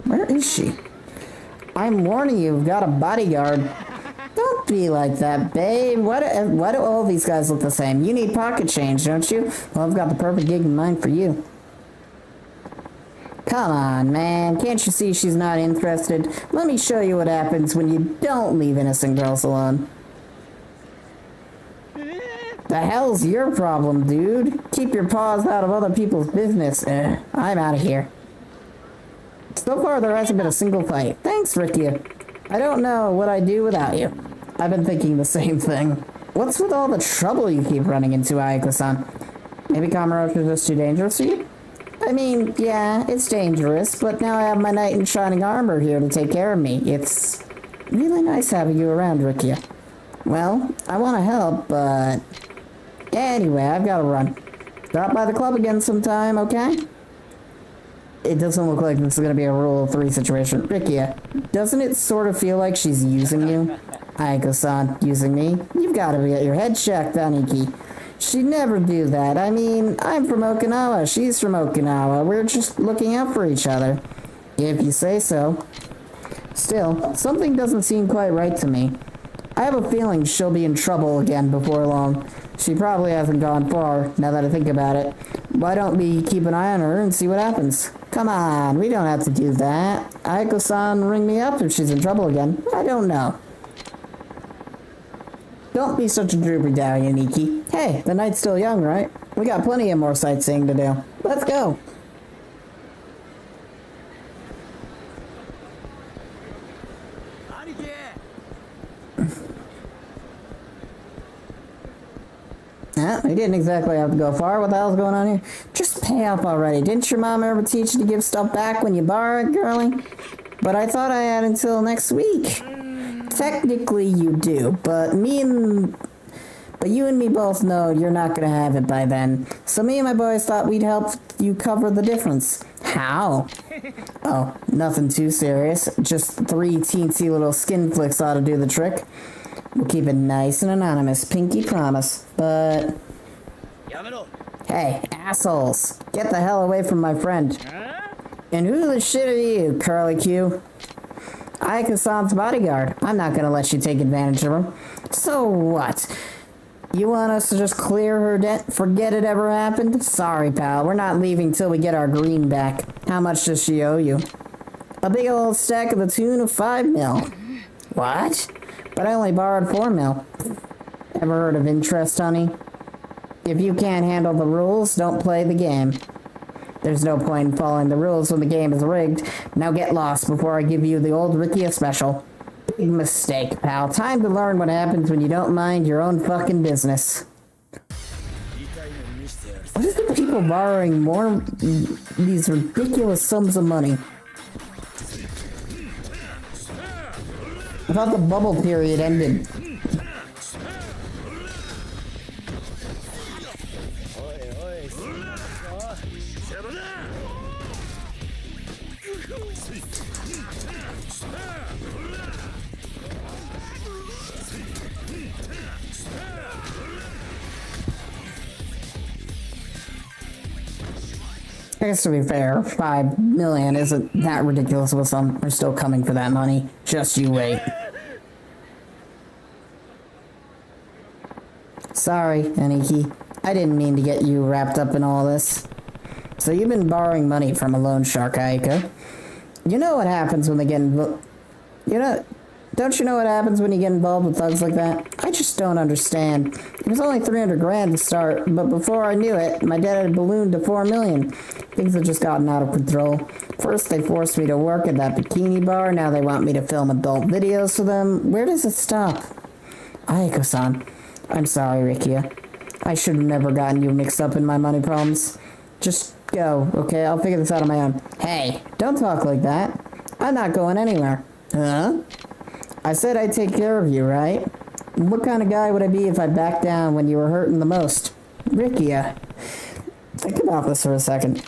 Where is she? I'm warning you, we've got a bodyguard. Don't be like that, babe. Why do all these guys look the same? You need pocket change, don't you? Well, I've got the perfect gig in mind for you. Come on, man. Can't you see she's not interested? Let me show you what happens when you don't leave innocent girls alone. The hell's your problem, dude? Keep your paws out of other people's business. I'm out of here. So far, there hasn't been a single fight. Thanks, Ricky. I don't know what I'd do without you. I've been thinking the same thing. What's with all the trouble you keep running into, Ayako-san? Maybe Kamurocho is just too dangerous for you? I mean, yeah, it's dangerous, but now I have my knight in shining armor here to take care of me. It's really nice having you around, Ricky. Well, I want to help, but... Anyway, I've got to run. Drop by the club again sometime, okay? It doesn't look like this is going to be a rule of three situation. Ricky, doesn't it sort of feel like she's using you? Ayako-san, using me? You've got to get your head checked, Aniki. She'd never do that. I mean, I'm from Okinawa. She's from Okinawa. We're just looking out for each other. If you say so. Still, something doesn't seem quite right to me. I have a feeling she'll be in trouble again before long. She probably hasn't gone far, now that I think about it. Why don't we keep an eye on her and see what happens? Come on, we don't have to do that. Ayako-san, ring me up if she's in trouble again. I don't know. Don't be such a droopy down, Yaniki. Hey, the night's still young, right? We got plenty of more sightseeing to do. Let's go. We didn't exactly have to go far. What the hell's going on here? Just pay up already. Didn't your mom ever teach you to give stuff back when you borrow it, girlie? But I thought I had until next week. Technically you do, but you and me both know you're not gonna have it by then. So me and my boys thought we'd help you cover the difference. How? Oh, nothing too serious. Just 3 teensy little skin flicks ought to do the trick. We'll keep it nice and anonymous, pinky promise, but... Hey, assholes! Get the hell away from my friend. And who the shit are you, Curly Q? Ayako-san's bodyguard. I'm not gonna let you take advantage of her. So what? You want us to just clear her debt? Forget it ever happened? Sorry, pal. We're not leaving till we get our green back. How much does she owe you? A big old stack of the tune of 5 mil. What? But I only borrowed 4 mil. Ever heard of interest, honey? If you can't handle the rules, don't play the game. There's no point in following the rules when the game is rigged. Now get lost before I give you the old Ricky special. Big mistake, pal. Time to learn what happens when you don't mind your own fucking business. What is with people borrowing more these ridiculous sums of money? I thought the bubble period ended. I guess to be fair, 5 million isn't that ridiculous with some. We're still coming for that money. Just you wait. Sorry, Aniki. I didn't mean to get you wrapped up in all this. So you've been borrowing money from a loan shark, Aiko. You know what happens when they get Don't you know what happens when you get involved with thugs like that? I just don't understand. It was only 300 grand to start, but before I knew it, my debt had ballooned to 4 million. Things have just gotten out of control. First they forced me to work at that bikini bar, now they want me to film adult videos for them. Where does it stop? Ayako-san, I'm sorry, Rikia. I should have never gotten you mixed up in my money problems. Just go, okay? I'll figure this out on my own. Hey, don't talk like that. I'm not going anywhere. Huh? I said I'd take care of you, right? What kind of guy would I be if I backed down when you were hurting the most? Rikia, think about this for a second.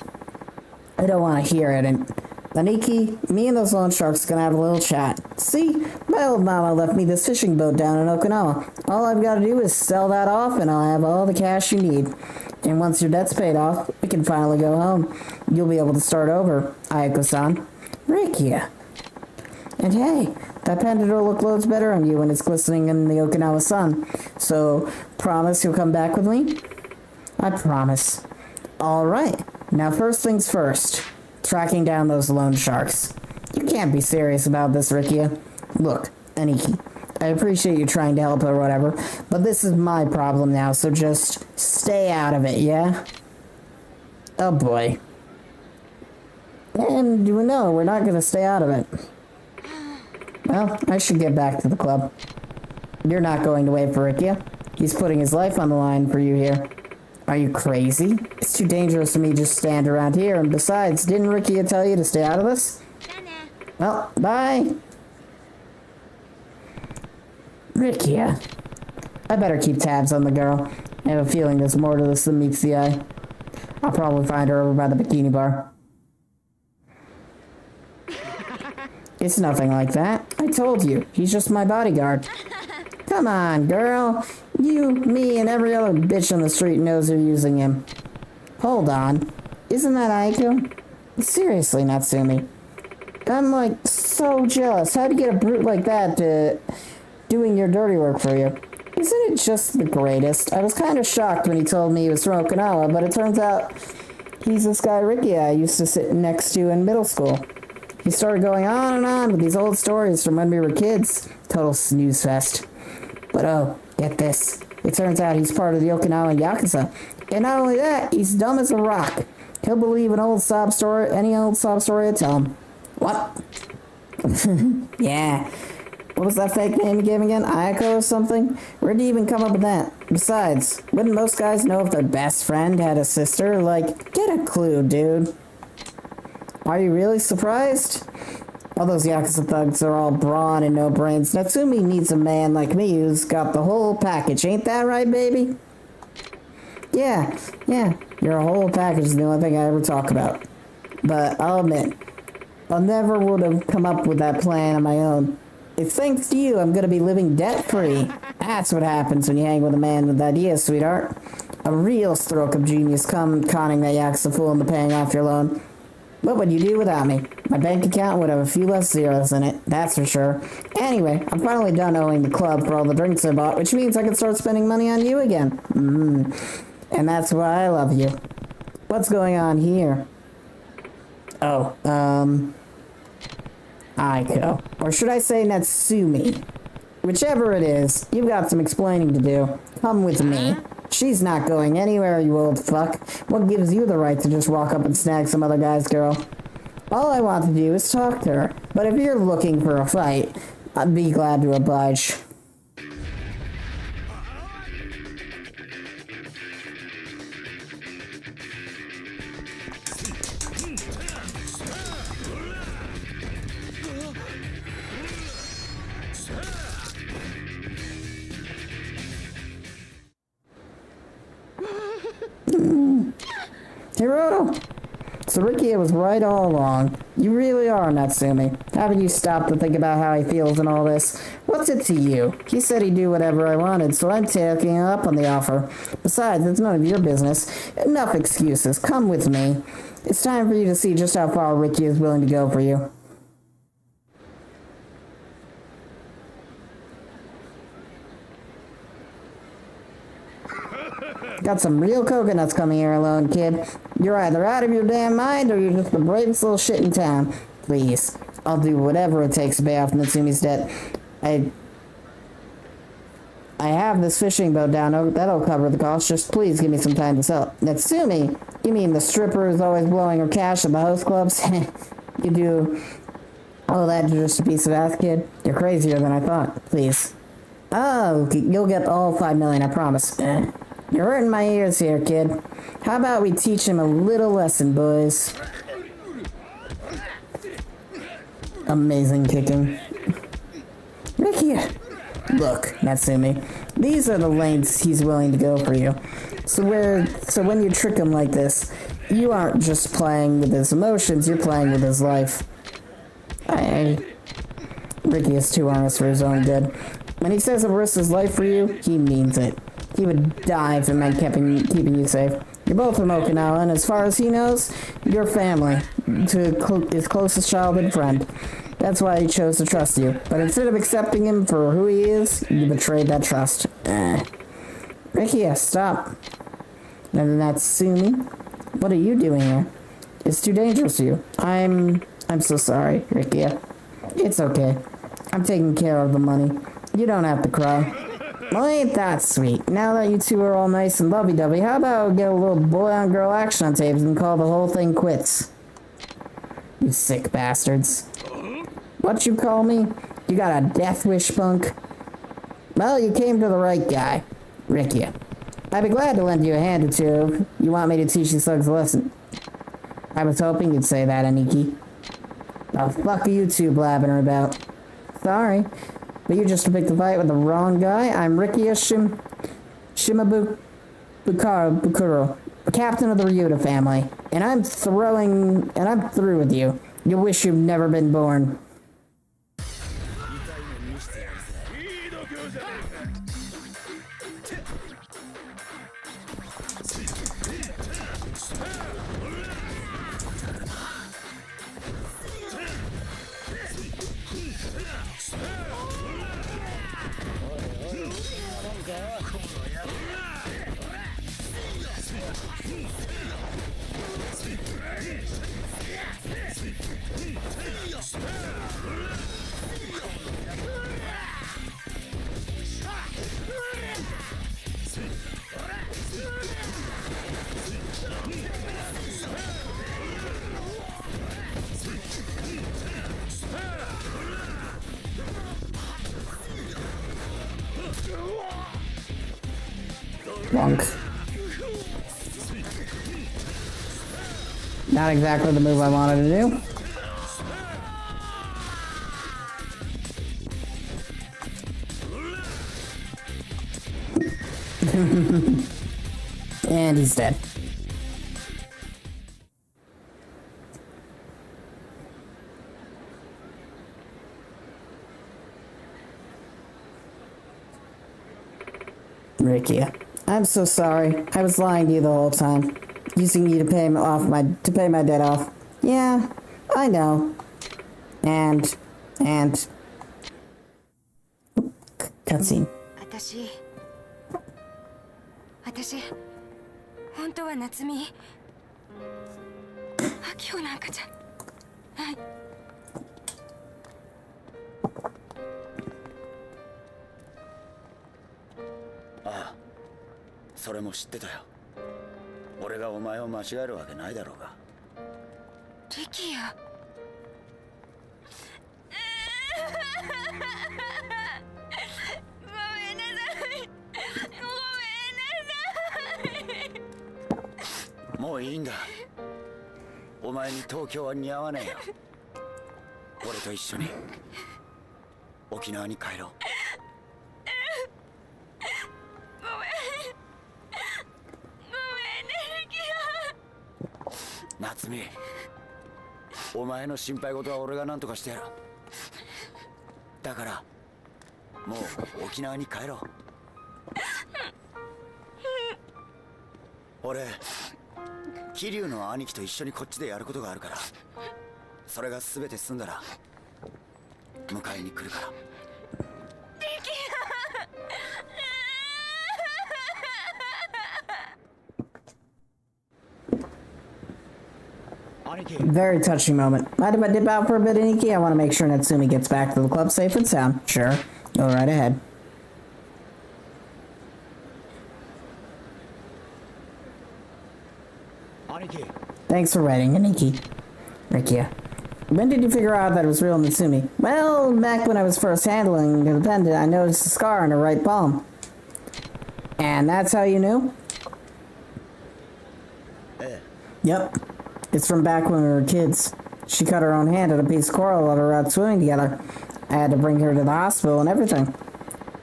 I don't want to hear it, and Aniki, me and those loan sharks are gonna have a little chat. See, my old mama left me this fishing boat down in Okinawa. All I've got to do is sell that off, and I'll have all the cash you need. And once your debt's paid off, we can finally go home. You'll be able to start over, Ayako-san. Rikia. And hey, that pendant will look loads better on you when it's glistening in the Okinawa sun. So, promise you'll come back with me? I promise. Alright, now first things first. Tracking down those loan sharks. You can't be serious about this, Rikia. Look, Aniki, I appreciate you trying to help or whatever, but this is my problem now, so just stay out of it, yeah? Oh boy. And no, we're not gonna stay out of it. Well, I should get back to the club. You're not going to wait for Rikia. He's putting his life on the line for you here. Are you crazy? It's too dangerous for me to just stand around here, and besides, didn't Rikia tell you to stay out of this? Well, bye. Rikia. I better keep tabs on the girl. I have a feeling there's more to this than meets the eye. I'll probably find her over by the bikini bar. It's nothing like that. I told you, he's just my bodyguard. Come on, girl. You, me, and every other bitch on the street knows you're using him. Hold on. Isn't that Aiko? Seriously, Natsumi. I'm like so jealous. How'd you get a brute like that to doing your dirty work for you? Isn't it just the greatest? I was kind of shocked when he told me he was from Okinawa, but it turns out he's this guy Ricky I used to sit next to in middle school. He started going on and on with these old stories from when we were kids. Total snooze fest. But oh, get this. It turns out he's part of the Okinawa Yakuza. And not only that, he's dumb as a rock. He'll believe an old sob story, any old sob story I tell him. What? Yeah. What was that fake name you gave again? Ayako or something? Where'd you even come up with that? Besides, wouldn't most guys know if their best friend had a sister? Like, get a clue, dude. Are you really surprised? All those Yakuza thugs are all brawn and no brains. Natsumi needs a man like me who's got the whole package. Ain't that right, baby? Yeah. Your whole package is the only thing I ever talk about. But I'll admit, I never would have come up with that plan on my own. It's thanks to you I'm gonna be living debt-free. That's what happens when you hang with a man with ideas, sweetheart. A real stroke of genius conning that Yakuza fool into paying off your loan. What would you do without me? My bank account would have a few less zeros in it, that's for sure. Anyway, I'm finally done owing the club for all the drinks I bought, which means I can start spending money on you again. And that's why I love you. What's going on here? Oh, Aiko. Or should I say Natsumi? Whichever it is, you've got some explaining to do. Come with me. She's not going anywhere, you old fuck. What gives you the right to just walk up and snag some other guy's girl? All I want to do is talk to her. But if you're looking for a fight, I'd be glad to oblige. Hiroto! So Rikia was right all along. You really are, Natsumi. Haven't you stopped to think about how he feels and all this? What's it to you? He said he'd do whatever I wanted, so I'm taking up on the offer. Besides, it's none of your business. Enough excuses. Come with me. It's time for you to see just how far Rikia is willing to go for you. Got some real coconuts coming here alone, kid. You're either out of your damn mind or you're just the bravest little shit in town. Please, I'll do whatever it takes to pay off Natsumi's debt. I have this fishing boat down. That'll cover the cost. Just please give me some time to sell it. Natsumi? You mean the stripper is always blowing her cash at the host clubs? You do all that to just a piece of ass, kid? You're crazier than I thought. Please. Oh, you'll get all 5 million, I promise. You're hurting my ears here, kid. How about we teach him a little lesson, boys? Amazing kicking. Look here. Look, Natsumi. These are the lengths he's willing to go for you. So when you trick him like this, you aren't just playing with his emotions, you're playing with his life. Ricky is too honest for his own good. When he says he'll risk his life for you, he means it. He would die if it meant keeping you safe. You're both from Okinawa, and as far as he knows, you're family to his closest childhood friend. That's why he chose to trust you. But instead of accepting him for who he is, you betrayed that trust. Ricky, stop. And Natsumi, what are you doing here? It's too dangerous for you. I'm so sorry, Ricky. It's okay. I'm taking care of the money. You don't have to cry. Well, ain't that sweet? Now that you two are all nice and lovey-dovey, how about get a little boy-on-girl action on tapes and call the whole thing quits? You sick bastards. What you call me? You got a death wish, punk? Well, you came to the right guy, Ricky. I'd be glad to lend you a hand or two. You want me to teach you thugs a lesson? I was hoping you'd say that, Aniki. The fuck are you two blabbering about? Sorry, but you just picked a fight with the wrong guy. I'm Ricky Shimabukuro, the captain of the Ryuta family, and I'm through with you. You wish you've never been born. Bonk. Not exactly the move I wanted to do. And he's dead. Ricky, I'm so sorry. I was lying to you the whole time, using you to pay my debt off. Yeah, I know. And cutscene. 私本当は夏美秋穂なんかじゃない。ああ、それも知ってたよ。俺がお前を間違えるわけないだろうが。リキヤ。ごめんなさい。もういいんだ。お前に東京は似合わねえよ。俺と一緒に沖縄に帰ろう。夏美、お前の心配事は俺が何とかしてやる。だからもう沖縄に帰ろう。俺桐生の兄貴と一緒にこっちでやることがあるから、それが全て済んだら迎えに来るから。Very touching moment. Mind if I dip out for a bit, Aniki? I want to make sure Natsumi gets back to the club safe and sound. Sure. Go right ahead. Thanks for writing, Aniki. Rikia. When did you figure out that it was real Natsumi? Well, back when I was first handling the pendant, I noticed a scar on her right palm. And that's how you knew? Yep. It's from back when we were kids. She cut her own hand at a piece of coral while we were out swimming together. I had to bring her to the hospital and everything.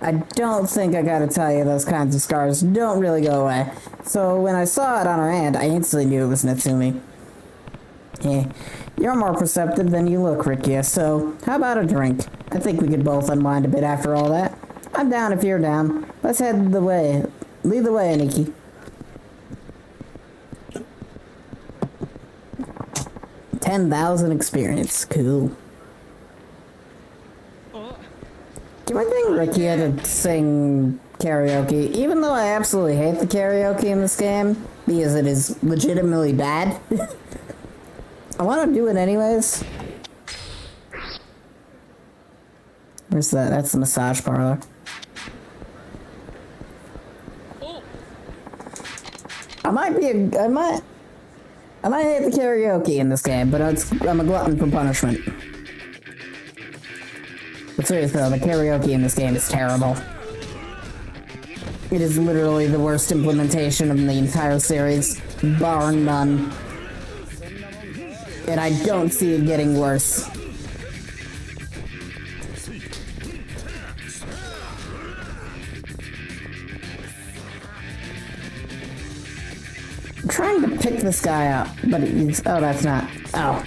I don't think I gotta tell you, those kinds of scars don't really go away. So when I saw it on her hand, I instantly knew it was Natsumi. You're more perceptive than you look, Rikia, so how about a drink? I think we could both unwind a bit after all that. I'm down if you're down. Let's head the way. Lead the way, Aniki. 10,000 experience. Cool. Do I think Rikia to sing karaoke, even though I absolutely hate the karaoke in this game, because it is legitimately bad. I want to do it anyways. Where's that? That's the massage parlor. I might hate the karaoke in this game, but I'm a glutton for punishment. But seriously though, the karaoke in this game is terrible. It is literally the worst implementation of the entire series, bar none. And I don't see it getting worse. I'm trying to pick this guy up, but it's, oh, that's not. Oh.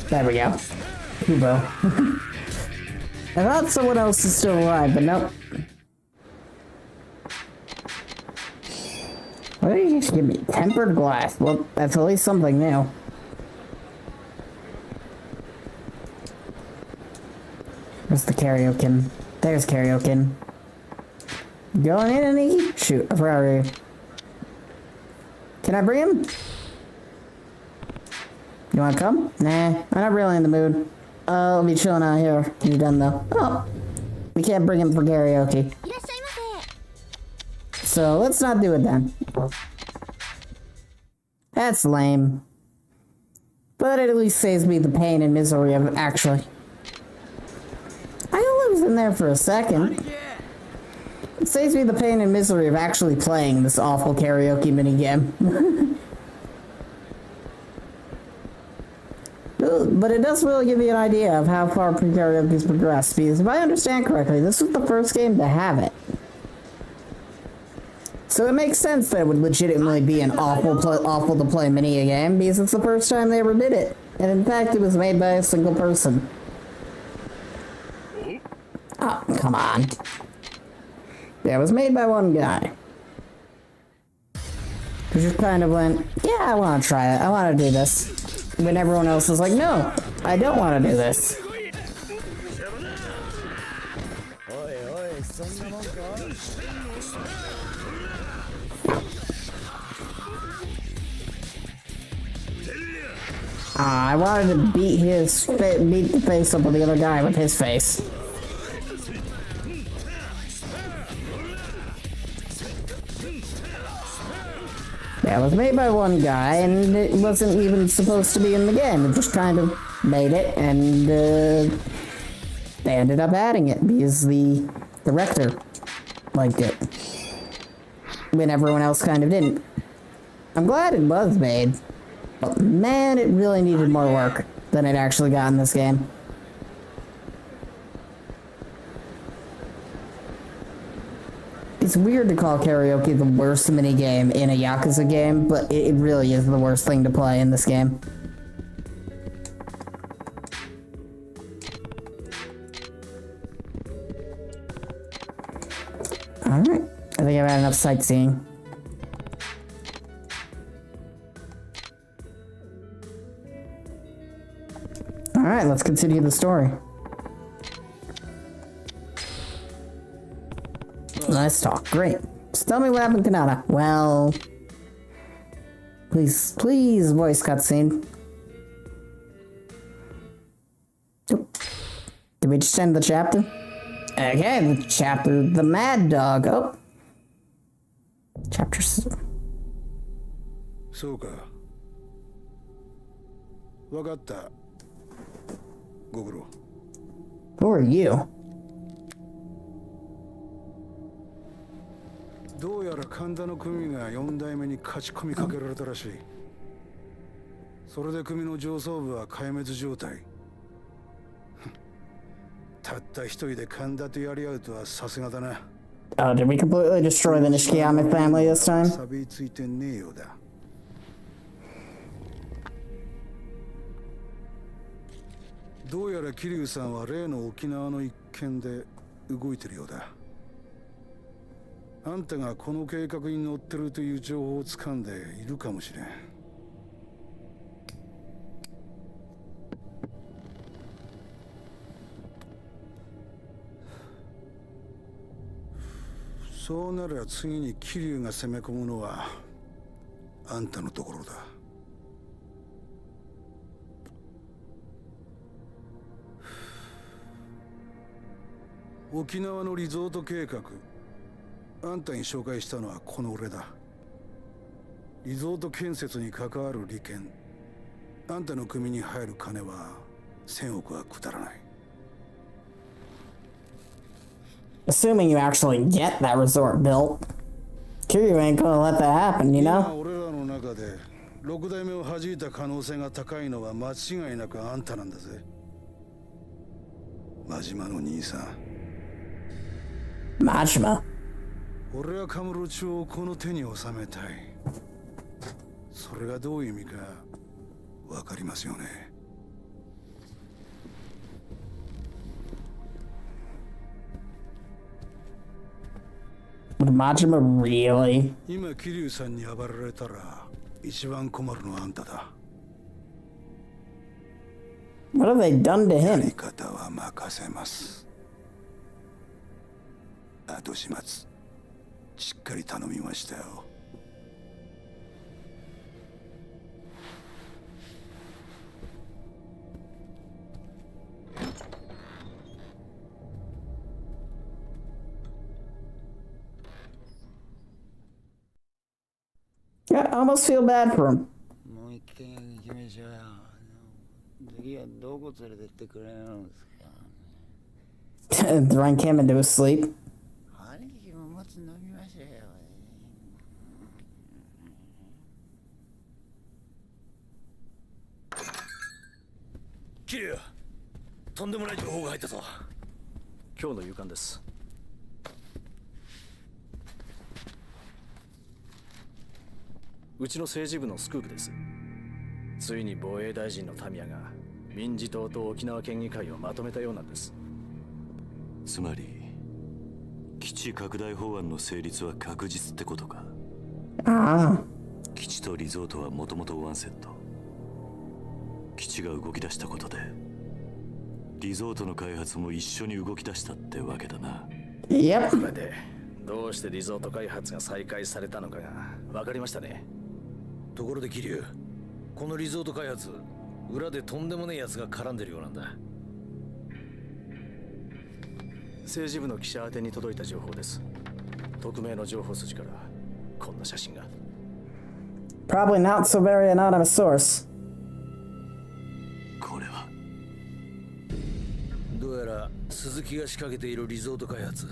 There we go. Kubo. I thought someone else is still alive, but nope. What did you just give me? Tempered glass. Well, that's at least something new. Where's the karaoke? There's karaoke. Going in, Aniki? Shoot, a Furry. Can I bring him? You wanna come? Nah, I'm not really in the mood. I'll be chilling out here. You done though? Oh, we can't bring him for karaoke. So let's not do it then. That's lame. But it at least saves me the pain and misery of it, actually. I only was in there for a second. It saves me the pain and misery of actually playing this awful karaoke minigame. But it does really give you an idea of how far karaoke's progressed, because if I understand correctly, this was the first game to have it. So it makes sense that it would legitimately be an awful to play minigame, because it's the first time they ever did it. And in fact, it was made by a single person. Oh, come on. Yeah, it was made by one guy. Who just kind of went, yeah, I want to try it. I want to do this. When everyone else was like, no, I don't want to do this. I wanted to beat the face up of the other guy with his face. Yeah, it was made by one guy, and it wasn't even supposed to be in the game. It just kind of made it, and they ended up adding it because the director liked it, when everyone else kind of didn't. I'm glad it was made, but man, it really needed more work than it actually got in this game. It's weird to call karaoke the worst minigame in a Yakuza game, but it really is the worst thing to play in this game. Alright, I think I've had enough sightseeing. Alright, let's continue the story. Let's talk. Great. So tell me what happened to Kanata. Well, Please, please, voice cutscene. Oop. Did we just end the chapter? Okay, the chapter, the Mad Dog. Oh. Chapter 7. そうか。わかった。ご苦労。Who are you? どうやら神田の組が4代目に勝ち込みかけられたらしい。それで組の上層部は壊滅状態。たった一人で神田とやり合うとはさすがだな。Oh, did we completely destroy the Kiwami family this time? 錆びついてねえようだ。どうやら桐生さんは例の沖縄の一件で動いてるようだ。あんたがこの計画に乗ってるという情報を掴んでいるかもしれん。そうなら次に桐生が攻め込むのはあんたのところだ。沖縄のリゾート計画、あんたに紹介したのはこの俺だ。リゾート建設に関わる利権、あんたの組に入る金は1000億はくだらない。Assuming you actually get that resort built, Kiryu ain't gonna let that happen, you 今 know? 俺らの中で6代目を弾いた可能性が高いのは間違いなくあんたなんだぜ。真島の兄さん。Majima. 俺はカムロ町をこの手に収めたい。それがどういう意味かわかりますよね。Would Majima really? 今桐生さんに暴られたら一番困るのはあんただ。 What have they done to やり him? 方は任せます。後始末しっかり頼みましたよ。Yeah, I almost feel bad for him. もう一軒決めちゃうよ。次はどこ連れてってくれるんですか。 Drank him into his sleep. 兄貴ももつ飲みましたよ。キリュウ、とんでもない情報が入ったぞ。今日の夕刊です。うちの政治部のスクープです。ついに防衛大臣のタミヤが民自党と沖縄県議会をまとめたようなんです。つまり基地拡大法案の成立は確実ってことか。ああ。基地とリゾートはもともとワンセット。基地が動き出したことでリゾートの開発も一緒に動き出したってわけだな。Yep. これでどうしてリゾート開発が再開されたのかが分かりましたね。ところでキリュウ、このリゾート開発、裏でとんでもねえ奴が絡んでるようなんだ。政治部の記者宛てに届いた情報です。匿名の情報筋からこんな写真が。 Probably not so very anonymous source. これはどうやら鈴木が仕掛けているリゾート開発、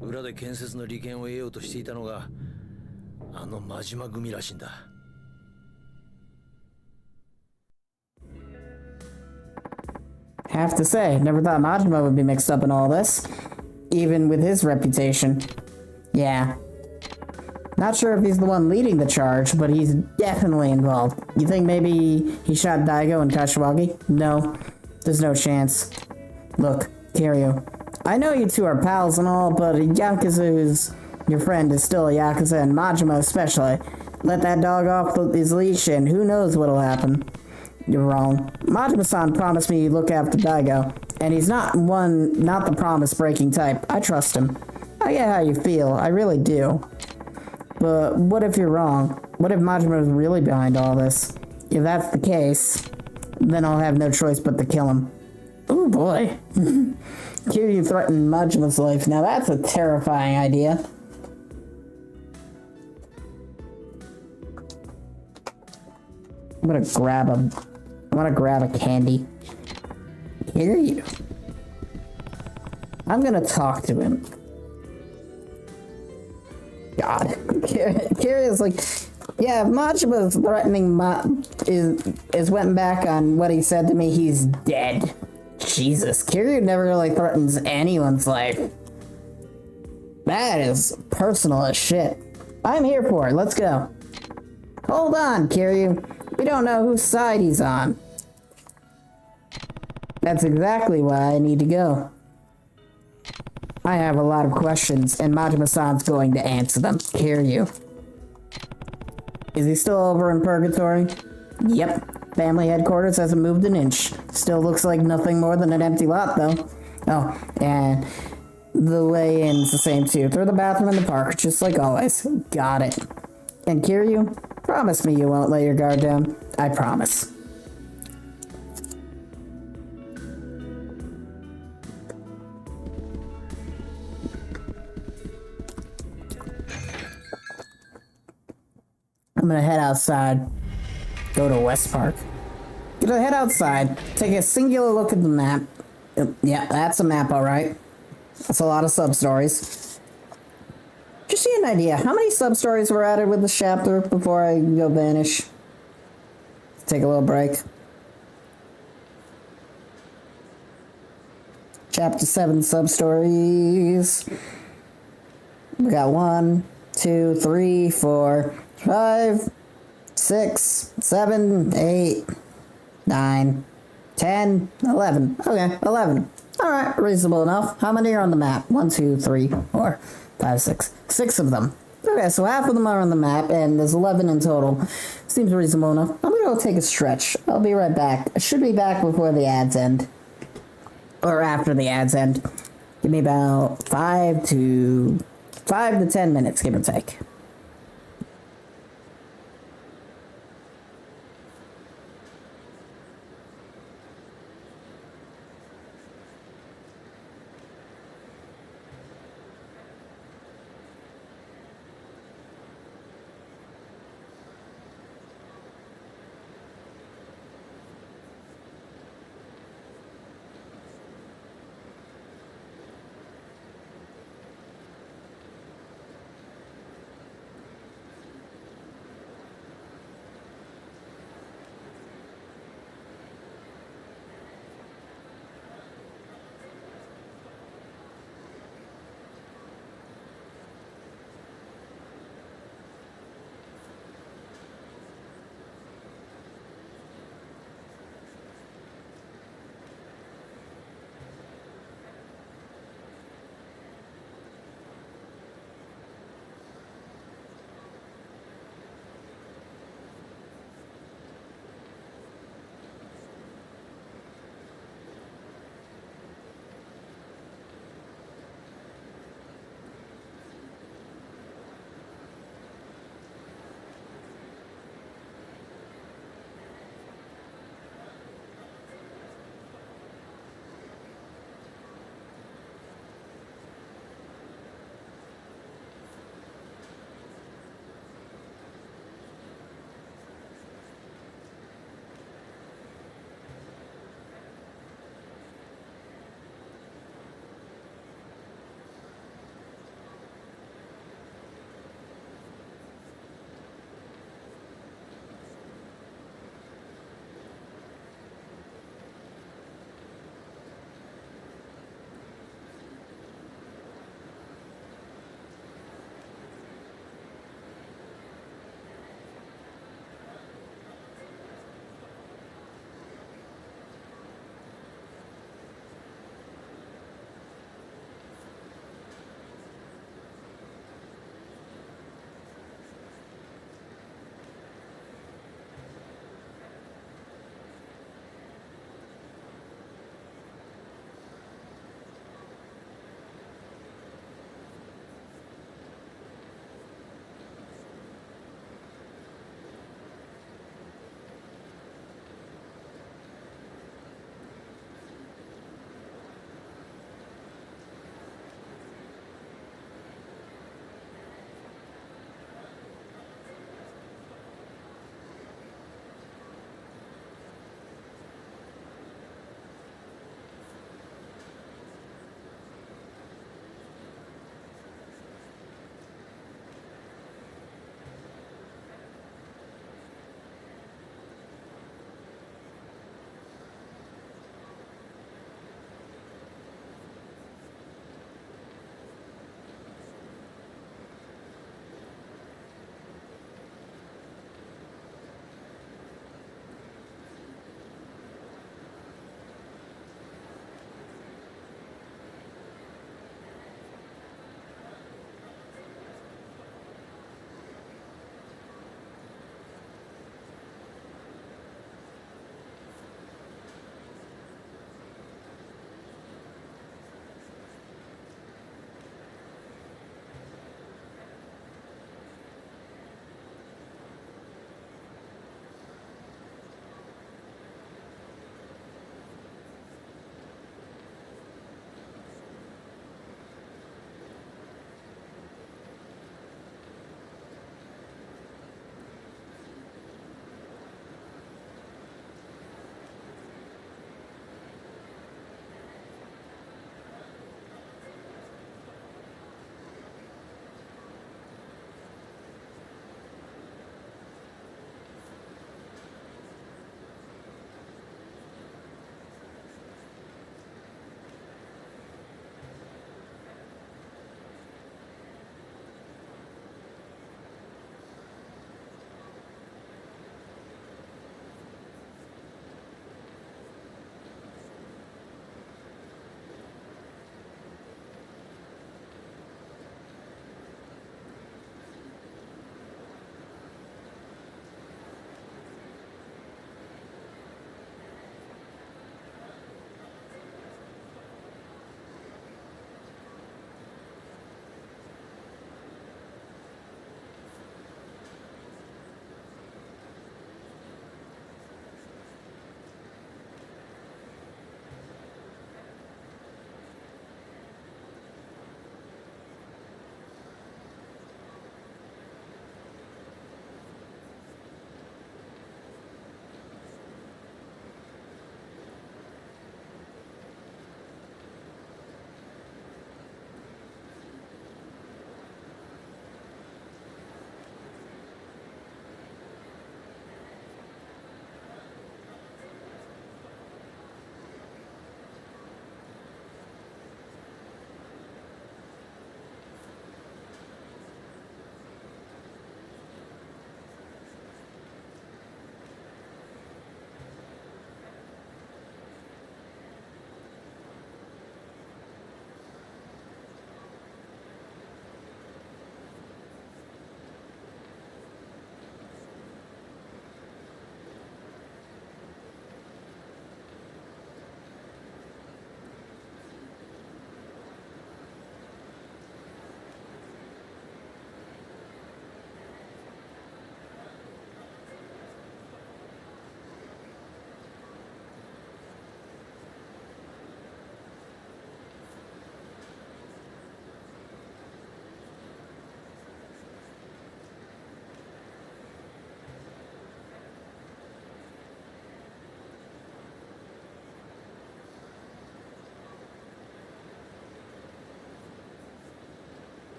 裏で建設の利権を得ようとしていたのがあの真島組らしいんだ。Have to say, never thought Majima would be mixed up in all this, even with his reputation. Yeah. Not sure if he's the one leading the charge, but he's definitely involved. You think maybe he shot Daigo and Kashiwagi? No, there's no chance. Look, Kiryu, I know you two are pals and all, but Yakuza your friend is still a Yakuza, and Majima especially. Let that dog off his leash and who knows what'll happen. You're wrong. Majima-san promised me he'd look after Daigo, and he's not the promise-breaking type. I trust him. I get how you feel, I really do. But what if you're wrong? What if Majima is really behind all this? If that's the case, then I'll have no choice but to kill him. Oh boy. Kiryu threatened Majima's life. Now that's a terrifying idea. I'm gonna grab a candy. Kiryu. I'm gonna talk to him. God. Kiryu's like, yeah, if Majima's threatening is went back on what he said to me, he's dead. Jesus, Kiryu never really threatens anyone's life. That is personal as shit. I'm here for it, let's go. Hold on, Kiryu. We don't know whose side he's on. That's exactly why I need to go. I have a lot of questions, and Majima-san's going to answer them. Kiryu. Is he still over in Purgatory? Yep. Family headquarters hasn't moved an inch. Still looks like nothing more than an empty lot, though. Oh, and the way in's the same, too. Through the bathroom in the park, just like always. Got it. And Kiryu, promise me you won't let your guard down. I promise. I'm gonna head outside, go to West Park. Gonna head outside, take a singular look at the map. Yeah, that's a map, alright. That's a lot of sub-stories. Just see an idea, how many sub-stories were added with this chapter before I go vanish? Take a little break. Chapter 7 sub-stories. We got 1, 2, 3, 4, 5, 6, 7, 8, 9, 10, 11. Okay, 11. Alright, reasonable enough. How many are on the map? 1, 2, 3, 4, 5, 6. 6 of them. Okay, so half of them are on the map, and there's 11 in total. Seems reasonable enough. I'm gonna go take a stretch. I'll be right back. I should be back before the ads end. Or after the ads end. Give me about 5 to 10 minutes, give or take.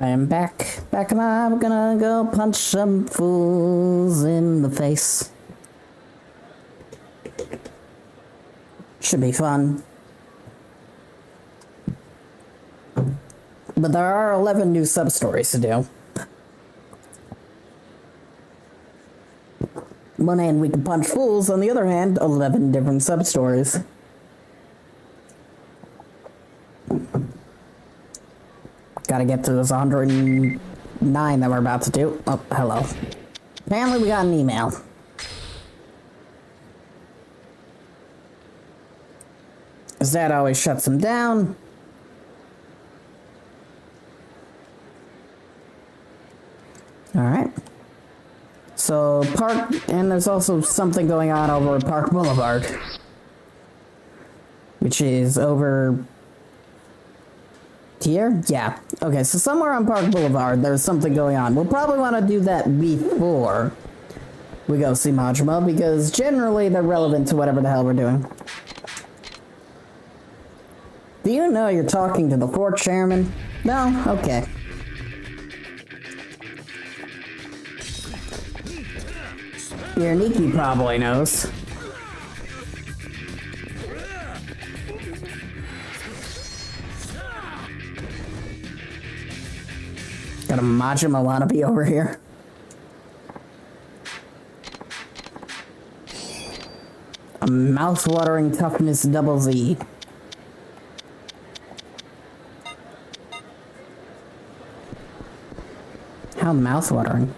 I am back. Back and I'm gonna go punch some fools in the face. Should be fun. But there are 11 new sub-stories to do. One hand we can punch fools, on the other hand, 11 different sub-stories. Gotta get to this 109 that we're about to do. Oh, hello. Apparently we got an email. His dad always shuts him down. Alright. So, Park, and there's also something going on over at Park Boulevard. Which is over here? Yeah. Okay, so somewhere on Park Boulevard, there's something going on. We'll probably want to do that before we go see Majima, because generally they're relevant to whatever the hell we're doing. Do you know you're talking to the Fort Chairman? No? Okay. Your Nikki probably knows. Got a Majima wannabe over here. A mouth-watering toughness double Z. How mouth-watering.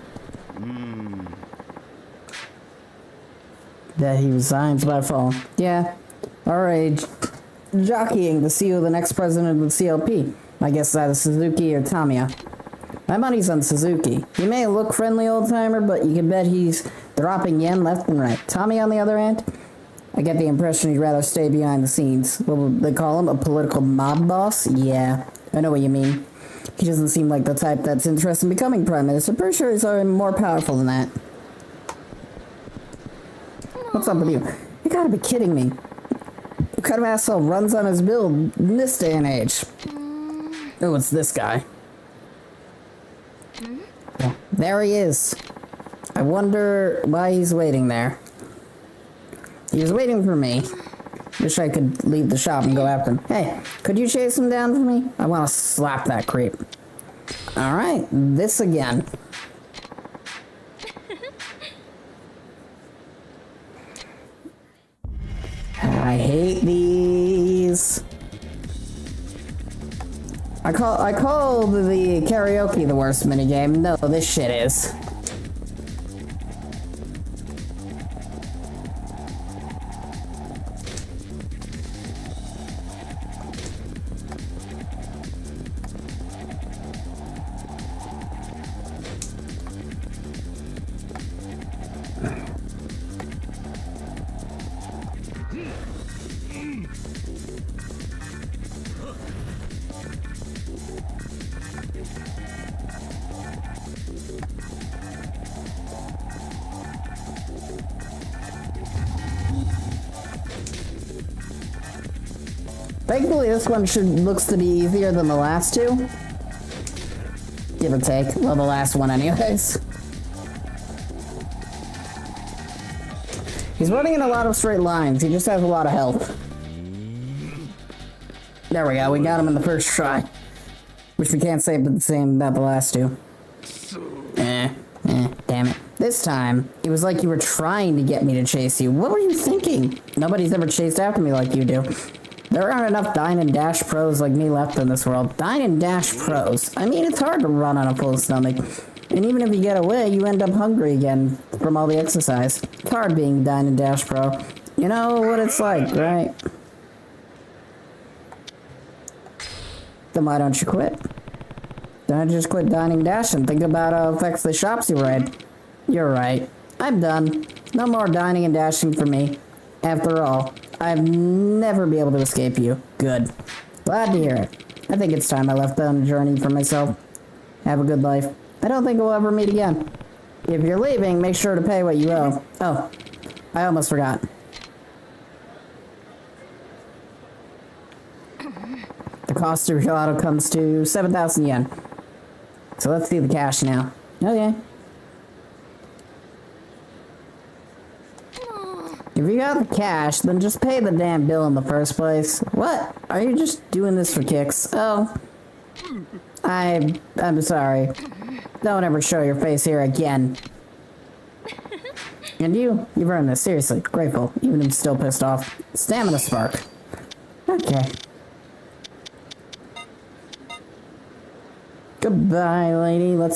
That he resigns by fall. Yeah. Alright. Jockeying to see who the next president of the CLP. I guess either Suzuki or Tamiya. My money's on Suzuki. He may look friendly, old-timer, but you can bet he's dropping yen left and right. Tommy, on the other hand, I get the impression he'd rather stay behind the scenes. What would they call him? A political mob boss? Yeah, I know what you mean. He doesn't seem like the type that's interested in becoming prime minister. Pretty sure he's more powerful than that. What's up with you? You gotta be kidding me. What kind of asshole runs on his build in this day and age? Oh, it's this guy. There he is. I wonder why he's waiting there. He was waiting for me. Wish I could leave the shop and go after him. Hey, could you chase him down for me? I want to slap that creep. Alright, this again. I hate these. I call the karaoke the worst minigame. No, this shit is. Thankfully, this one looks to be easier than the last two. Give or take. Well, the last one anyways. He's running in a lot of straight lines. He just has a lot of health. There we go. We got him in the first try. Which we can't say the same about the last two. Damn it. This time, it was like you were trying to get me to chase you. What were you thinking? Nobody's ever chased after me like you do. There aren't enough dine and dash pros like me left in this world. Dine and dash pros. I mean, it's hard to run on a full stomach. And even if you get away, you end up hungry again from all the exercise. It's hard being a dine and dash pro. You know what it's like, right? Then why don't you quit? Don't just quit dining and dash and think about how it affects the shops you ride. You're right. I'm done. No more dining and dashing for me. After all, I've never be able to escape you. Good. Glad to hear it. I think it's time I left on a journey for myself. Have a good life. I don't think we'll ever meet again. If you're leaving, make sure to pay what you owe. Oh, I almost forgot. The cost of your auto comes to 7,000 yen. So let's see the cash now. Okay. If you got the cash, then just pay the damn bill in the first place. What? Are you just doing this for kicks? Oh. I'm sorry. Don't ever show your face here again. And you've earned this, seriously. Grateful, even if I'm still pissed off. Stamina spark. Okay. Goodbye, lady. At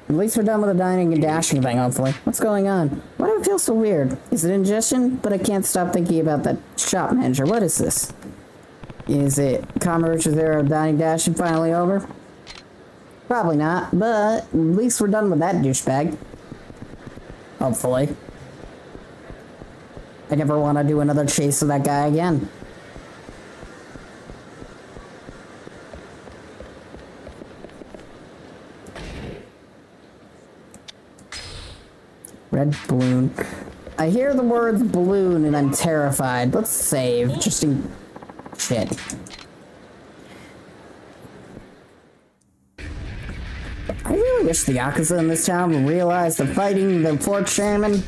least we're done with the dining and dashing thing, hopefully. What's going on? Why do I feel so weird? Is it indigestion? But I can't stop thinking about that shop manager. What is this? Is it Commerce Zero dining dashing finally over? Probably not, but at least we're done with that douchebag. Hopefully. I never want to do another chase of that guy again. Red balloon. I hear the words balloon and I'm terrified. Let's save, just in shit. I really wish the Yakuza in this town would realize that fighting the fourth chairman.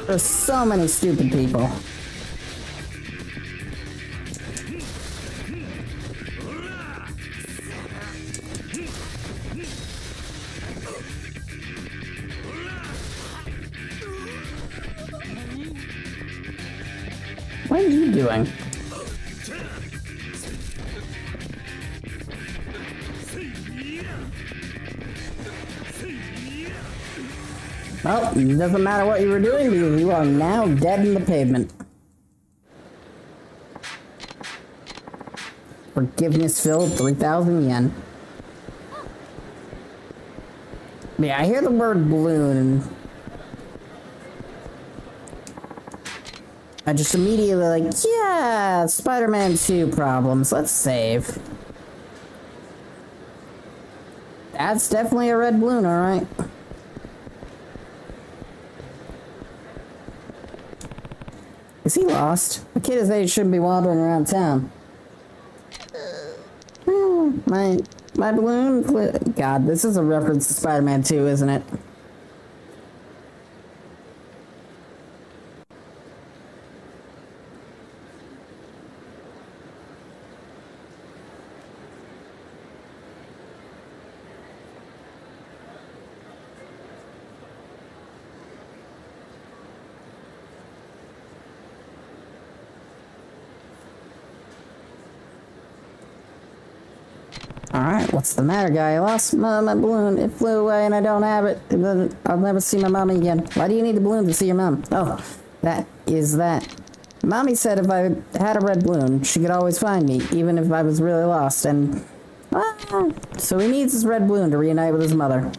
There's so many stupid people. What are you doing? Well, it doesn't matter what you were doing because you are now dead in the pavement. Forgiveness filled 3,000 yen. Yeah, I hear the word balloon and I just immediately like, yeah, Spider-Man 2 problems, let's save. That's definitely a red balloon, alright. Is he lost? A kid his age shouldn't be wandering around town. My balloon... God, this is a reference to Spider-Man 2, isn't it? Alright, what's the matter, guy? I lost my balloon. It flew away and I don't have it. I'll never see my mommy again. Why do you need the balloon to see your mom? Oh, that is that. Mommy said if I had a red balloon, she could always find me, even if I was really lost, and... so he needs his red balloon to reunite with his mother.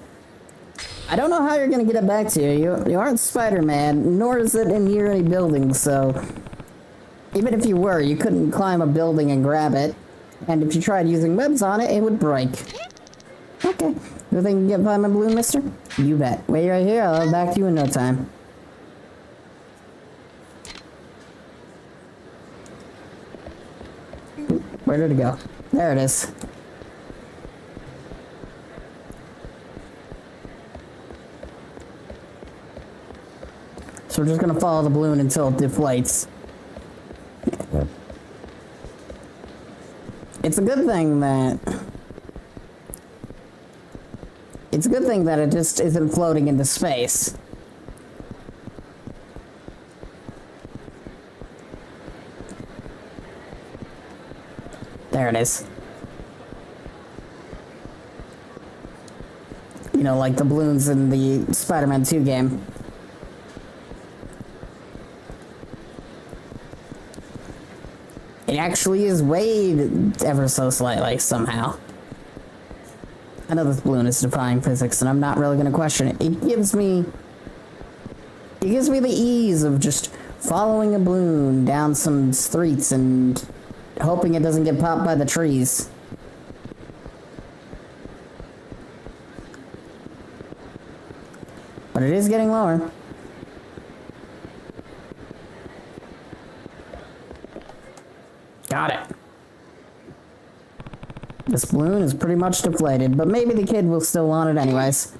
I don't know how you're gonna get it back to you. You aren't Spider-Man, nor is it near any buildings, so... Even if you were, you couldn't climb a building and grab it. And if you tried using webs on it, it would break. Okay. You think you can get by my balloon, mister? You bet. Wait right here, I'll have it back to you in no time. Where did it go? There it is. So we're just gonna follow the balloon until it deflates. It's a good thing that it just isn't floating into space. There it is. You know, like the balloons in the Spider-Man 2 game. It actually is weighed ever so slightly, somehow. I know this balloon is defying physics, and I'm not really going to question it. It gives me the ease of just following a balloon down some streets and hoping it doesn't get popped by the trees. But it is getting lower. Got it. This balloon is pretty much deflated, but maybe the kid will still want it anyways.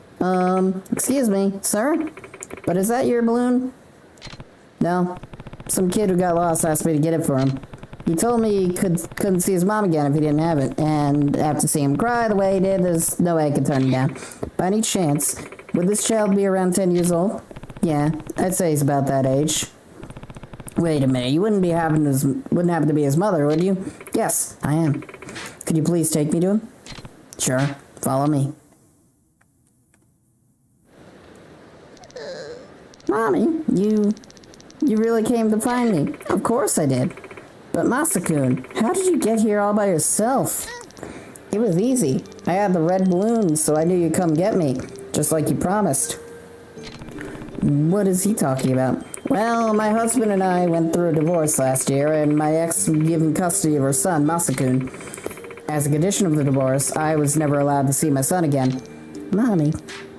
Excuse me, sir? But is that your balloon? No. Some kid who got lost asked me to get it for him. He told me he couldn't see his mom again if he didn't have it, and after seeing him cry the way he did, there's no way I could turn him down. By any chance, would this child be around 10 years old? Yeah, I'd say he's about that age. Wait a minute, you wouldn't happen to be his mother, would you? Yes, I am. Could you please take me to him? Sure, follow me. Mommy, you really came to find me. Of course I did. But Masakun, how did you get here all by yourself? It was easy. I had the red balloon, so I knew you'd come get me, just like you promised. What is he talking about? Well, my husband and I went through a divorce last year, and my ex was given custody of her son, Masakun. As a condition of the divorce, I was never allowed to see my son again. Mommy,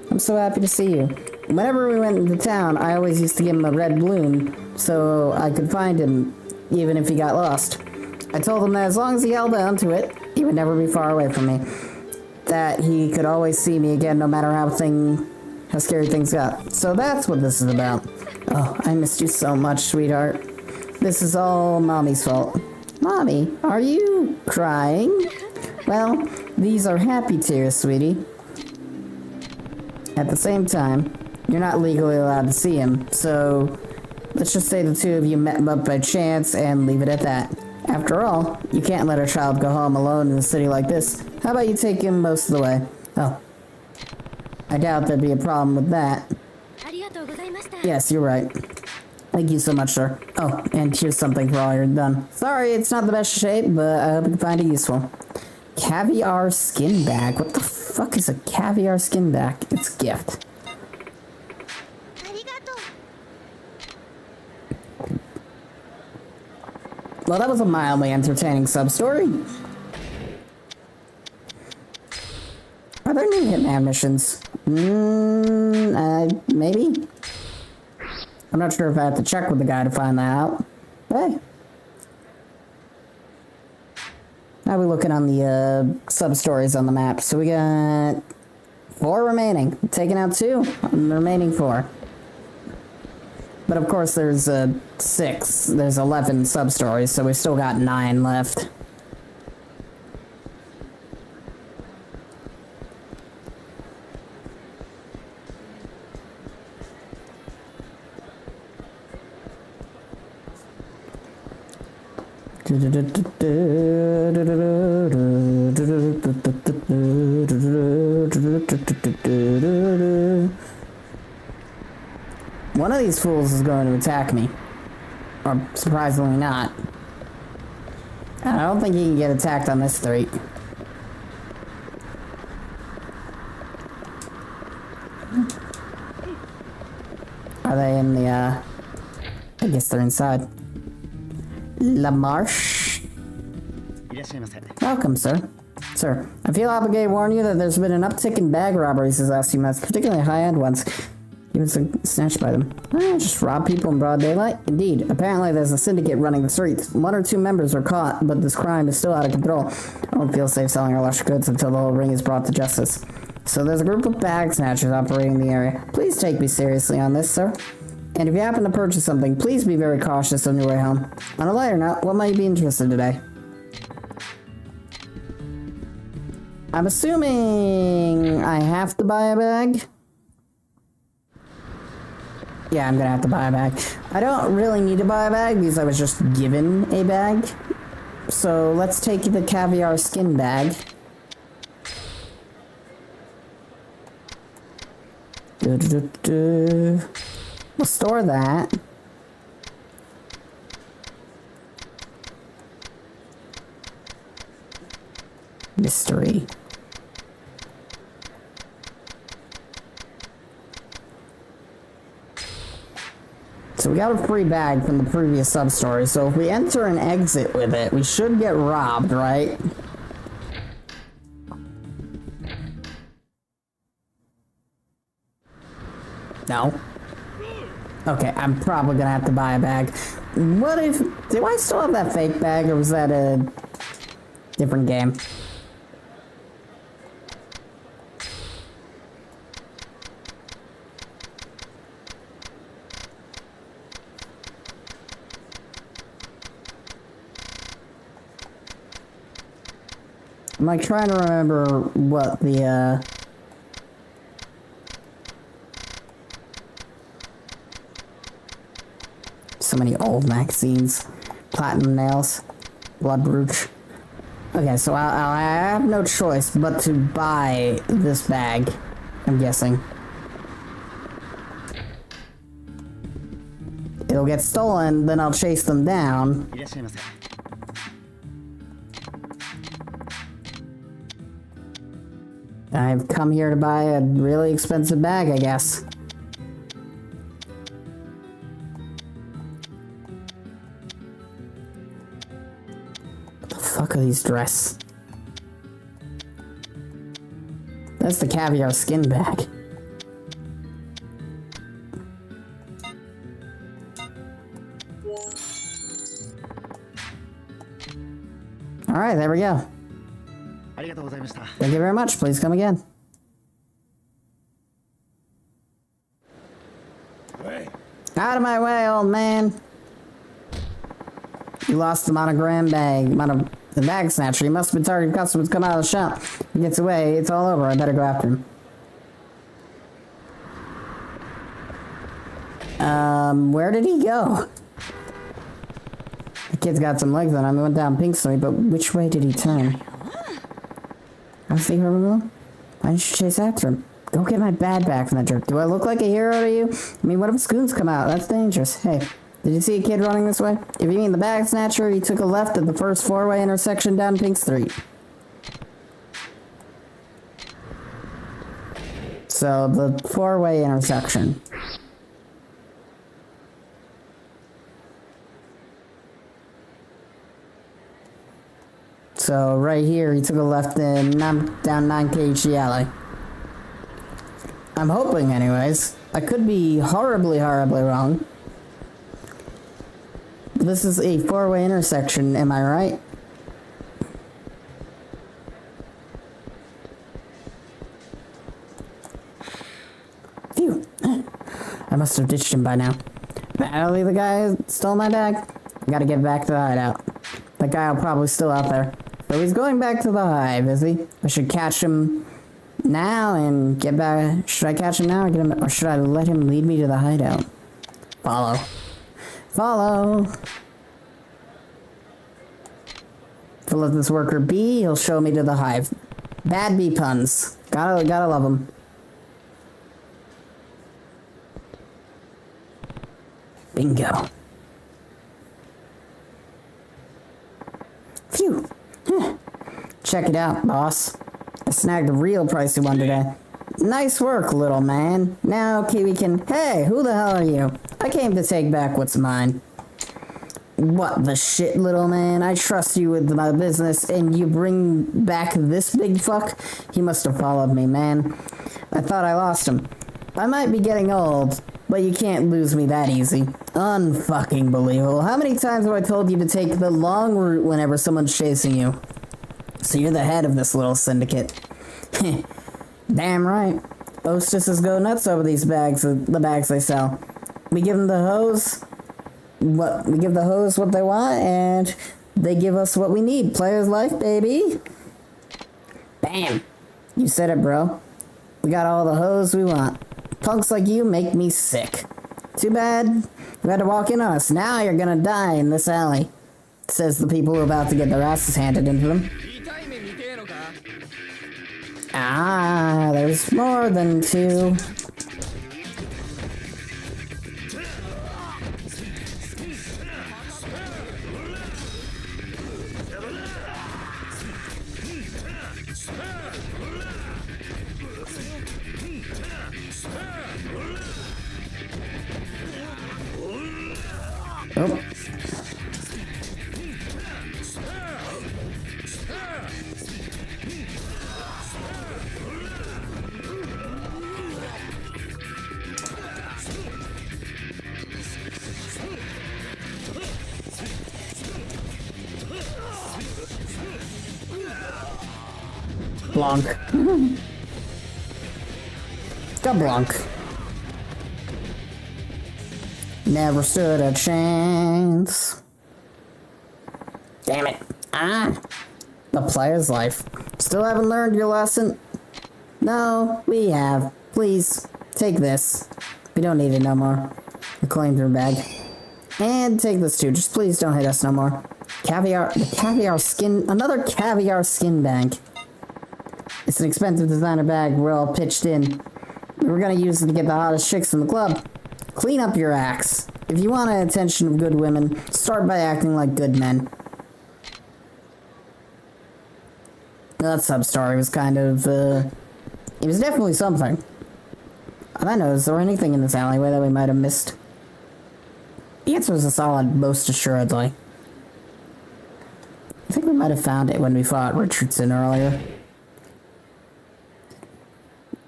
I'm so happy to see you. Whenever we went into town, I always used to give him a red balloon, so I could find him, even if he got lost. I told him that as long as he held on to it, he would never be far away from me. That he could always see me again, no matter how scary things got. So that's what this is about. Oh, I missed you so much, sweetheart. This is all Mommy's fault. Mommy, are you crying? Well, these are happy tears, sweetie. At the same time, you're not legally allowed to see him, so let's just say the two of you met up by chance and leave it at that. After all, you can't let a child go home alone in a city like this. How about you take him most of the way? Oh. I doubt there'd be a problem with that. Yes, you're right. Thank you so much, sir. Oh, and here's something for all you're done. Sorry, it's not the best shape, but I hope you can find it useful. Caviar skin bag. What the fuck is a caviar skin bag? It's a gift. Well, that was a mildly entertaining sub-story. Are there new Hitman missions? Maybe? I'm not sure if I have to check with the guy to find that out. Hey. How are we looking on the sub-stories on the map? So we got 4 remaining. Taking out 2 on the remaining 4. But of course there's 6. There's 11 sub-stories, so we've still got 9 left. One of these fools is going to attack me. Or surprisingly not. I don't think he can get attacked on this street. Are they in the, I guess they're inside. La Marche? Welcome, sir. Sir, I feel obligated to warn you that there's been an uptick in bag robberies these last few months, particularly high-end ones. Even snatched by them. Just rob people in broad daylight? Indeed. Apparently there's a syndicate running the streets. 1 or 2 members were caught, but this crime is still out of control. I don't feel safe selling our lush goods until the whole ring is brought to justice. So there's a group of bag snatchers operating in the area. Please take me seriously on this, sir. And if you happen to purchase something, please be very cautious on your way home. On a lighter note, what might you be interested in today? I'm assuming I have to buy a bag? Yeah, I'm gonna have to buy a bag. I don't really need to buy a bag because I was just given a bag. So let's take the caviar skin bag. We'll store that. Mystery. So we got a free bag from the previous sub-story, so if we enter and exit with it, we should get robbed, right? No? Okay, I'm probably gonna have to buy a bag. What if... Do I still have that fake bag, or was that a different game? I'm like trying to remember what the, so many old magazines. Platinum Nails. Blood Brooch. Okay, so I have no choice but to buy this bag, I'm guessing. It'll get stolen, then I'll chase them down. I've come here to buy a really expensive bag, I guess. What the fuck are these dress? That's the caviar skin bag. Alright, there we go. Thank you very much. Please come again. Out of my way, old man. You lost the monogram bag. The bag snatcher. He must have been targeting customers come out of the shop. He gets away. It's all over. I better go after him. Where did he go? The kid's got some legs on him. He went down Pink Street, but which way did he turn? I see her room. Why didn't you chase after him? Go get my bag back from that jerk. Do I look like a hero to you? I mean, what if scoons come out? That's dangerous. Hey, did you see a kid running this way? If you mean the bag snatcher, he took a left at the first four-way intersection down Pink Street. So, the four-way intersection. So, right here, he took a left and down 9KHD alley. I'm hoping, anyways. I could be horribly, horribly wrong. This is a four-way intersection, am I right? Phew. I must have ditched him by now. Apparently the guy who stole my bag. I gotta get back to the hideout. That guy will probably still out there. So he's going back to the hive, is he? I should catch him now and get back. Should I catch him now or, or should I let him lead me to the hideout? Follow. Follow. If I let this worker be, he'll show me to the hive. Bad bee puns. Gotta love them. Bingo. Phew. Check it out, boss. I snagged a real pricey one today. Nice work, little man. Now Kiwi can... Hey, who the hell are you? I came to take back what's mine. What the shit, little man? I trust you with my business, and you bring back this big fuck? He must have followed me, man. I thought I lost him. I might be getting old, but you can't lose me that easy. Unfucking believable. How many times have I told you to take the long route whenever someone's chasing you? So you're the head of this little syndicate. Damn right. Hostesses go nuts over these bags, the bags they sell. We give them the hose. We give the hose what they want, and they give us what we need. Player's life, baby. Bam. You said it, bro. We got all the hose we want. Punks like you make me sick. Too bad you had to walk in on us. Now you're gonna die in this alley, says the people who are about to get their asses handed into them. Ah, there's more than two. Oh. Blanc. Blanc. Never stood a chance. Damn it. Ah! The player's life. Still haven't learned your lesson? No, we have. Please, take this. We don't need it no more. The coin bag. And take this too. Just please don't hit us no more. Caviar skin. Another caviar skin bank. It's an expensive designer bag. We're all pitched in. We're gonna use it to get the hottest chicks in the club. Clean up your acts. If you want the attention of good women, start by acting like good men. That sub-story was kind of, it was definitely something. I don't know, is there anything in this alleyway that we might have missed? The answer was a solid, most assuredly. I think we might have found it when we fought Richardson earlier.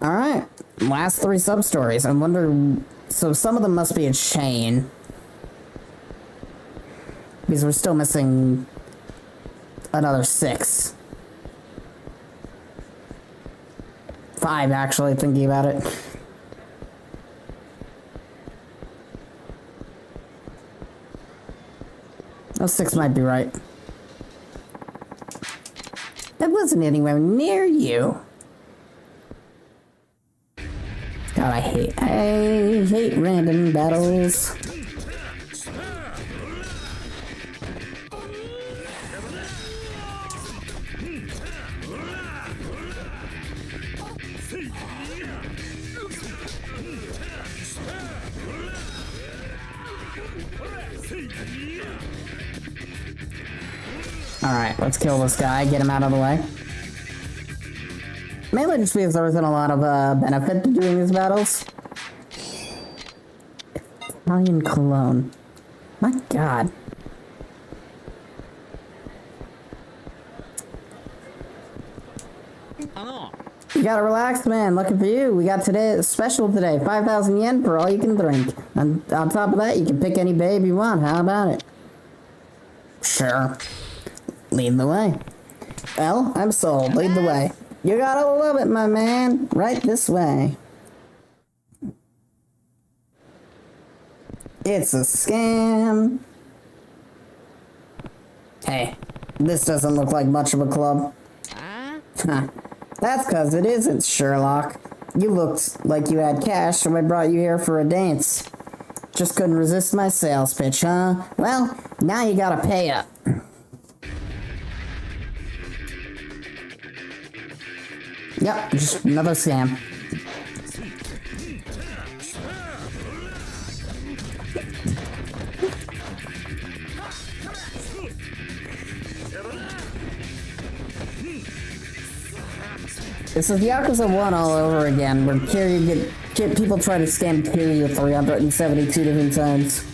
Alright, last 3 sub-stories. I wonder, so some of them must be a chain. Because we're still missing another 6. 5, actually, thinking about it. Oh, 6 might be right. That wasn't anywhere near you. God, I hate random battles. Alright, let's kill this guy, get him out of the way. Mainly just because there isn't a lot of benefit to doing these battles. Italian cologne. My god. You gotta relax, man. Looking for you. We got today special today. 5,000 yen for all you can drink. And on top of that, you can pick any babe you want. How about it? Sure. Lead the way. Well, I'm sold. Lead the way. You gotta love it, my man. Right this way. It's a scam. Hey, this doesn't look like much of a club. Huh. That's cause it isn't, Sherlock. You looked like you had cash, so I brought you here for a dance. Just couldn't resist my sales pitch, huh? Well, now you gotta pay up. Yep, just another scam. This is Yakuza 1 all over again, where Kiryu people try to scam Kiryu 372 different times.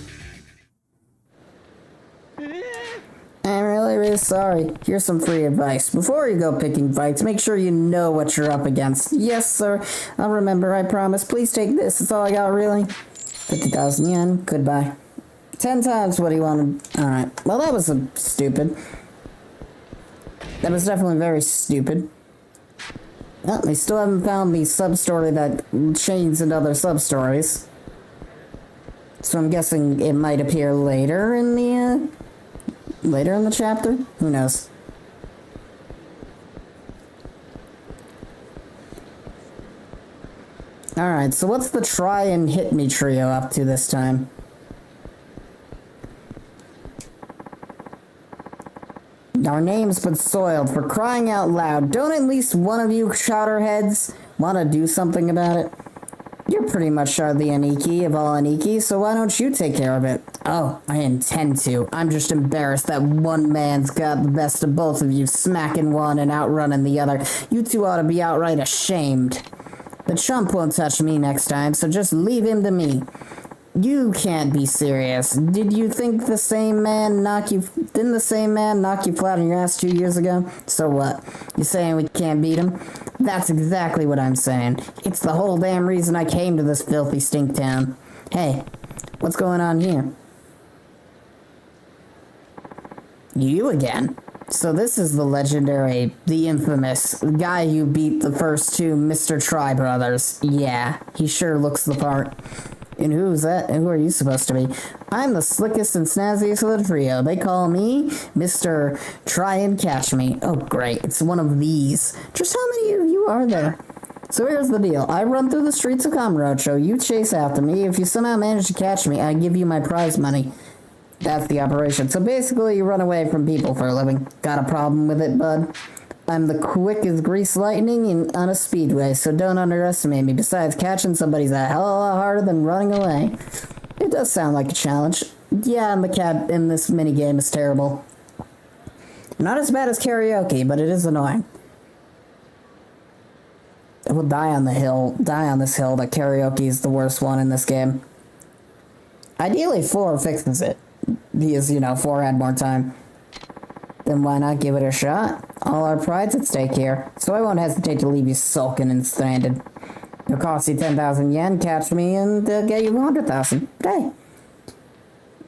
I'm really sorry. Here's some free advice. Before you go picking fights, make sure you know what you're up against. Yes, sir. I'll remember, I promise. Please take this. That's all I got, really. 50,000 yen. Goodbye. 10 times what he wanted. Alright. Well, that was stupid. That was definitely very stupid. Well, we still haven't found the sub-story that chains into other sub-stories. So I'm guessing it might appear later in the chapter? Who knows? Alright, so what's the try and hit me trio up to this time? Our name's been soiled, for crying out loud. Don't at least one of you chowderheads want to do something about it? You're pretty much are the Aniki of all Aniki, so why don't you take care of it? Oh, I intend to. I'm just embarrassed that one man's got the best of both of you, smacking one and outrunning the other. You two ought to be outright ashamed. The chump won't touch me next time, so just leave him to me. You can't be serious. Did you think the same man didn't the same man knock you flat on your ass 2 years ago? So what? You saying we can't beat him? That's exactly what I'm saying. It's the whole damn reason I came to this filthy stink town. Hey, what's going on here? You again? So this is the legendary, the infamous guy who beat the first two Mr. Try brothers. Yeah, he sure looks the part. And who's that? Who are you supposed to be? I'm the slickest and snazziest of the trio. They call me Mr. Try and Catch Me. Oh, great. It's one of these. Just how many of you are there? So here's the deal. I run through the streets of Kamurocho. You chase after me. If you somehow manage to catch me, I give you my prize money. That's the operation. So basically, you run away from people for a living. Got a problem with it, bud? I'm the quick as grease lightning and on a speedway, so don't underestimate me. Besides, catching somebody's a hell of a lot harder than running away. It does sound like a challenge. Yeah, and the cat in this minigame is terrible. Not as bad as karaoke, but it is annoying. I will die on this hill that karaoke is the worst one in this game. Ideally, 4 fixes it. Because, 4 had more time. Then why not give it a shot? All our pride's at stake here, so I won't hesitate to leave you sulking and stranded. It'll cost you 10,000 yen, catch me, and get you 100,000. Hey.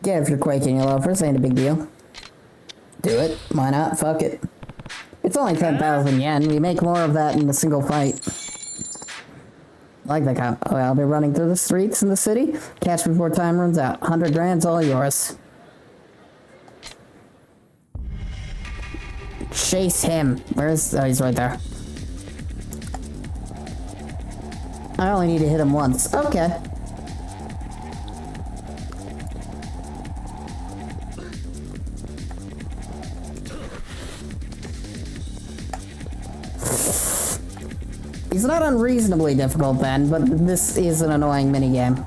Yeah, if you're quaking your loafers, ain't a big deal. Do it. Why not? Fuck it. It's only 10,000 yen. We make more of that in a single fight. Like that kind. Oh, I'll be running through the streets in the city. Catch before time runs out. 100 grand's all yours. Chase him. Where's... Oh, he's right there. I only need to hit him once. Okay. He's not unreasonably difficult then, but this is an annoying minigame.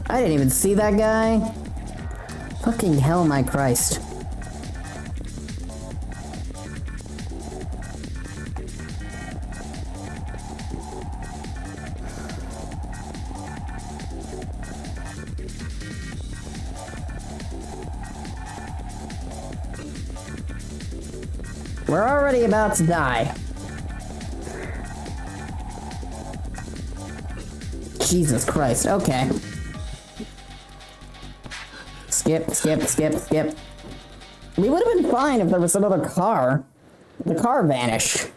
I didn't even see that guy. Fucking hell, my Christ. We're already about to die. Jesus Christ, okay. Skip, skip, skip, skip. We would have been fine if there was another car. The car vanished.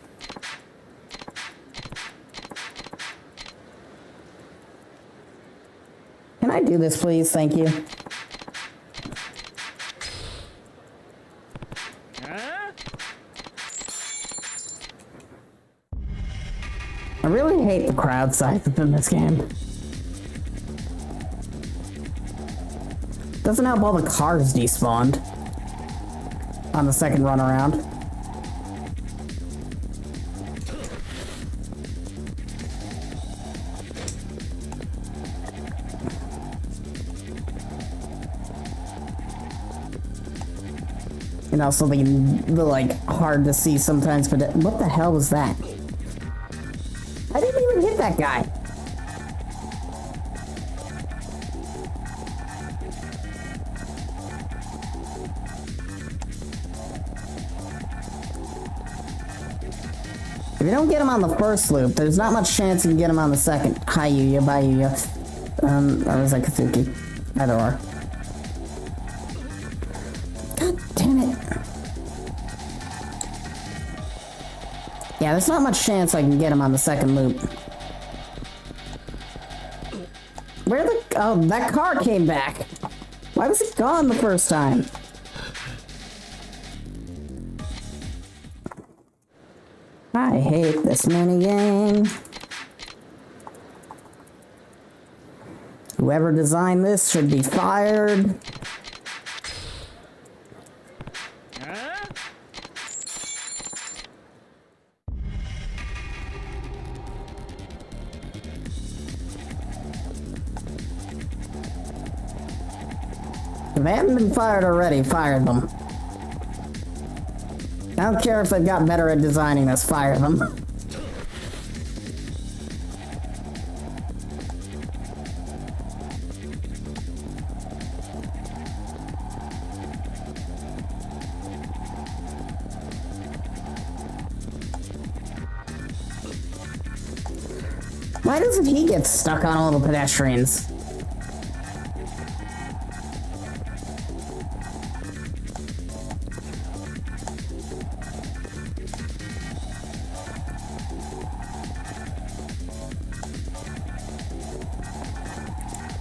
Can I do this, please? Thank you. I really hate the crowd sizes in this game. Doesn't help all the cars despawned on the second run around. And also the like hard to see sometimes, but what the hell was that? I didn't even hit that guy. If you don't get him on the first loop, there's not much chance you can get him on the second. Hi, Yuya, bye, Yuya. Or was that Kazuki? Either or. God damn it. Yeah, there's not much chance I can get him on the second loop. Where the... Oh, that car came back. Why was it gone the first time? I hate this minigame. Whoever designed this should be fired. If they haven't been fired already, fire them. I don't care if they've got better at designing this, fire them. Why doesn't he get stuck on all the pedestrians?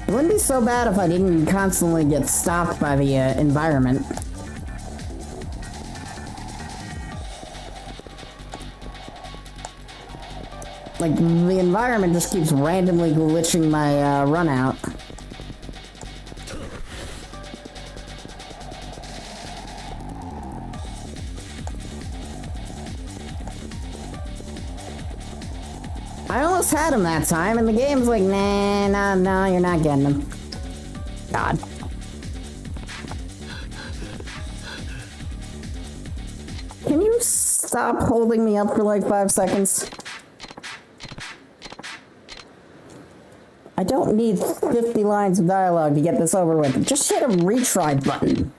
It wouldn't be so bad if I didn't constantly get stopped by the environment. Like, the environment just keeps randomly glitching my run out. I almost had him that time, and the game's like, nah, no, you're not getting him. God. Can you stop holding me up for like 5 seconds? I don't need 50 lines of dialogue to get this over with. Just hit a retry button.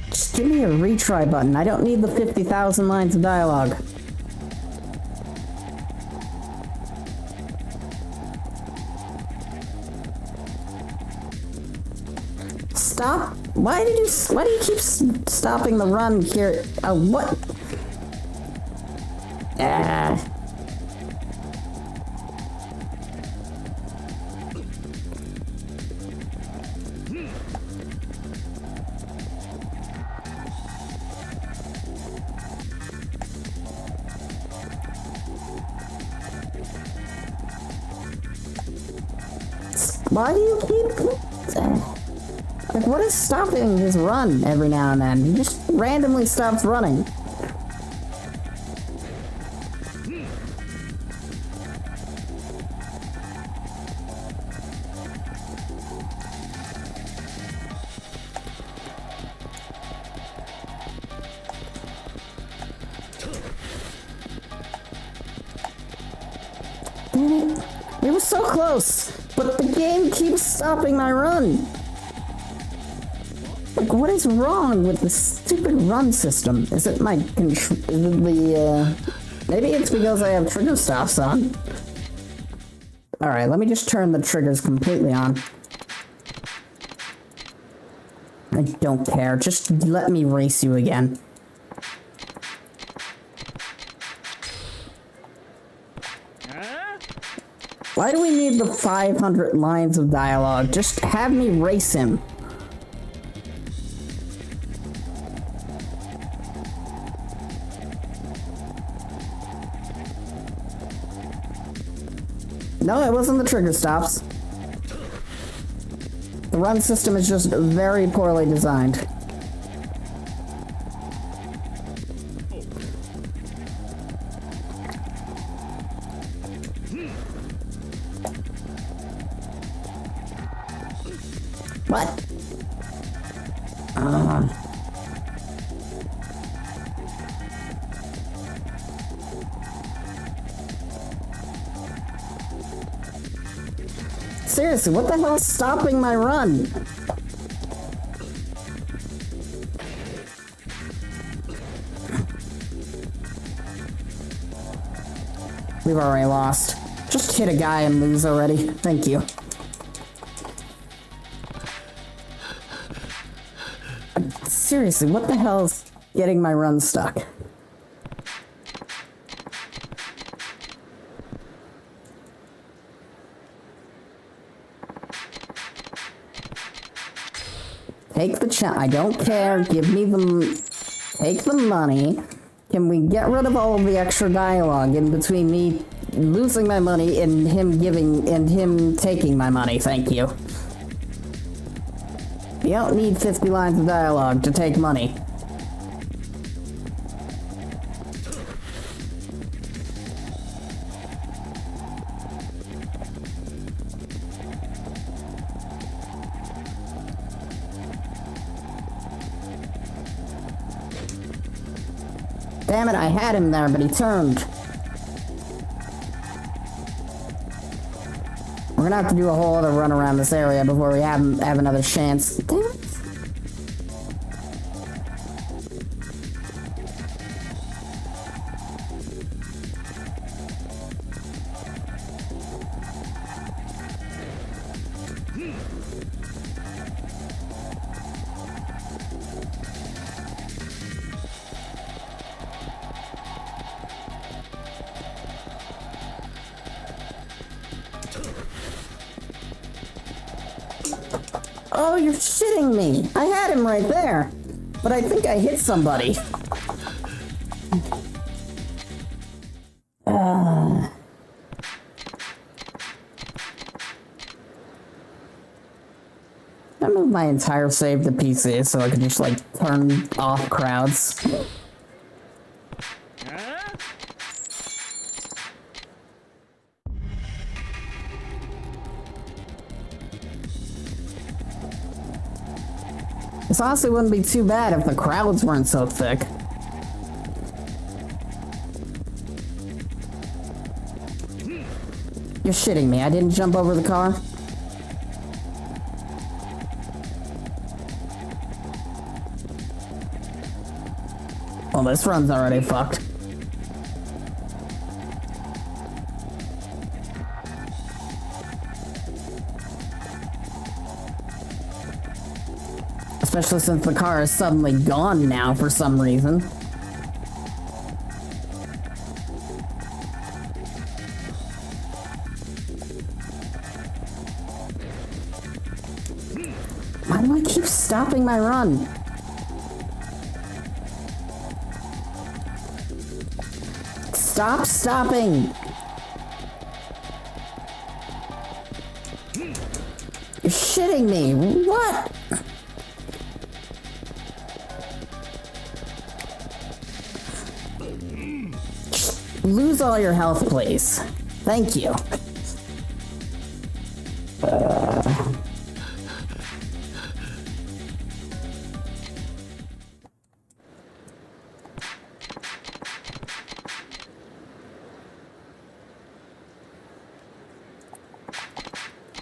Just give me a retry button. I don't need the 50,000 lines of dialogue. Stop. Why do you keep stopping the run here? What? Why do you keep... Like, what is stopping his run every now and then? He just randomly stops running. Damn it. We were so close, but the game keeps stopping my run. Like, what is wrong with the stupid run system? Is it my control? Maybe it's because I have trigger stops on. Alright, let me just turn the triggers completely on. I don't care. Just let me race you again. Why do we need the 500 lines of dialogue? Just have me race him. No, it wasn't the trigger stops. The run system is just very poorly designed. What? Seriously, what the hell is stopping my run? We've already lost. Just hit a guy and lose already. Thank you. Seriously, what the hell is getting my run stuck? Take the I don't care. Give me the... Take the money. Can we get rid of all of the extra dialogue in between me losing my money and him taking my money? Thank you. You don't need 50 lines of dialogue to take money. Damn it, I had him there, but he turned. We're gonna have to do a whole other run around this area before we have another chance. Damn it. Oh, you're shitting me. I had him right there. But I think I hit somebody. I moved my entire save to PC so I could just, like, turn off crowds. This honestly wouldn't be too bad if the crowds weren't so thick. You're shitting me, I didn't jump over the car? Well, this run's already fucked. Especially since the car is suddenly gone now for some reason. Why do I keep stopping my run? Stop stopping! You're shitting me! What? Lose all your health, please. Thank you.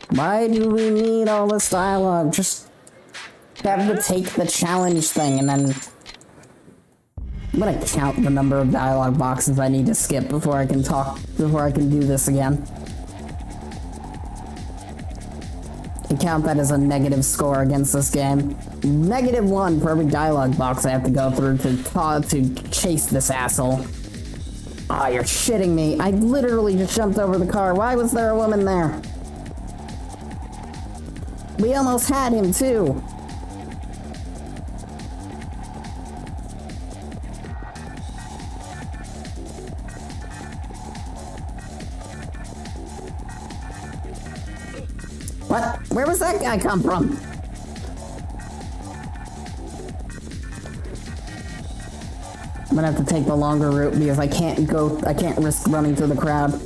Why do we need all this dialogue? Just have to take the challenge thing and then... I'm gonna count the number of dialogue boxes I need to skip before I can do this again. And count that as a negative score against this game. -1 for every dialogue box I have to go through to chase this asshole. Aw, you're shitting me. I literally just jumped over the car. Why was there a woman there? We almost had him too. What? Where was that guy come from? I'm gonna have to take the longer route because I can't risk running through the crowd.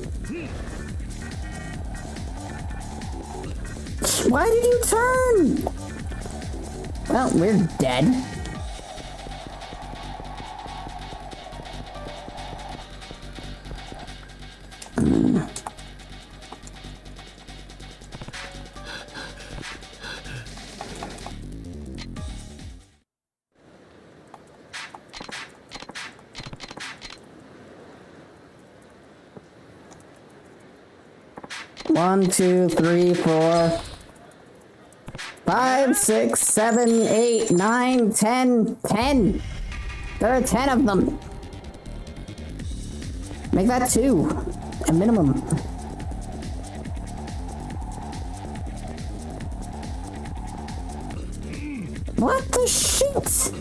Why did you turn? Well, we're dead. One, 2, 3, 4, 5, 6, 7, 8, 9, 10, 10. There are 10 of them. Make that 2, a minimum. What the shit?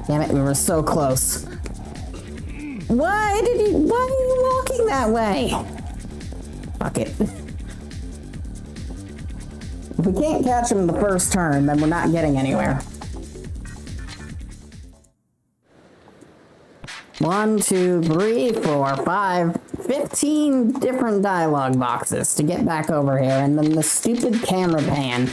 Damn it, we were so close. Why are you walking that way? Fuck it. If we can't catch him the first turn, then we're not getting anywhere. 1, 2, 3, 4, 5, 15 different dialogue boxes to get back over here, and then the stupid camera pan.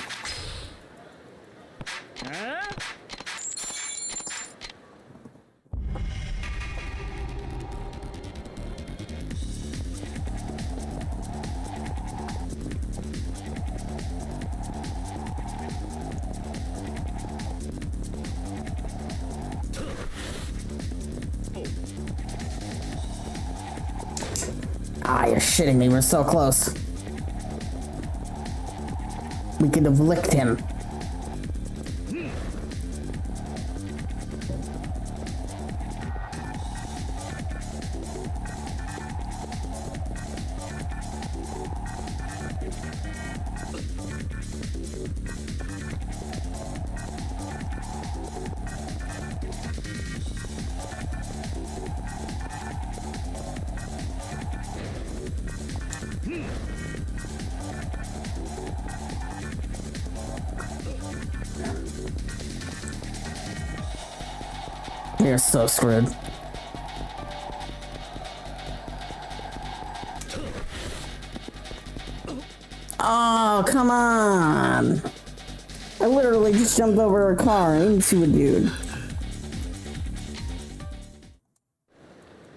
Ah, you're shitting me. We're so close. We could have licked him. You're so screwed. Oh, come on. I literally just jumped over a car into a dude.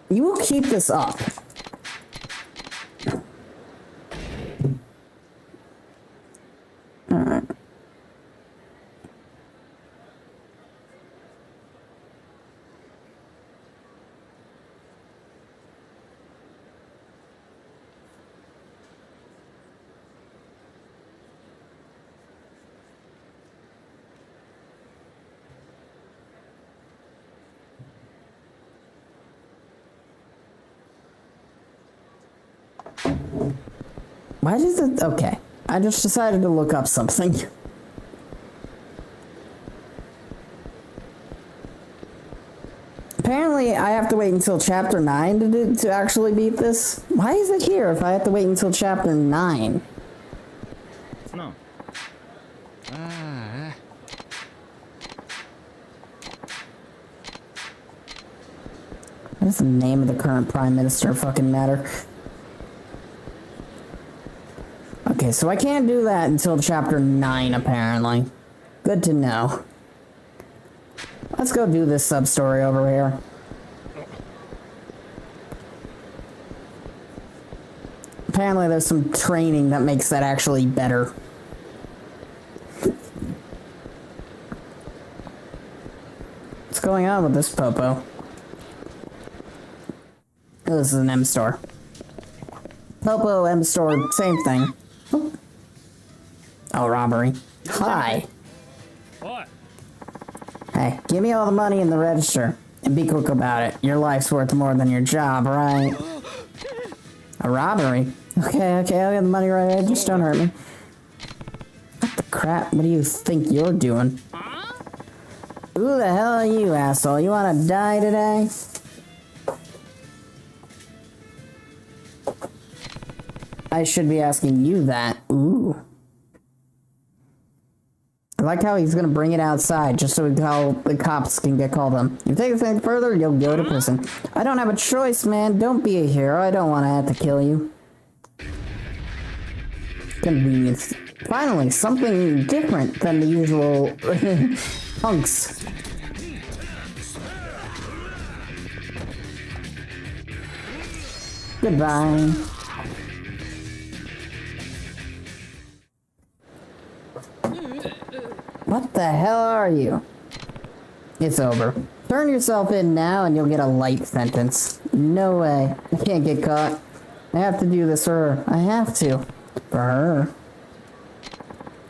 You will keep this up. Alright. Why does it... Okay. I just decided to look up something. Apparently, I have to wait until chapter 9 to actually beat this. Why is it here if I have to wait until chapter 9? No. What does the name of the current prime minister fucking matter? Okay, so I can't do that until chapter 9, apparently. Good to know. Let's go do this sub-story over here. Apparently there's some training that makes that actually better. What's going on with this popo? Oh, this is an M store. Popo, M store, same thing. Oh, robbery. Hi. What? Hey, give me all the money in the register. And be quick about it. Your life's worth more than your job, right? A robbery? Okay, I'll get the money right away. Just don't hurt me. What the crap? What do you think you're doing? Who the hell are you, asshole? You wanna die today? I should be asking you that. Ooh. I like how he's gonna bring it outside just so the cops can get called on. You take this thing further, you'll go to prison. I don't have a choice, man. Don't be a hero. I don't want to have to kill you. Convenience. Finally, something different than the usual punks. Goodbye. What the hell are you? It's over. Turn yourself in now and you'll get a light sentence. No way. I can't get caught. I have to do this for her. I have to. For her.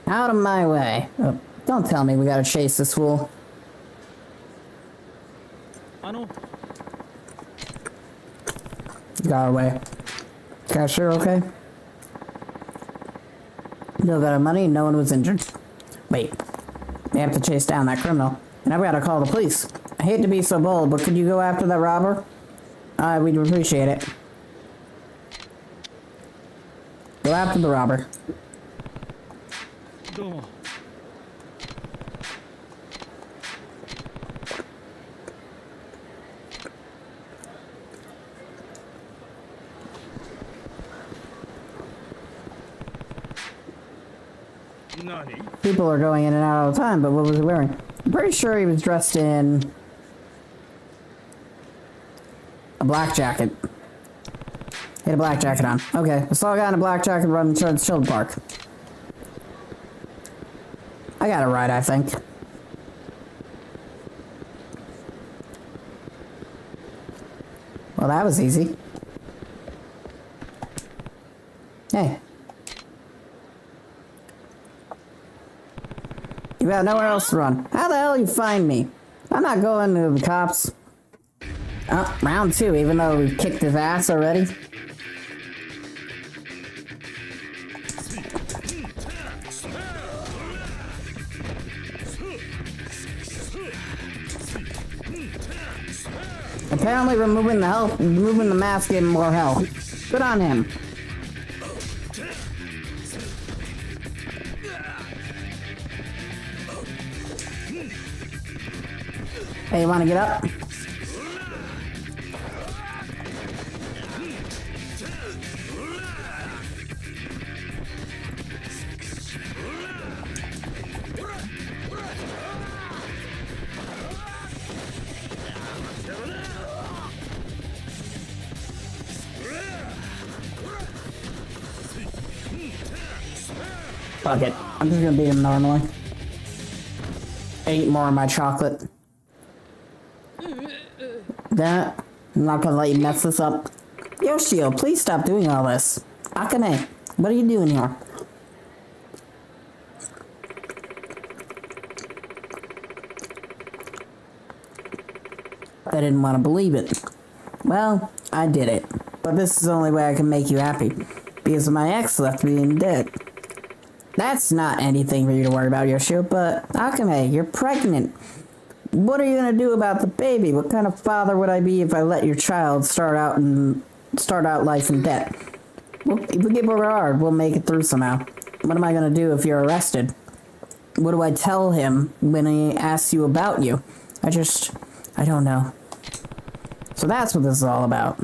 Out of my way. Oh, don't tell me we gotta chase this fool. Got away. Cashier okay? Still got our money and no one was injured. Wait. We have to chase down that criminal. And I've got to call the police. I hate to be so bold, but could you go after that robber? We'd appreciate it. Go after the robber. People are going in and out all the time, but what was he wearing? I'm pretty sure he was dressed in a black jacket. He had a black jacket on. Okay, I saw a guy in a black jacket running towards the children's park. I got it right, I think. Well, that was easy. Hey. You got nowhere else to run. How the hell you find me? I'm not going to the cops. Oh, round 2, even though we kicked his ass already. Apparently removing the mask gave him more health. Good on him. Hey, you wanna get up? Fuck it. I'm just gonna beat him normally. Eat more of my chocolate. That. I'm not gonna let you mess this up. Yoshio, please stop doing all this. Akane, what are you doing here? I didn't want to believe it. Well, I did it. But this is the only way I can make you happy. Because my ex left me in debt. That's not anything for you to worry about, Yoshio, but Akame, you're pregnant. What are you gonna do about the baby? What kind of father would I be if I let your child start out life in debt? Well, if we get work hard, we'll make it through somehow. What am I gonna do if you're arrested? What do I tell him when he asks you about you? I don't know. So that's what this is all about.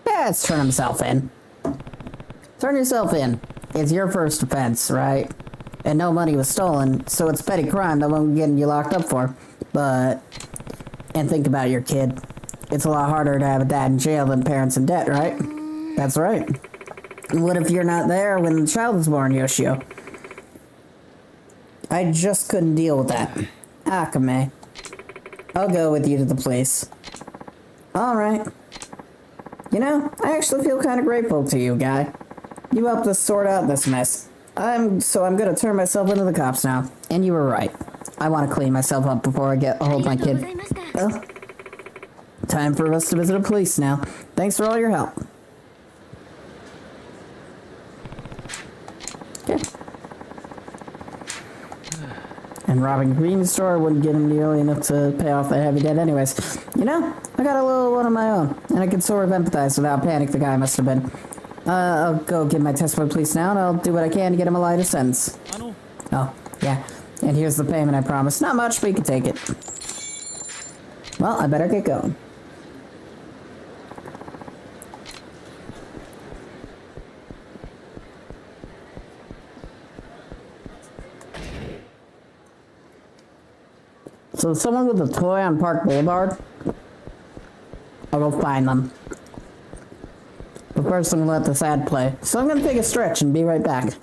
Let's turn himself in. Turn yourself in. It's your first offense, right? And no money was stolen, so it's petty crime that won't get you locked up for. And think about your kid. It's a lot harder to have a dad in jail than parents in debt, right? That's right. What if you're not there when the child is born, Yoshio? I just couldn't deal with that. Akame. I'll go with you to the police. Alright. You know, I actually feel kind of grateful to you, guy. You helped us sort out this mess. I'm gonna turn myself into the cops now. And you were right. I want to clean myself up before I get a hold of my kid. Well, time for us to visit the police now. Thanks for all your help. Okay. And robbing a convenience store wouldn't get him nearly enough to pay off that heavy debt anyways. You know, I got a little one of my own, and I can sort of empathize with how panicked the guy must have been. I'll go get my test for police now, and I'll do what I can to get him a lighter sentence. Oh, yeah. And here's the payment I promised. Not much, but you can take it. Well, I better get going. So someone with a toy on Park Boulevard? I'll go find them. But first I'm gonna let this ad play. So I'm gonna take a stretch and be right back.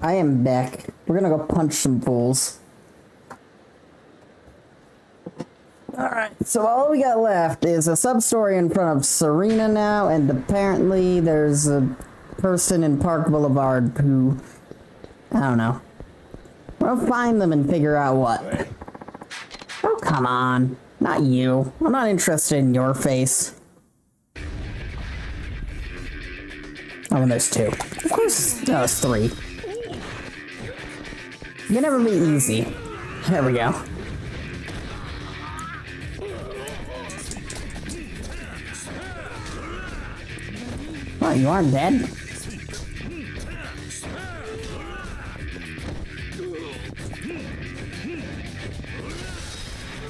I am back. We're gonna go punch some fools. Alright, so all we got left is a sub-story in front of Serena now, and apparently there's a person in Park Boulevard who... I don't know. We'll find them and figure out what. Oh, come on. Not you. I'm not interested in your face. Oh, and there's two. Of course, there's three. You can never be easy. There we go. What, you aren't dead?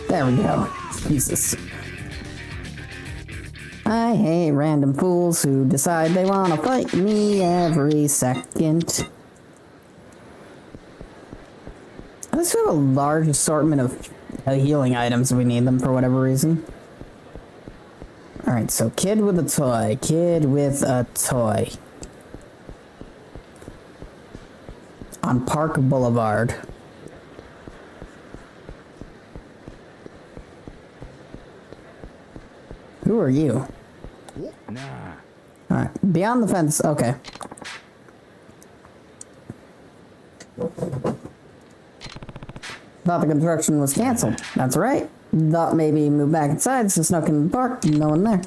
There we go. Jesus. I hate random fools who decide they want to fight me every second. Let's have a large assortment of healing items if we need them for whatever reason. Alright, so kid with a toy. Kid with a toy. On Park Boulevard. Who are you? Nah. Alright, beyond the fence. Okay. Thought the construction was canceled. That's right. Thought maybe move back inside so snuck in the park. No one there.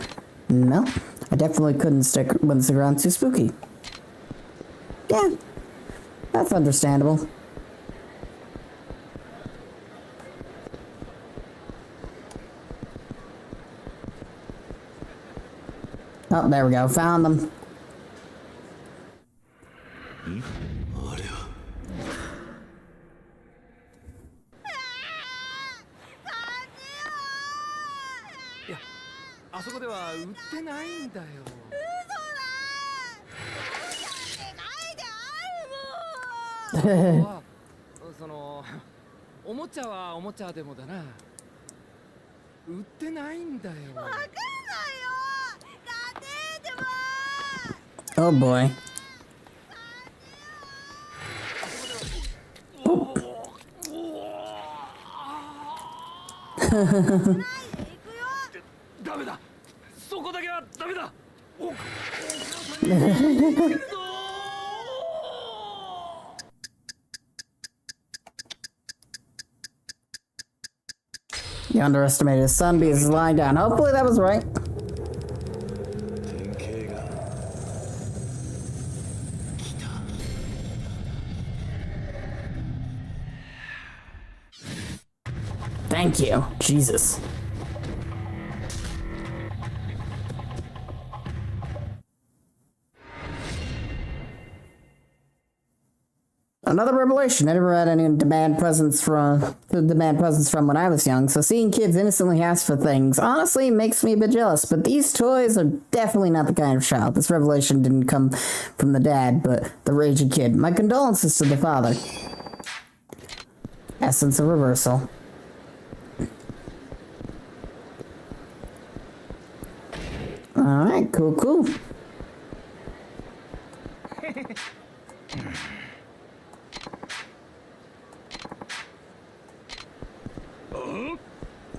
No, I definitely wouldn't stick around too spooky. Yeah, that's understandable. Oh, there we go. Found them. Oh boy. You underestimated his son because he's lying down. Hopefully that was right. Thank you. Jesus. Another revelation. I never had any demand presents from when I was young, so seeing kids innocently ask for things honestly makes me a bit jealous, but these toys are definitely not the kind of child. This revelation didn't come from the dad, but the raging kid. My condolences to the father. Essence of reversal. Alright, cool.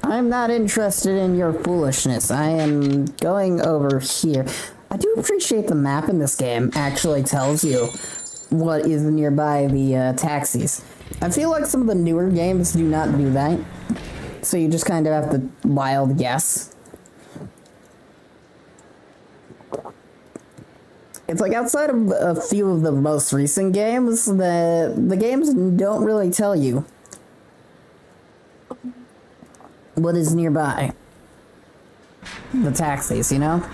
I'm not interested in your foolishness. I am going over here. I do appreciate the map in this game actually tells you what is nearby the taxis. I feel like some of the newer games do not do that. So you just kind of have to wild guess. It's like outside of a few of the most recent games, the games don't really tell you what is nearby. The taxis, you know?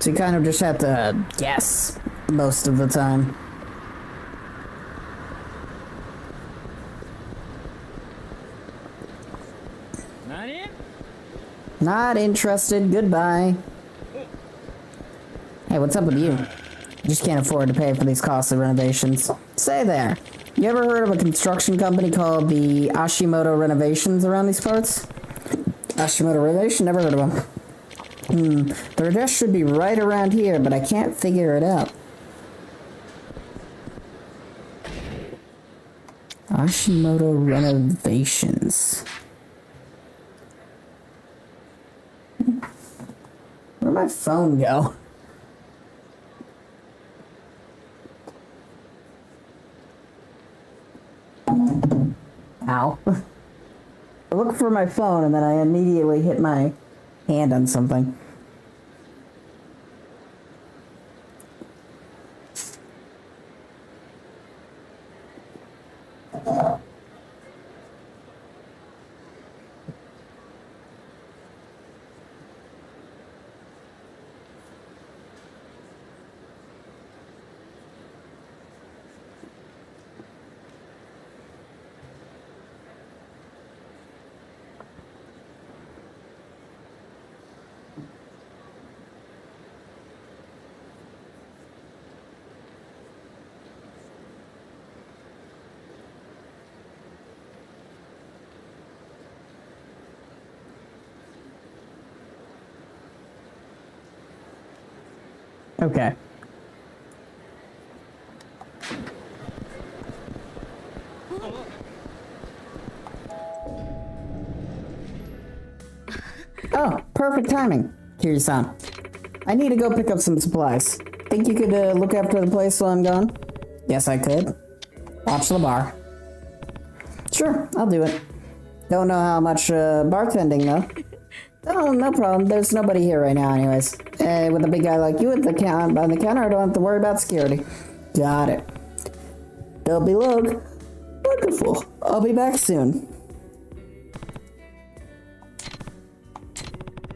So you kind of just have to guess most of the time. Not interested. Goodbye. Hey, what's up with you? You just can't afford to pay for these costly renovations. Stay there. You ever heard of a construction company called the Ashimoto Renovations around these parts? Ashimoto Renovation? Never heard of them. The address should be right around here, but I can't figure it out. Hashimoto Renovations. Where'd my phone go? Ow. I looked for my phone and then I immediately hit my hand on something. Okay. Oh, perfect timing, Kiryu-san. I need to go pick up some supplies. Think you could look after the place while I'm gone? Yes, I could. Watch the bar. Sure, I'll do it. Don't know how much bartending, though. Oh, no problem. There's nobody here right now anyways. With a big guy like you at the counter, on the counter, I don't have to worry about security. Got it. Don't be long. Wonderful. I'll be back soon.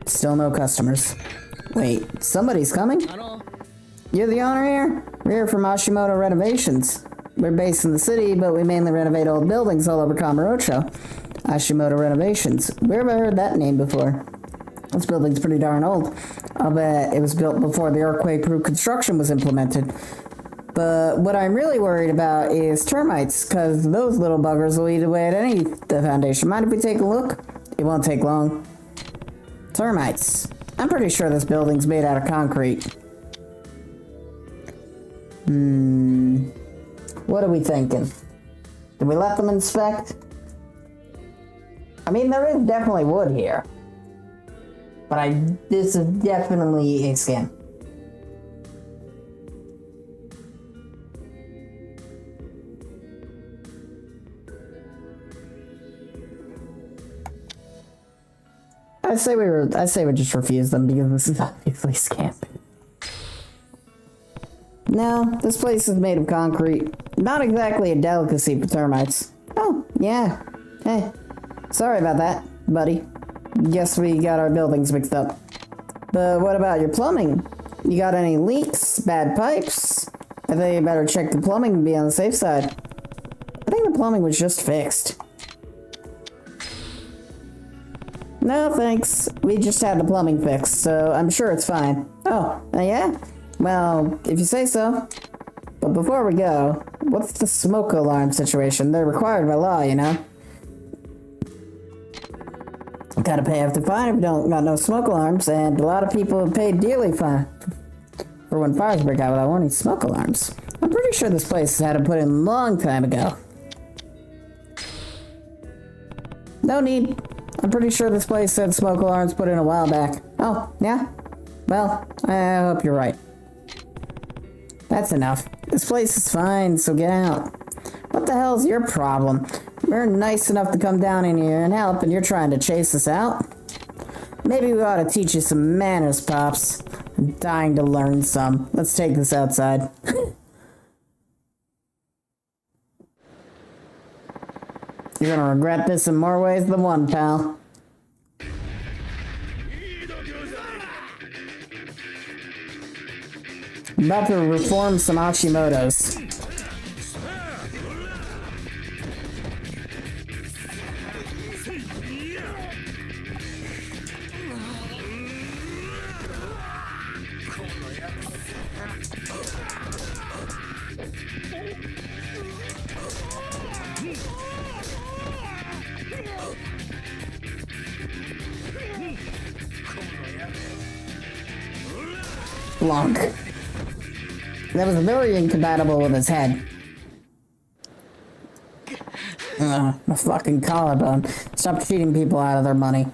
Still no customers. Wait, somebody's coming? You're the owner here? We're here from Hashimoto Renovations. We're based in the city, but we mainly renovate old buildings all over Kamurocho. Hashimoto Renovations. Where have I heard that name before? This building's pretty darn old. I'll bet it was built before the earthquake-proof construction was implemented. But what I'm really worried about is termites, because those little buggers will eat away at the foundation. Mind if we take a look? It won't take long. Termites. I'm pretty sure this building's made out of concrete. What are we thinking? Did we let them inspect? I mean, there is definitely wood here. But this is definitely a scam. I say we just refuse them because this is obviously a scam. No, this place is made of concrete. Not exactly a delicacy for termites. Oh, yeah. Hey, sorry about that, buddy. Guess we got our buildings mixed up. But what about your plumbing? You got any leaks, bad pipes? I think you better check the plumbing and be on the safe side. I think the plumbing was just fixed. No, thanks. We just had the plumbing fixed, so I'm sure it's fine. Oh, yeah? Well, if you say so. But before we go, what's the smoke alarm situation? They're required by law, you know? Gotta pay up the fine if you don't got no smoke alarms, and a lot of people have paid dearly fine for when fires break out without warning smoke alarms. I'm pretty sure this place had them put in a long time ago. No need. I'm pretty sure this place had smoke alarms put in a while back. Oh, yeah? Well, I hope you're right. That's enough. This place is fine, so get out. What the hell's your problem? We're nice enough to come down in here and help, and you're trying to chase us out? Maybe we ought to teach you some manners, Pops. I'm dying to learn some. Let's take this outside. You're gonna regret this in more ways than one, pal. I'm about to reform some Hashimotos. Splunk. That was very incompatible with his head. My fucking collarbone. Stop cheating people out of their money.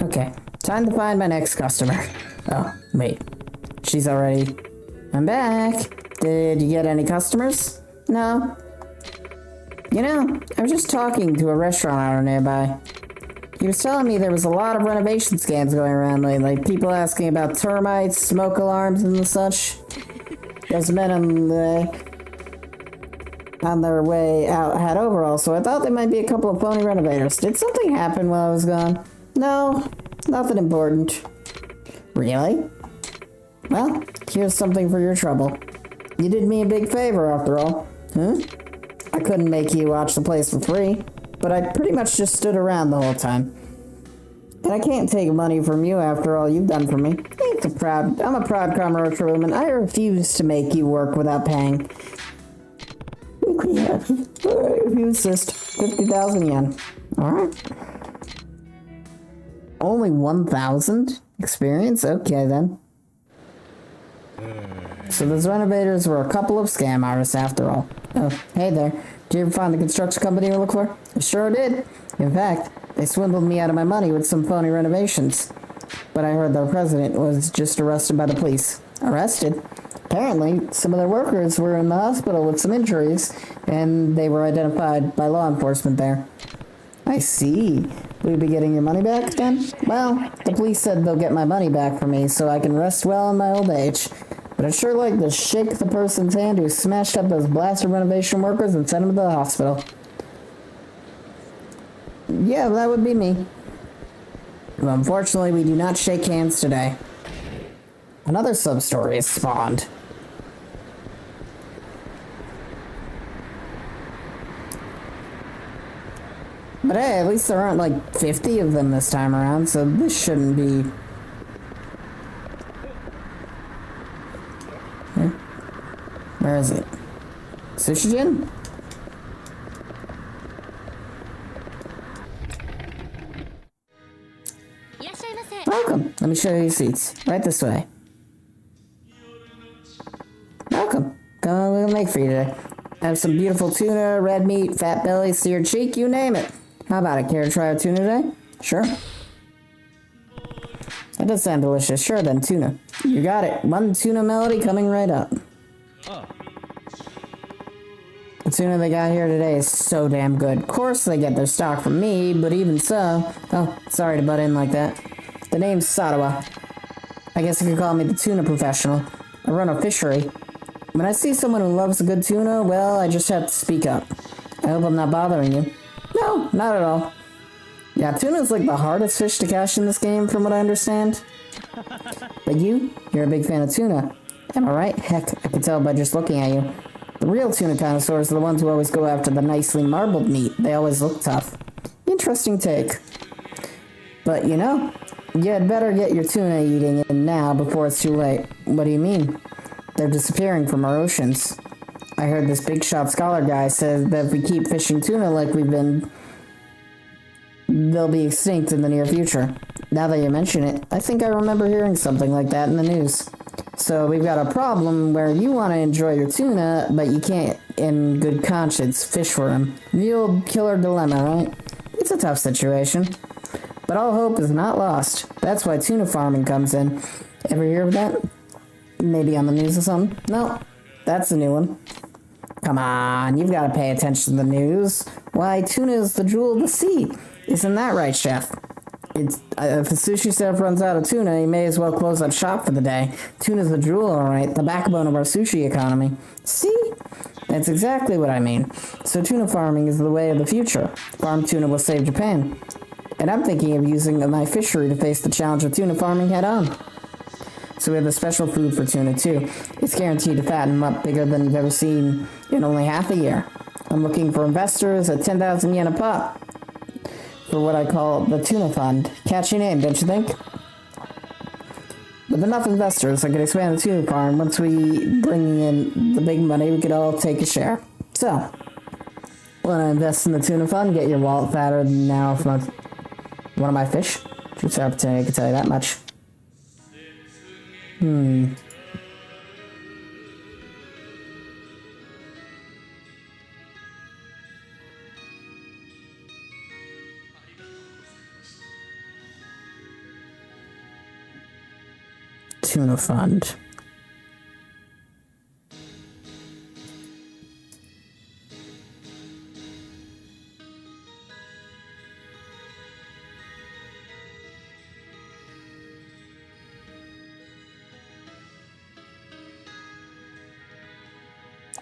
Okay, time to find my next customer. Oh, wait. She's already... I'm back. Did you get any customers? No. You know, I was just talking to a restaurant owner nearby. He was telling me there was a lot of renovation scams going around lately. People asking about termites, smoke alarms, and the such. Those men on their way out had overalls, so I thought there might be a couple of phony renovators. Did something happen while I was gone? No, nothing important. Really? Well, here's something for your trouble. You did me a big favor, after all. Huh? I couldn't make you watch the place for free, but I pretty much just stood around the whole time. And I can't take money from you after all you've done for me. I'm a proud commercial woman. I refuse to make you work without paying. If you insist, 50,000 yen. Alright. Only 1,000 experience? Okay then. So those renovators were a couple of scam artists after all. Oh, hey there. Did you ever find the construction company you look for? I sure did. In fact, they swindled me out of my money with some phony renovations. But I heard their president was just arrested by the police. Arrested? Apparently, some of their workers were in the hospital with some injuries, and they were identified by law enforcement there. I see. Will you be getting your money back then? Well, the police said they'll get my money back for me so I can rest well in my old age. But I'd sure like to shake the person's hand who smashed up those blasted renovation workers and sent them to the hospital. Yeah, that would be me. Well, unfortunately, we do not shake hands today. Another sub-story is spawned. But hey, at least there aren't like 50 of them this time around, so this shouldn't be... Where is it? Sushi-jin? Welcome. Let me show you your seats. Right this way. Welcome. Come on, we'll make for you today. I have some beautiful tuna, red meat, fat belly, seared cheek, you name it. How about it? Care to try a tuna today? Sure. That does sound delicious. Sure then, tuna. You got it. One tuna melody coming right up. The tuna they got here today is so damn good. Of course they get their stock from me, but even so... Oh, sorry to butt in like that. The name's Sadawa. I guess you could call me the tuna professional. I run a fishery. When I see someone who loves a good tuna, well, I just have to speak up. I hope I'm not bothering you. No, not at all. Yeah, tuna's like the hardest fish to catch in this game, from what I understand. But you're a big fan of tuna. Am I right? Heck, I can tell by just looking at you. The real tuna connoisseurs are the ones who always go after the nicely marbled meat. They always look tough. Interesting take. But you know, you had better get your tuna eating in now before it's too late. What do you mean? They're disappearing from our oceans. I heard this big shot scholar guy said that if we keep fishing tuna like we've been, they'll be extinct in the near future. Now that you mention it, I think I remember hearing something like that in the news. So we've got a problem where you want to enjoy your tuna, but you can't, in good conscience, fish for him. The old killer dilemma, right? It's a tough situation. But all hope is not lost. That's why tuna farming comes in. Ever hear of that? Maybe on the news or something? No, that's a new one. Come on, you've got to pay attention to the news. Why, tuna is the jewel of the sea. Isn't that right, chef? If a sushi chef runs out of tuna, he may as well close up shop for the day. Tuna's the jewel, alright, the backbone of our sushi economy. See? That's exactly what I mean. So tuna farming is the way of the future. Farm tuna will save Japan. And I'm thinking of using my fishery to face the challenge of tuna farming head on. So we have a special food for tuna too. It's guaranteed to fatten them up bigger than you've ever seen in only half a year. I'm looking for investors at 10,000 yen a pop for what I call the tuna fund. Catchy name, don't you think? With enough investors, I could expand the tuna farm. Once we bring in the big money, we could all take a share. So, want to invest in the tuna fund? Get your wallet fatter than now from one of my fish? Future opportunity, I can tell you that much. Tuna fund.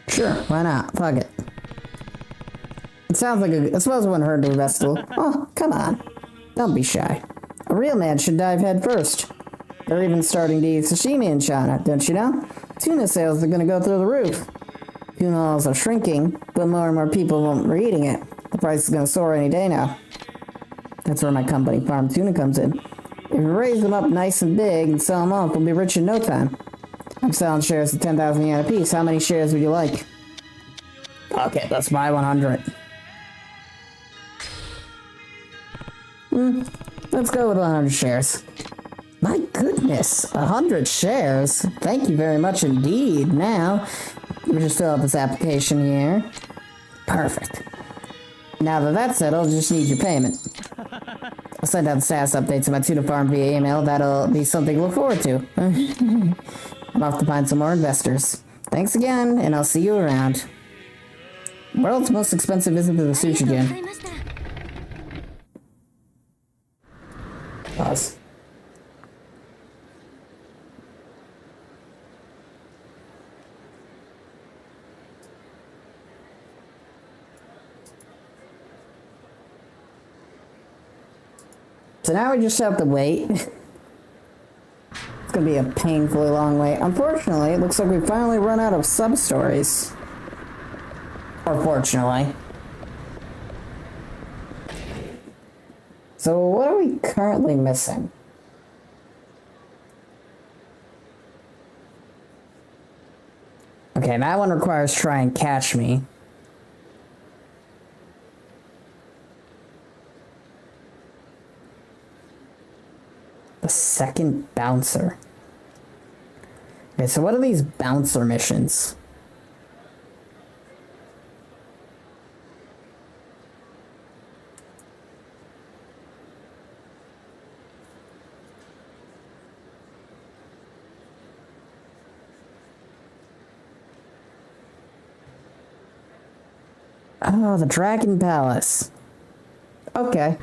Sure, why not? Fuck it. It sounds like I suppose it wouldn't hurt to invest a little. Oh, come on. Don't be shy. A real man should dive head first. They're even starting to eat sashimi in China, don't you know? Tuna sales are gonna go through the roof. Tuna hauls are shrinking, but more and more people are eating it. The price is gonna soar any day now. That's where my company, Farm Tuna, comes in. If we raise them up nice and big and sell them off, we'll be rich in no time. I'm selling shares at 10,000 yen a piece. How many shares would you like? Okay, let's buy 100. Let's go with 100 shares. My goodness, 100 shares? Thank you very much indeed. Now, we just fill out this application here. Perfect. Now that that's settled, just need your payment. I'll send out the status updates to my tuna farm via email. That'll be something to look forward to. I'm off to find some more investors. Thanks again, and I'll see you around. World's most expensive visit to the sushi gym. Pause. So now we just have to wait. It's gonna be a painfully long wait. Unfortunately, it looks like we finally run out of sub-stories. Or fortunately. So what are we currently missing? Okay, that one requires try and catch me. The second bouncer. Okay, so what are these bouncer missions? Oh, the Dragon Palace. Okay.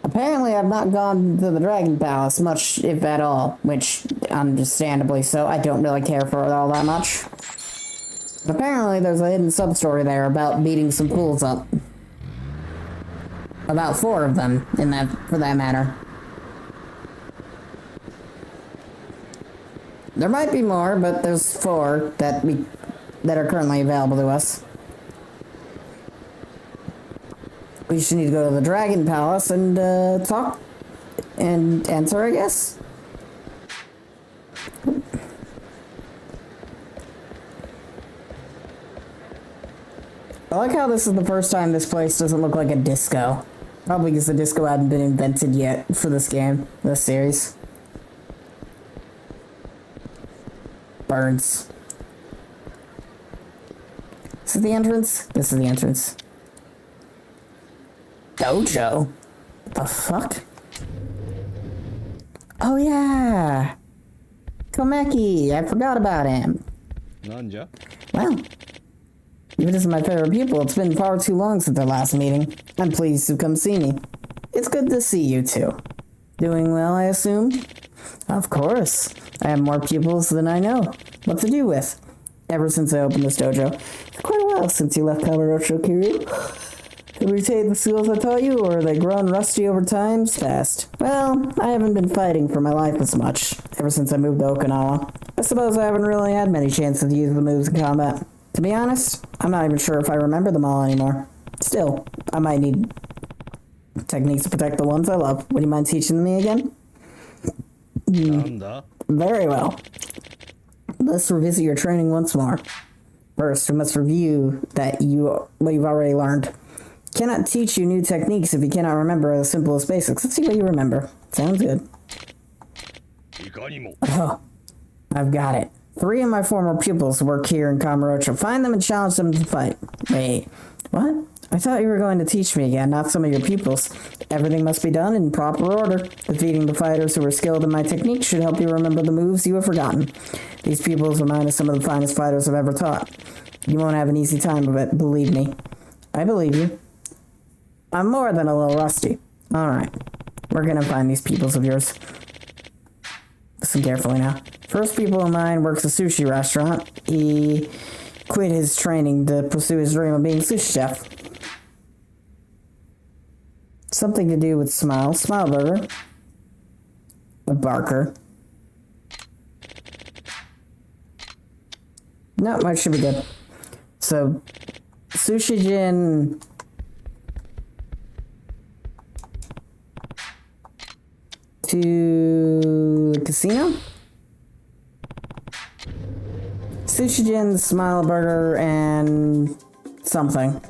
Apparently, I've not gone to the Dragon Palace much, if at all, which, understandably so, I don't really care for it all that much. But apparently, there's a hidden sub-story there about beating some fools up. About 4 of them, for that matter. There might be more, but there's 4 that are currently available to us. We just need to go to the Dragon Palace and talk and answer, I guess. I like how this is the first time this place doesn't look like a disco. Probably because the disco hadn't been invented yet for this game, this series. Burns. This is the entrance? This is the entrance. Dojo? What the fuck? Oh yeah! Komeki! I forgot about him. Nanja? Well, even this is my favorite pupil, it's been far too long since our last meeting. I'm pleased to come see me. It's good to see you two. Doing well, I assume? Of course. I have more pupils than I know what to do with. Ever since I opened this dojo. It's quite a while since you left Kamurocho, Kiryu. Have you retained the skills I taught you, or are they grown rusty over time? Fast. Well, I haven't been fighting for my life as much, ever since I moved to Okinawa. I suppose I haven't really had many chances to use the moves in combat. To be honest, I'm not even sure if I remember them all anymore. Still, I might need techniques to protect the ones I love. Would you mind teaching them me again? Very well. Let's revisit your training once more. First, we must review what you've already learned. Cannot teach you new techniques if you cannot remember the simplest basics. Let's see what you remember. Sounds good. Oh, I've got it. 3 of my former pupils work here in Kamurocho. Find them and challenge them to fight. Wait, what? I thought you were going to teach me again, not some of your pupils. Everything must be done in proper order. Defeating the fighters who are skilled in my technique should help you remember the moves you have forgotten. These pupils of mine are some of the finest fighters I've ever taught. You won't have an easy time of it, believe me. I believe you. I'm more than a little rusty. Alright. We're gonna find these pupils of yours. Listen carefully now. First pupil of mine works a sushi restaurant. He quit his training to pursue his dream of being a sushi chef. Something to do with Smile. Smile Burger. A Barker. No, mine should be good. So, Sushi Jin... to the casino? Sushi Jin, Smile Burger, and something.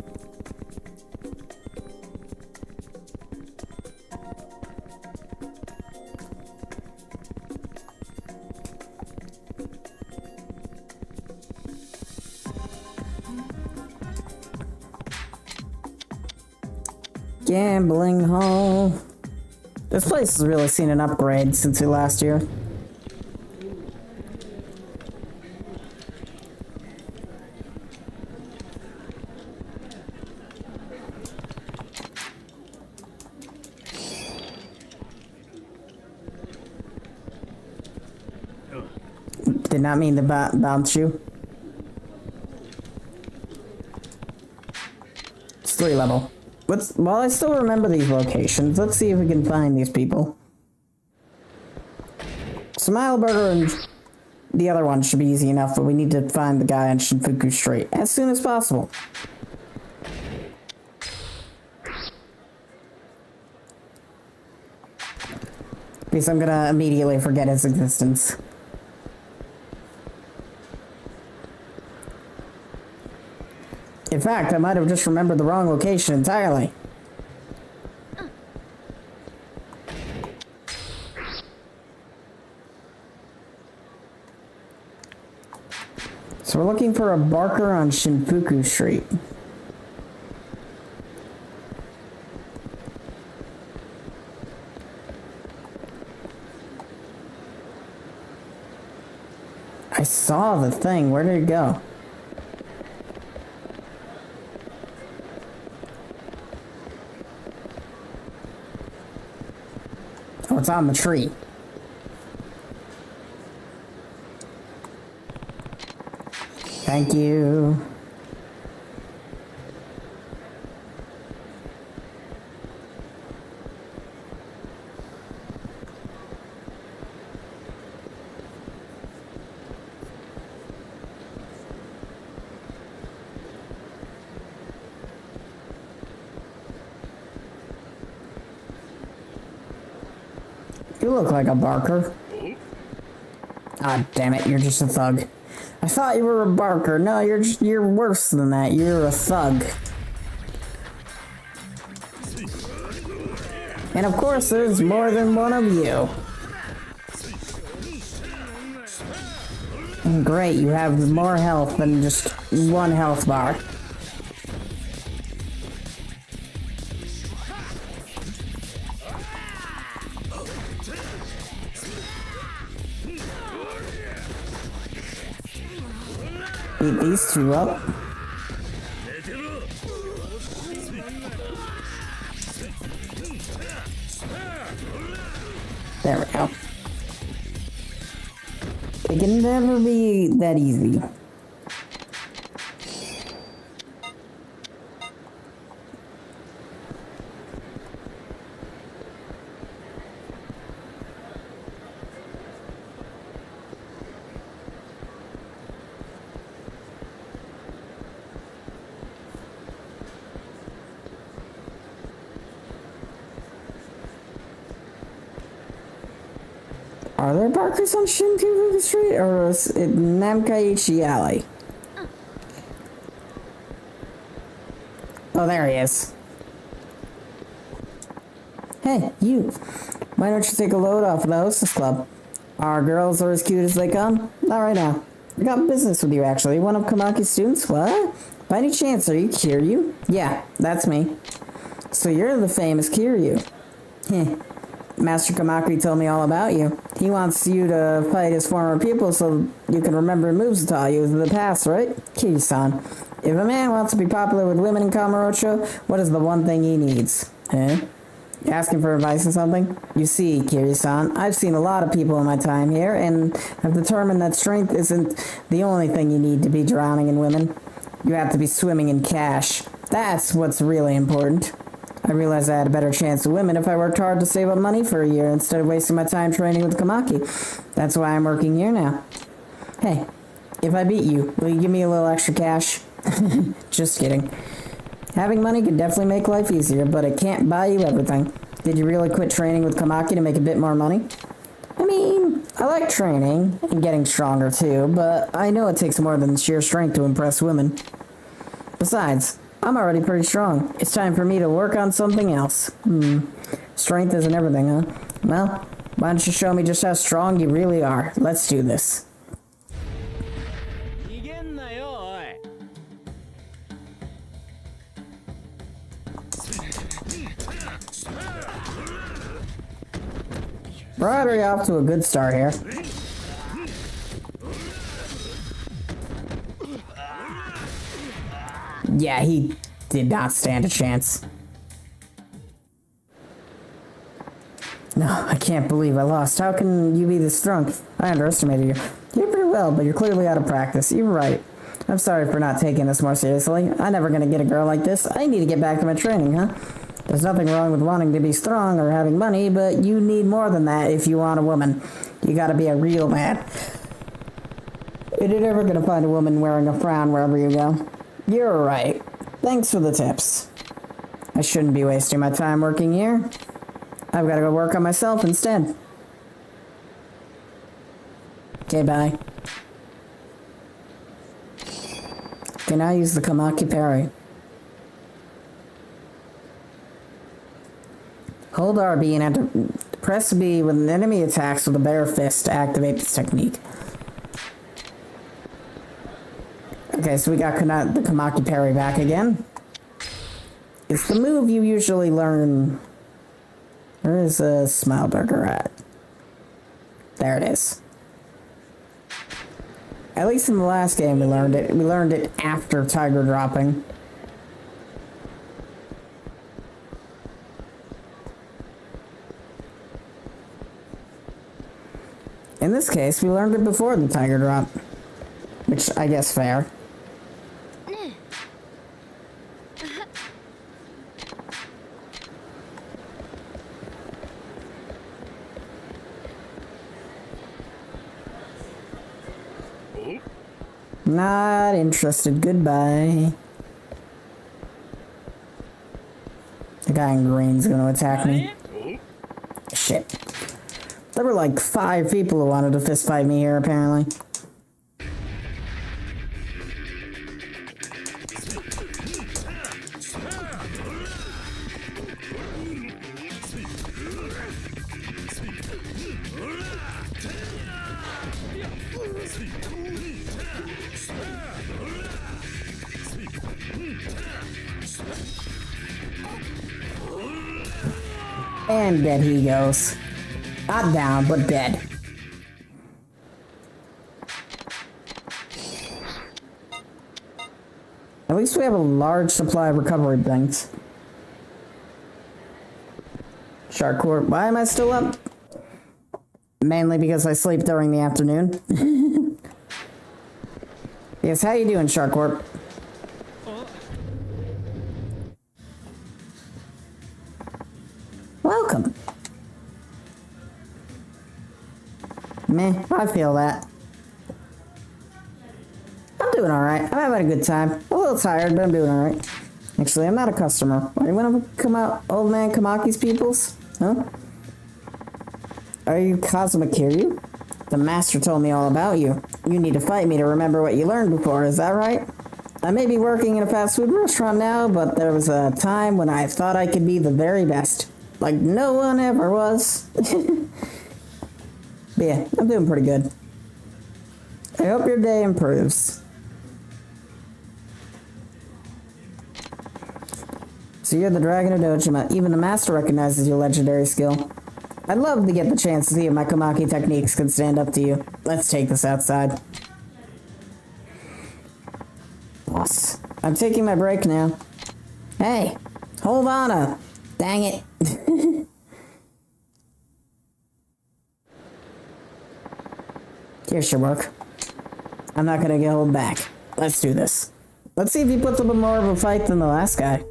Gambling hall. This place has really seen an upgrade since the last year. Did not mean to bounce you. It's 3 level. While I still remember these locations, let's see if we can find these people. Smile Burger and the other one should be easy enough, but we need to find the guy on Shinfuku Street as soon as possible. Because I'm gonna immediately forget his existence. In fact, I might have just remembered the wrong location entirely. So we're looking for a Barker on Shinfuku Street. I saw the thing. Where did it go? Oh, it's on the tree. Thank you. You look like a Barker. Ah, damn it, you're just a thug. I thought you were a Barker. No, you're worse than that. You're a thug. And of course, there's more than one of you. And great, you have more health than just 1 health bar. Beat these 2 up. There we go. It can never be that easy. Are there Barkers on Shinjuku Street, or is it Namkaichi Alley? Oh, there he is. Hey, you. Why don't you take a load off of the hostess club? Our girls are as cute as they come. Not right now. I got business with you, actually. One of Kamaki's students? What? By any chance, are you Kiryu? Yeah, that's me. So you're the famous Kiryu. Heh. Master Kamaki told me all about you. He wants you to fight his former pupil so you can remember moves he taught you in the past, right? Kiryu-san. If a man wants to be popular with women in Kamurocho, what is the one thing he needs? Eh? You asking for advice on something? You see, Kiryu-san, I've seen a lot of people in my time here, and I've determined that strength isn't the only thing you need to be drowning in women. You have to be swimming in cash. That's what's really important. I realized I had a better chance with women if I worked hard to save up money for a year instead of wasting my time training with Kamaki. That's why I'm working here now. Hey, if I beat you, will you give me a little extra cash? Just kidding. Having money can definitely make life easier, but it can't buy you everything. Did you really quit training with Kamaki to make a bit more money? I mean, I like training and getting stronger too, but I know it takes more than sheer strength to impress women. Besides, I'm already pretty strong. It's time for me to work on something else. Strength isn't everything, huh? Well, why don't you show me just how strong you really are? Let's do this. We're already off to a good start here. Yeah, he did not stand a chance. No, I can't believe I lost. How can you be this strong? I underestimated you. You're pretty well, but you're clearly out of practice. You're right. I'm sorry for not taking this more seriously. I'm never gonna get a girl like this. I need to get back to my training, huh? There's nothing wrong with wanting to be strong or having money, but you need more than that if you want a woman. You gotta be a real man. You're never gonna find a woman wearing a frown wherever you go. You're right. Thanks for the tips. I shouldn't be wasting my time working here. I've gotta go work on myself instead. Okay, bye. Can I use the Kamaki parry? Hold RB and enter. Press B when an enemy attacks with a bare fist to activate this technique. Okay, so we got the Kamaki parry back again. It's the move you usually learn. Where is a Smile Burger at? There it is. At least in the last game we learned it. We learned it after Tiger dropping. In this case, we learned it before the Tiger drop. Which, I guess, fair. Not interested. Goodbye. The guy in green's gonna attack me. Shit. There were like 5 people who wanted to fist fight me here, apparently. And dead he goes. Not down, but dead. At least we have a large supply of recovery things. Shark Court, why am I still up? Mainly because I sleep during the afternoon. Yes, how you doing, Shark Corp? Welcome. Meh, I feel that. I'm doing alright. I'm having a good time. A little tired, but I'm doing alright. Actually, I'm not a customer. Are you one of Old Man Kamaki's peoples? Huh? Are you Kazuma Kiryu? The master told me all about you. You need to fight me to remember what you learned before, is that right? I may be working in a fast food restaurant now, but there was a time when I thought I could be the very best. like no one ever was. But yeah, I'm doing pretty good. I hope your day improves. So you're the Dragon of Dojima. Even the Master recognizes your legendary skill. I'd love to get the chance to see if my Komaki techniques can stand up to you. Let's take this outside. Boss, I'm taking my break now. Hey, hold on dang it. Here should work. I'm not gonna get held back. Let's do this. Let's see if he puts up a more of a fight than the last guy.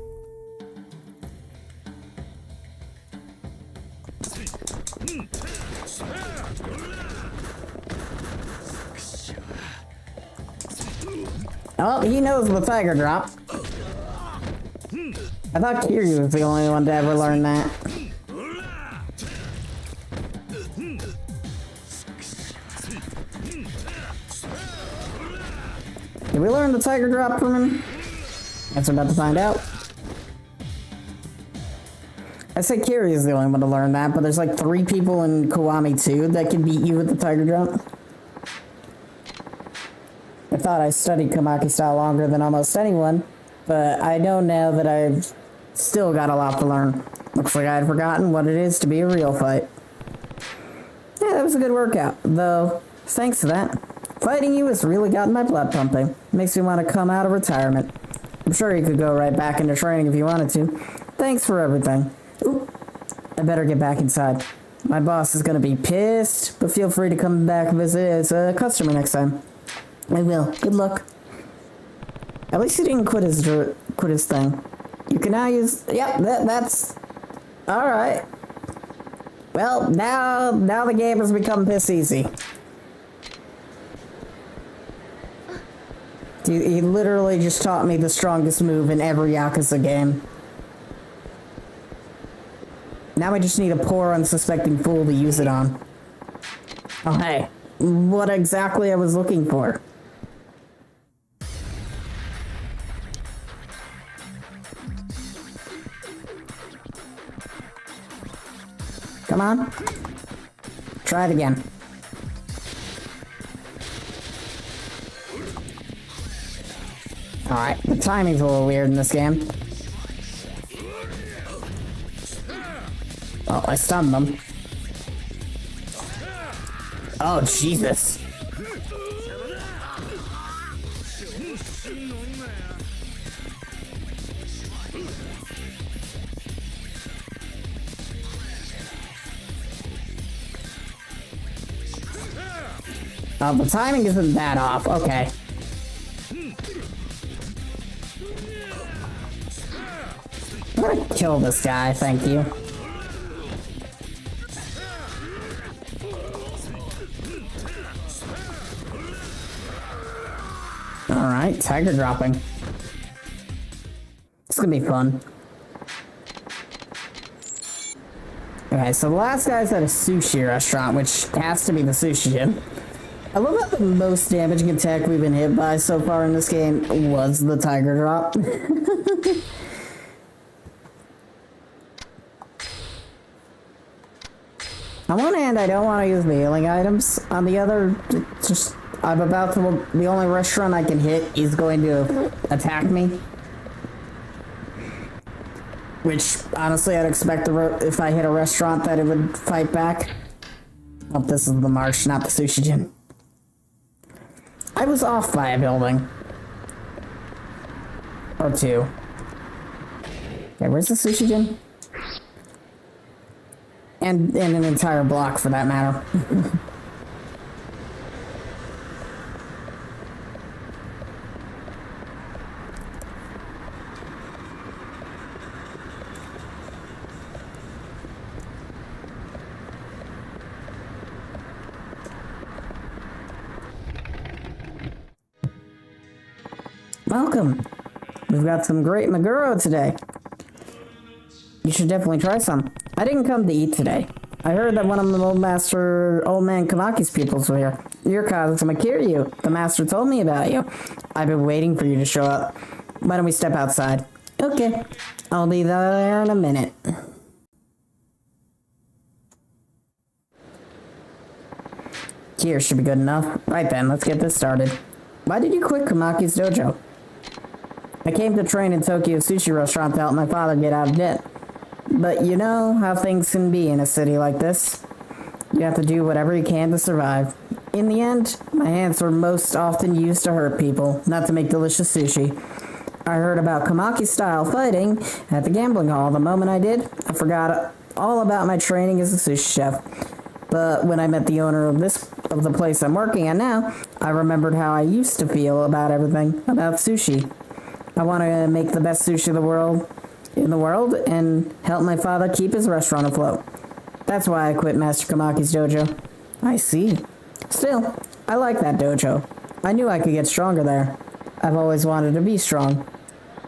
Oh, he knows the tiger drop. I thought Kiryu was the only one to ever learn that. Did we learn the tiger drop from him? Guess we're about to find out. I say Kiryu is the only one to learn that, but there's like 3 people in Kiwami too that can beat you with the tiger drop. I thought I studied Komaki style longer than almost anyone, but I know now that I've still got a lot to learn. Looks like I had forgotten what it is to be a real fight. Yeah, that was a good workout, though thanks to that, fighting you has really gotten my blood pumping. Makes me want to come out of retirement. I'm sure you could go right back into training if you wanted to. Thanks for everything. Ooh, I better get back inside. My boss is gonna be pissed, but feel free to come back and visit as a customer next time. I will. Good luck. At least he didn't quit his thing. You can now use... Yep, that's... Alright. Well, now the game has become piss easy. He literally just taught me the strongest move in every Yakuza game. Now I just need a poor, unsuspecting fool to use it on. Oh, hey. What exactly I was looking for. Come on. Try it again. Alright, the timing's a little weird in this game. Oh, I stunned them. Oh, Jesus. Oh, the timing isn't that off. Okay. I'm gonna kill this guy, thank you. Alright, tiger dropping. It's gonna be fun. Okay, so the last guy's at a sushi restaurant, which has to be the sushi gym. I love that the most damaging attack we've been hit by so far in this game was the tiger drop. On one hand, I don't want to use the healing items. On the other, just I'm about to... The only restaurant I can hit is going to attack me. Which, honestly, I'd expect if I hit a restaurant that it would fight back. Oh, this is the marsh, not the sushi gym. I was off by a building. Or 2. Okay, where's the sushi gym? And an entire block, for that matter. Welcome. We've got some great Maguro today. You should definitely try some. I didn't come to eat today. I heard that one of the old man Kamaki's pupils were here. Your Kazuma Kiryu. The master told me about you. I've been waiting for you to show up. Why don't we step outside? Okay. I'll be there in a minute. Here should be good enough. Right then, let's get this started. Why did you quit Kamaki's dojo? I came to train in Tokyo sushi restaurant to help my father get out of debt. But you know how things can be in a city like this. You have to do whatever you can to survive. In the end, my hands were most often used to hurt people, not to make delicious sushi. I heard about Kamaki-style fighting at the gambling hall. The moment I did, I forgot all about my training as a sushi chef. But when I met the owner of the place I'm working at now, I remembered how I used to feel about everything, about sushi. I want to make the best sushi in the world and help my father keep his restaurant afloat. That's why I quit Master Kamaki's dojo. I see. Still, I like that dojo. I knew I could get stronger there. I've always wanted to be strong.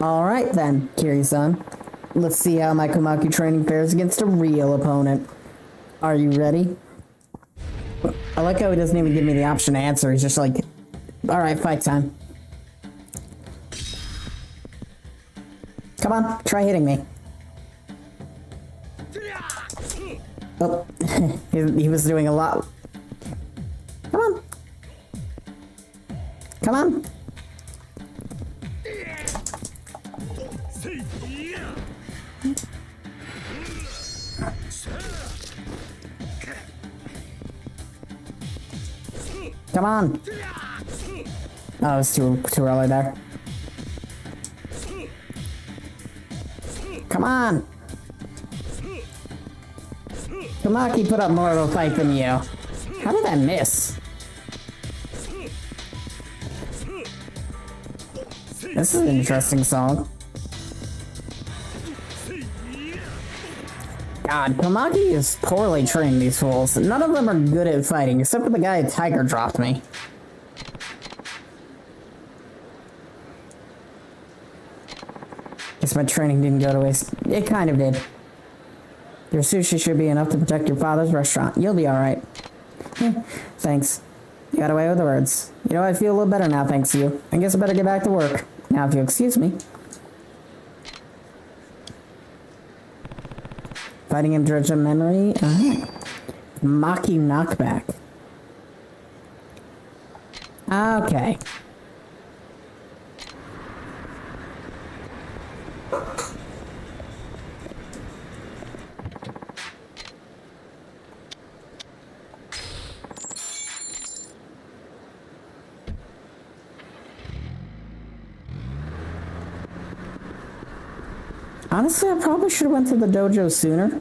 Alright then, Kiri-san. Let's see how my Kamaki training fares against a real opponent. Are you ready? I like how he doesn't even give me the option to answer. He's just like, alright, fight time. Come on, try hitting me. Oh, he was doing a lot. Come on. Come on. Come on. Oh, it was too early there. Come on. Kamaki put up more of a fight than you. How did that miss? This is an interesting song. God, Kamaki is poorly trained, these fools. None of them are good at fighting, except for the guy who tiger dropped me. Guess my training didn't go to waste. It kind of did. Your sushi should be enough to protect your father's restaurant. You'll be alright. Thanks. You got away with the words. You know, I feel a little better now thanks to you. I guess I better get back to work. Now, if you'll excuse me. Fighting him dredge of memory. Maki knockback. Okay. Honestly, I probably should have went to the dojo sooner.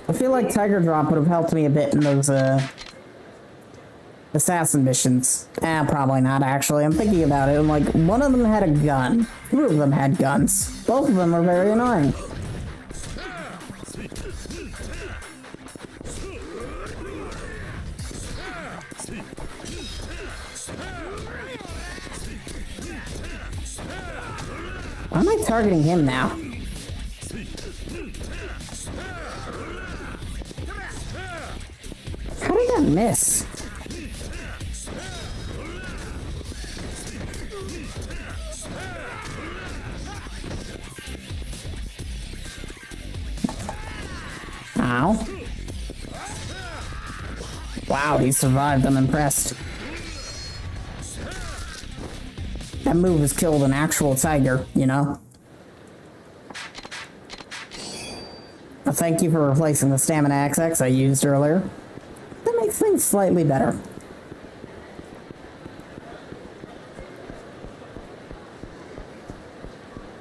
I feel like Tiger Drop would have helped me a bit in those, assassin missions. Probably not, actually. I'm thinking about it. I'm like, one of them had a gun. Two of them had guns. Both of them are very annoying. Why am I targeting him now? How did that miss? Ow. Wow, he survived. I'm impressed. That move has killed an actual tiger, you know? Well, thank you for replacing the stamina XX I used earlier. That makes things slightly better.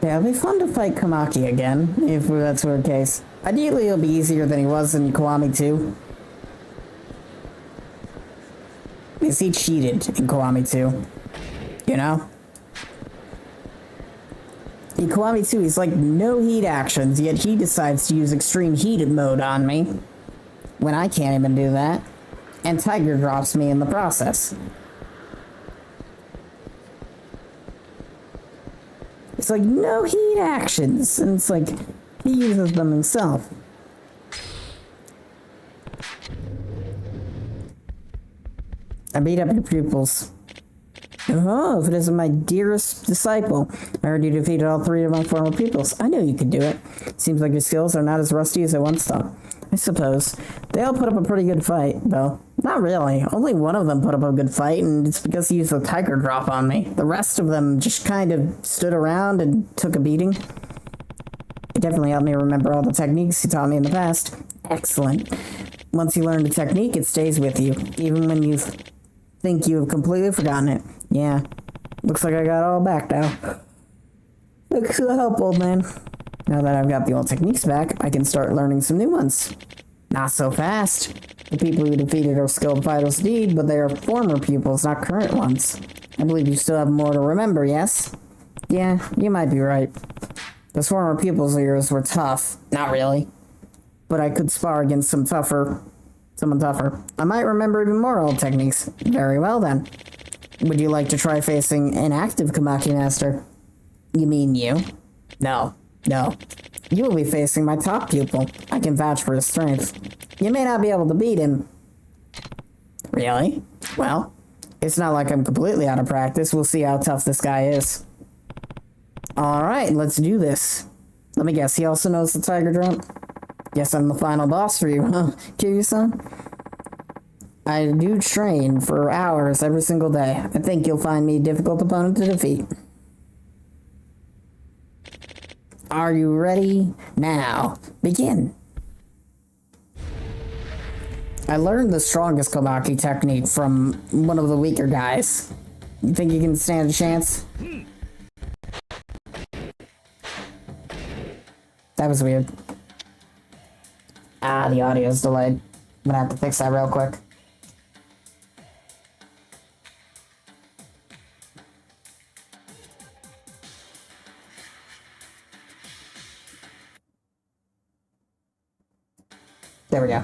Yeah, it'll be fun to fight Kamaki again, if that's the case. Ideally, it'll be easier than he was in Kiwami 2. Because he cheated in Kiwami 2. You know? In Kiwami 2, he's like, no heat actions, yet he decides to use extreme heated mode on me. When I can't even do that. And Tiger drops me in the process. It's like, no heat actions. And it's like, he uses them himself. I beat up your pupils. Oh, if it isn't my dearest disciple. I heard you defeated all 3 of my former pupils. I knew you could do it. Seems like your skills are not as rusty as I once thought. I suppose. They all put up a pretty good fight, though. Not really. Only one of them put up a good fight, and it's because he used the tiger drop on me. The rest of them just kind of stood around and took a beating. It definitely helped me remember all the techniques he taught me in the past. Excellent. Once you learn the technique, it stays with you, even when you think you have completely forgotten it. Yeah. Looks like I got it all back now. Thanks for the help, old man. Now that I've got the old techniques back, I can start learning some new ones. Not so fast. The people who defeated are skilled fighters indeed, but they are former pupils, not current ones. I believe you still have more to remember, yes? Yeah, you might be right. Those former pupils of yours were tough. Not really. But I could spar against someone tougher. I might remember even more old techniques. Very well then. Would you like to try facing an active Kamaki master? You mean you? No. You will be facing my top pupil. I can vouch for his strength. You may not be able to beat him. Really? Well, it's not like I'm completely out of practice. We'll see how tough this guy is. Alright, let's do this. Let me guess, he also knows the tiger drop? Guess I'm the final boss for you, huh, Kiryu-san? I do train for hours every single day. I think you'll find me a difficult opponent to defeat. Are you ready? Now, begin. I learned the strongest Komaki technique from one of the weaker guys. You think you can stand a chance? That was weird. The audio's delayed. I'm gonna have to fix that real quick. There we go.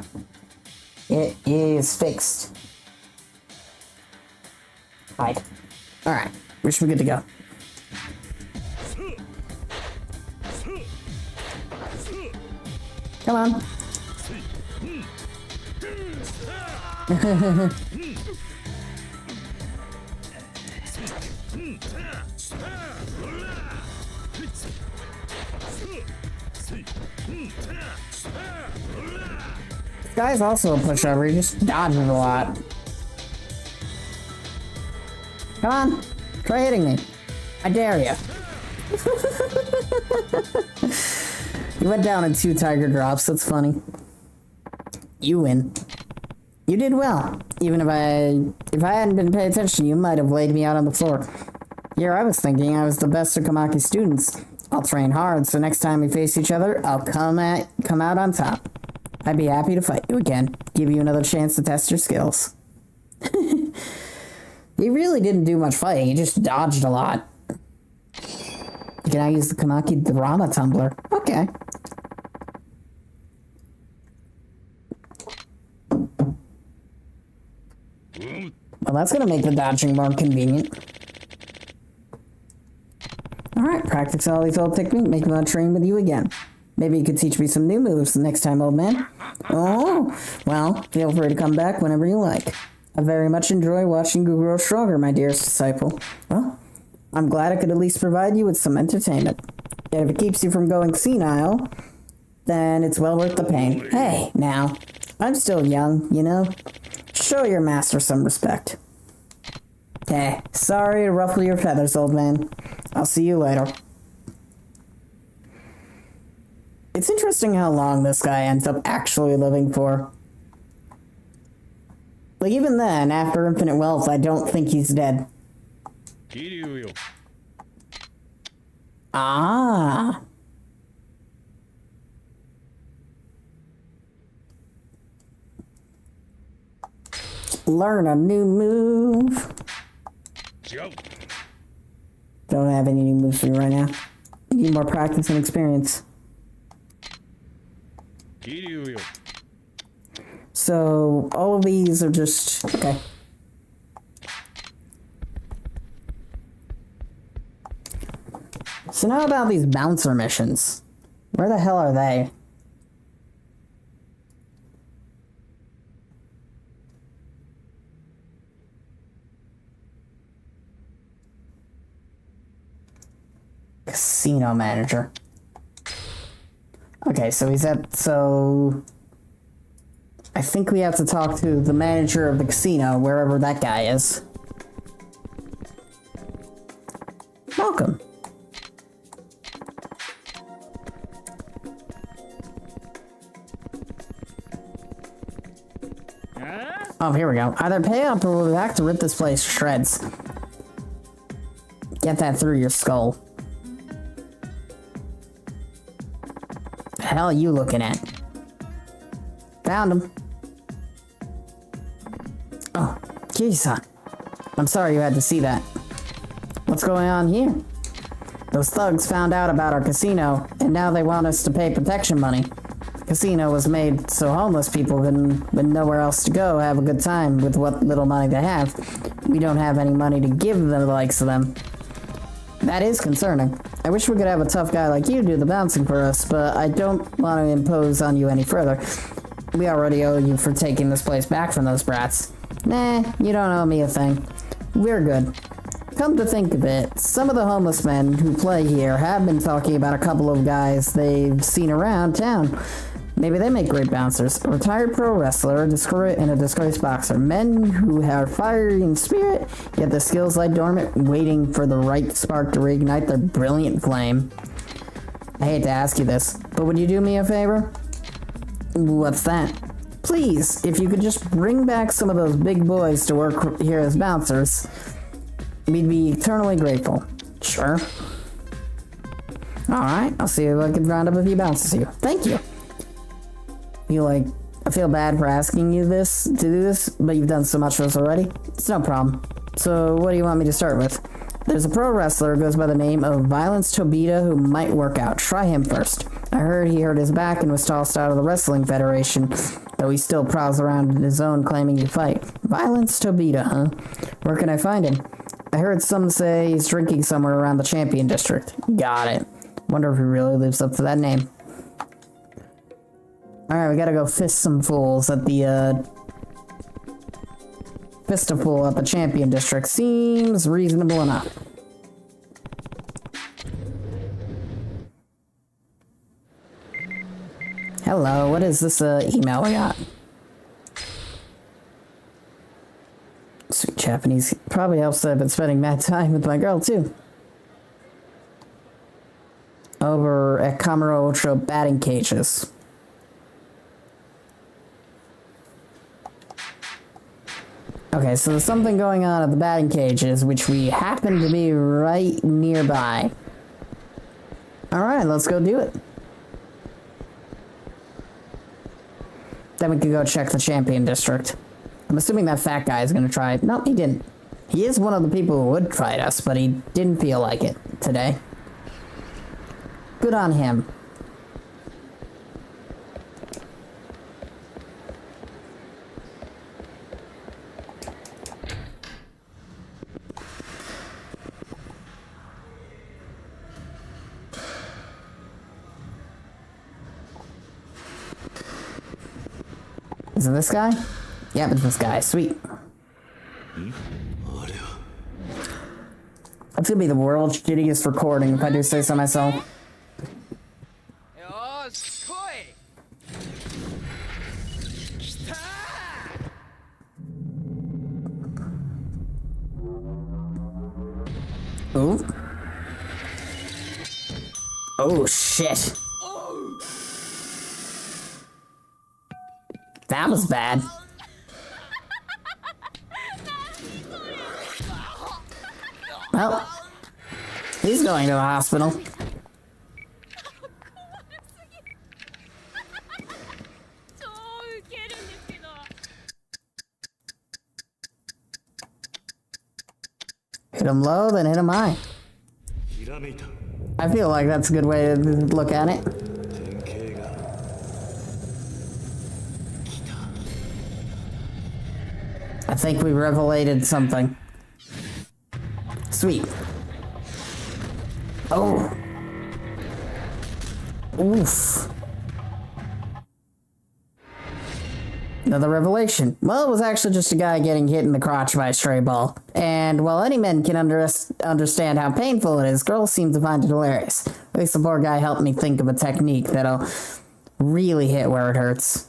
It is fixed. Hide. Alright, we should be good to go. Come on. This guy's also a pushover, he just dodges a lot. Come on, try hitting me. I dare you. You went down in 2 tiger drops, that's funny. You win. You did well. Even if I hadn't been paying attention, you might have laid me out on the floor. Here I was thinking I was the best of Kamaki students. I'll train hard, so next time we face each other, I'll come out on top. I'd be happy to fight you again. Give you another chance to test your skills. He really didn't do much fighting, he just dodged a lot. Can I use the Kamaki drama tumbler? Okay. Well, that's gonna make the dodging more convenient. Alright, practice all these old techniques, make me want to train with you again. Maybe you could teach me some new moves the next time, old man. Oh, well, feel free to come back whenever you like. I very much enjoy watching you grow stronger, my dearest disciple. Well, I'm glad I could at least provide you with some entertainment. Yet if it keeps you from going senile, then it's well worth the pain. Hey, now, I'm still young, you know? Show your master some respect. Hey, sorry to ruffle your feathers, old man. I'll see you later. It's interesting how long this guy ends up actually living for. Like, even then, after infinite wealth, I don't think he's dead. Ah. Learn a new move. Don't have any new moves for you right now. Need more practice and experience. So, all of these are just... okay. So now about these bouncer missions. Where the hell are they? Casino manager. Okay, so he's at... so... I think we have to talk to the manager of the casino, wherever that guy is. Welcome. Oh, here we go. Either pay up or we'll have to rip this place to shreds. Get that through your skull. The hell are you looking at? Found him. Oh, Kiryu-san. I'm sorry you had to see that. What's going on here? Those thugs found out about our casino, and now they want us to pay protection money. Casino was made so homeless people can, with nowhere else to go, have a good time with what little money they have. We don't have any money to give the likes of them. That is concerning. I wish we could have a tough guy like you do the bouncing for us, but I don't want to impose on you any further. We already owe you for taking this place back from those brats. Nah, you don't owe me a thing. We're good. Come to think of it, some of the homeless men who play here have been talking about a couple of guys they've seen around town. Maybe they make great bouncers. A retired pro wrestler, and a disgraced boxer. Men who have fiery in spirit, yet their skills lie dormant, waiting for the right spark to reignite their brilliant flame. I hate to ask you this, but would you do me a favor? What's that? Please, if you could just bring back some of those big boys to work here as bouncers, we'd be eternally grateful. Sure. Alright, I'll see if I can round up a few bouncers here. Thank you. I feel bad for asking you to do this, but you've done so much for us already. It's no problem. So, what do you want me to start with? There's a pro wrestler who goes by the name of Violence Tobita who might work out. Try him first. I heard he hurt his back and was tossed out of the Wrestling Federation, though he still prowls around in his own claiming to fight. Violence Tobita, huh? Where can I find him? I heard some say he's drinking somewhere around the Champion District. Got it. Wonder if he really lives up to that name. Alright, we gotta go fist some fools at the, fist a fool at the Champion District. Seems reasonable enough. Hello, what is this, email we got? Sweet Japanese. Probably helps that I've been spending mad time with my girl, too. Over at Kamuro Ultra batting cages. Okay, so there's something going on at the batting cages, which we happen to be right nearby. Alright, let's go do it. Then we can go check the Champion District. I'm assuming that fat guy is gonna try it. Nope, he didn't. He is one of the people who would fight us, but he didn't feel like it today. Good on him. Is it this guy? Yep, it's this guy. Sweet. That's gonna be the world's shittiest recording if I do say so myself. Ooh. Oh shit. That was bad. Well, he's going to the hospital. Hit him low, then hit him high. I feel like that's a good way to look at it. I think we revelated something. Sweet. Oh. Oof. Another revelation. Well, it was actually just a guy getting hit in the crotch by a stray ball. And while any men can understand how painful it is, girls seem to find it hilarious. At least the poor guy helped me think of a technique that'll really hit where it hurts.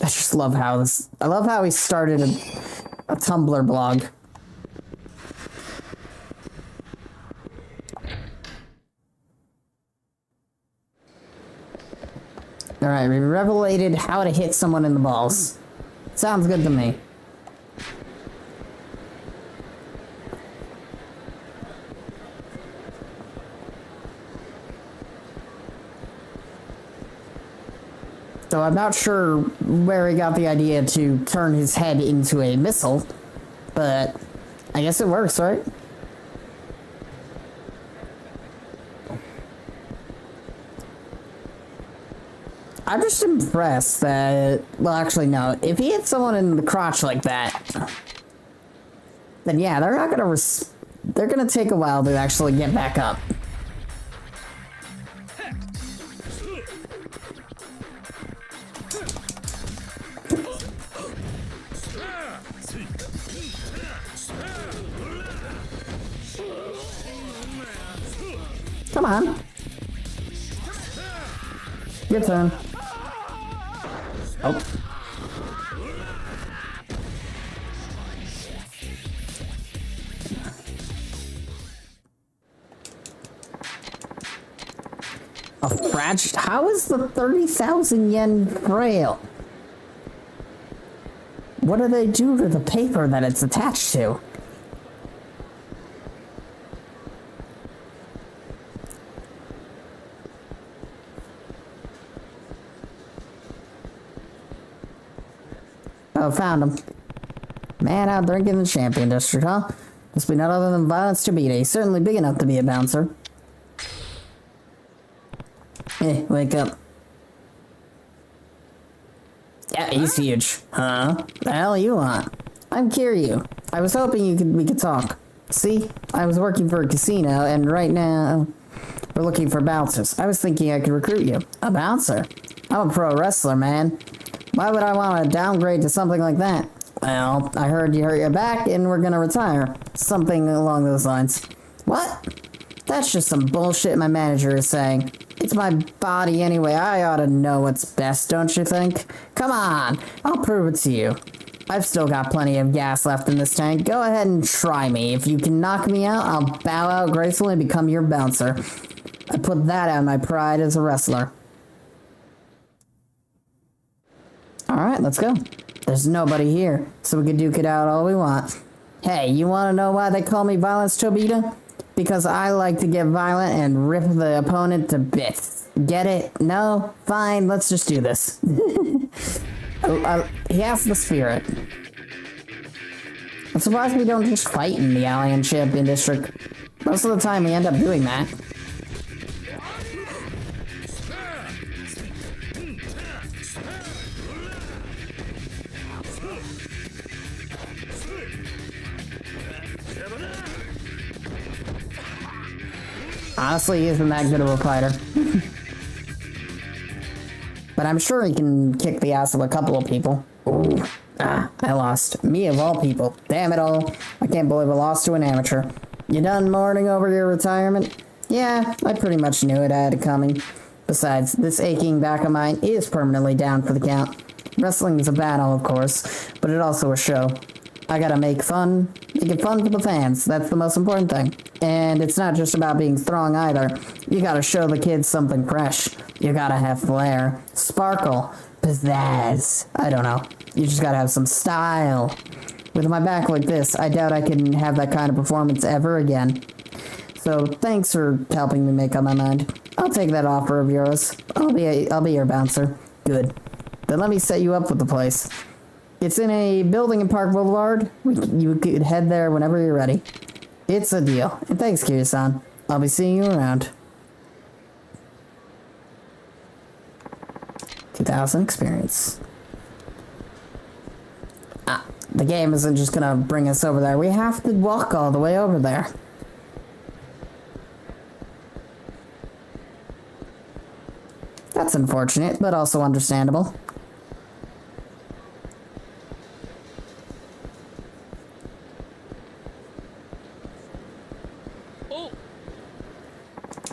I just love how this. I love how he started a Tumblr blog. Alright, we revelated how to hit someone in the balls. Sounds good to me. So I'm not sure where he got the idea to turn his head into a missile, but I guess it works, right? I'm just impressed that, well, actually, no. If he hit someone in the crotch like that, then yeah, they're not gonna, they're gonna take a while to actually get back up. Come on. Your turn. Oh. A fragile. How is the 30,000 yen frail? What do they do to the paper that it's attached to? Oh, found him. Man out drinking in the Champion District, huh? Must be none other than Violence to beat. He's certainly big enough to be a bouncer. Hey, wake up. Yeah, he's huge. Huh? The hell you want? I'm Kiryu. I was hoping we could talk. See? I was working for a casino, and right now we're looking for bouncers. I was thinking I could recruit you. A bouncer? I'm a pro wrestler, man. Why would I want to downgrade to something like that? Well, I heard you hurt your back and we're gonna retire. Something along those lines. What? That's just some bullshit my manager is saying. It's my body anyway. I ought to know what's best, don't you think? Come on, I'll prove it to you. I've still got plenty of gas left in this tank. Go ahead and try me. If you can knock me out, I'll bow out gracefully and become your bouncer. I put that out of my pride as a wrestler. Alright, let's go. There's nobody here, so we can duke it out all we want. Hey, you want to know why they call me Violence Tobita? Because I like to get violent and rip the opponent to bits. Get it? No? Fine, let's just do this. He has the spirit. I'm surprised we don't just fight in the Alien Champion District. Most of the time we end up doing that. Honestly, he isn't that good of a fighter. But I'm sure he can kick the ass of a couple of people. Ooh. Ah, I lost. Me of all people. Damn it all. I can't believe I lost to an amateur. You done mourning over your retirement? Yeah, I pretty much knew it. I had it coming. Besides, this aching back of mine is permanently down for the count. Wrestling is a battle, of course, but it's also a show. I gotta make it fun for the fans. That's the most important thing. And it's not just about being strong either. You gotta show the kids something fresh. You gotta have flair, sparkle, pizzazz. I don't know. You just gotta have some style. With my back like this, I doubt I can have that kind of performance ever again. So thanks for helping me make up my mind. I'll take that offer of yours. I'll be your bouncer. Good. Then let me set you up with the place. It's in a building in Park Boulevard. You could head there whenever you're ready. It's a deal. And thanks, Kiryu-san. I'll be seeing you around. 2,000 experience. Ah, the game isn't just gonna bring us over there. We have to walk all the way over there. That's unfortunate, but also understandable.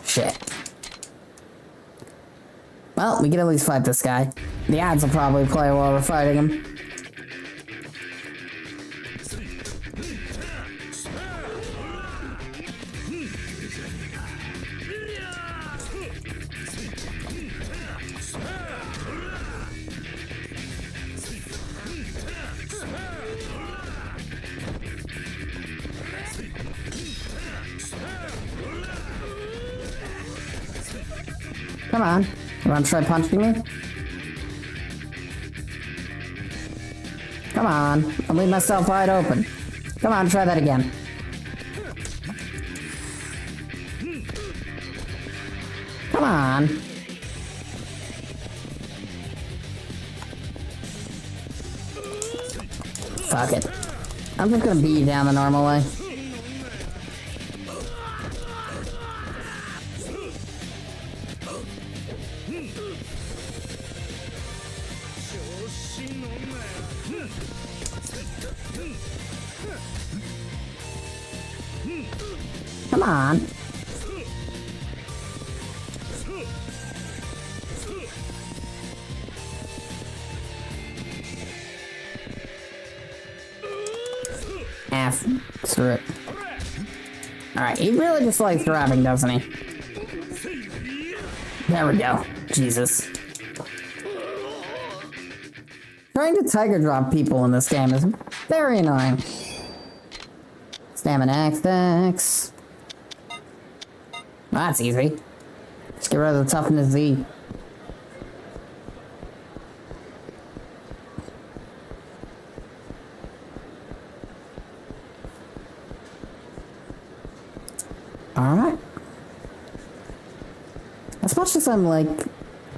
Shit. Well, we can at least fight this guy. The ads will probably play while we're fighting him. Come on. You want to try punching me? Come on. I'll leave myself wide open. Come on, try that again. Come on. Fuck it. I'm just gonna beat you down the normal way. Come on. Screw it. Alright, he really just likes grabbing, doesn't he? There we go. Jesus. Trying to tiger drop people in this game is very annoying. Stamina X. That's easy. Just get rid of the toughness Z. Alright. As much as I'm like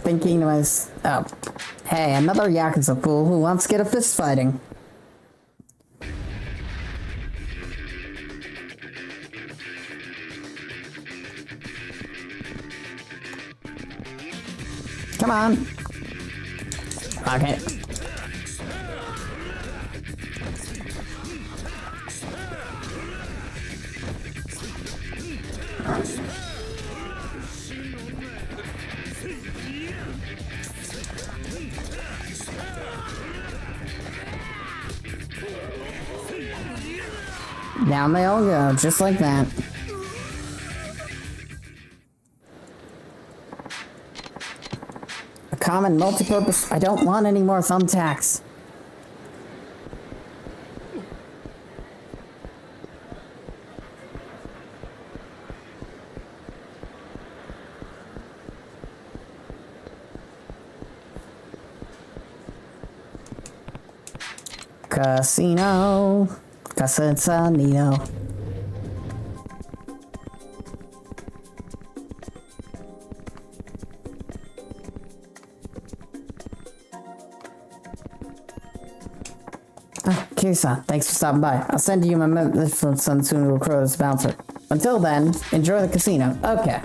thinking to myself, oh, hey, another Yakuza fool who wants to get a fist fighting. Come on. Okay. Down they all go, just like that. A common multi-purpose. I don't want any more thumbtacks. Casino. Casanino. Kisa, thanks for stopping by. I'll send you my message from Sun Tzu Crow's bouncer. Until then, enjoy the casino. Okay.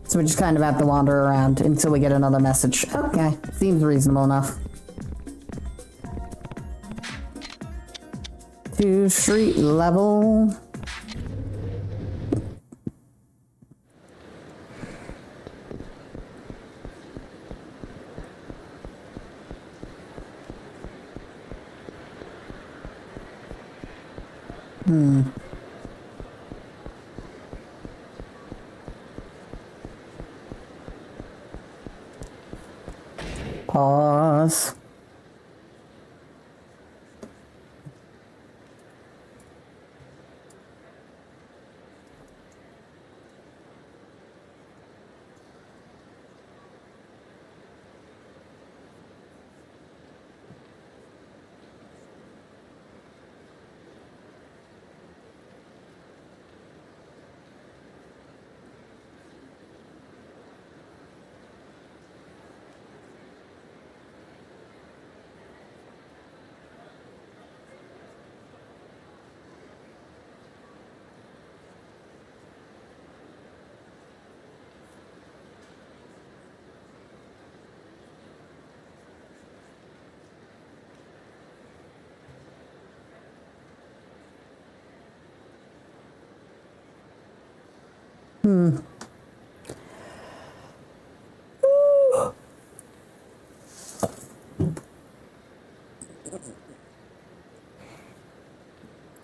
So we're just kind of have to wander around until we get another message. Okay, seems reasonable enough. To street level. Pause.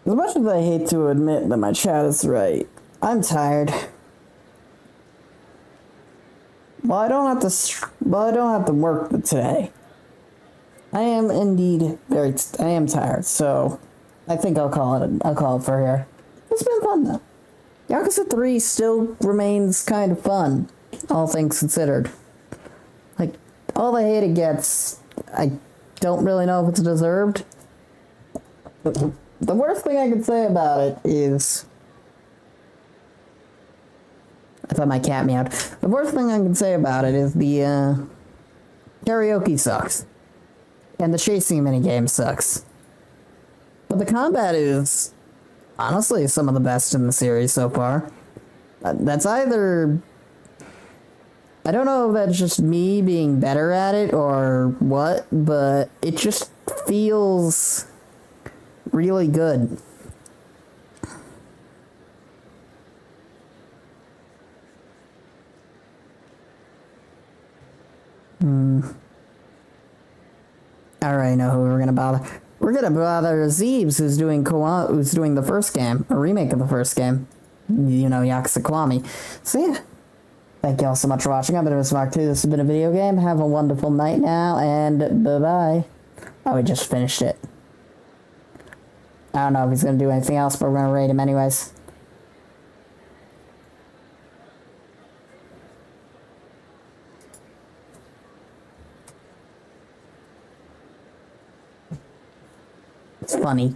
As much as I hate to admit that my chat is right, I'm tired. Well, I don't have to work today. I am indeed I am tired, so I think I'll call it for here. It's been fun though. Yakuza 3 still remains kind of fun, all things considered. Like, all the hate it gets, I don't really know if it's deserved. The worst thing I can say about it is... I thought my cat meowed. The worst thing I can say about it is the, karaoke sucks. And the chasing minigame sucks. But the combat is, honestly, some of the best in the series so far. That's either... I don't know if that's just me being better at it or what, but it just feels really good. I already know who we're gonna bother. We're gonna bother Zeebs, who's doing the first game, a remake of the first game. You know, Kiwami. So yeah. Thank you all so much for watching. I've been Evis Art 2. This has been a video game. Have a wonderful night now, and bye-bye. Oh, we just finished it. I don't know if he's gonna do anything else, but we're gonna rate him anyways. It's funny.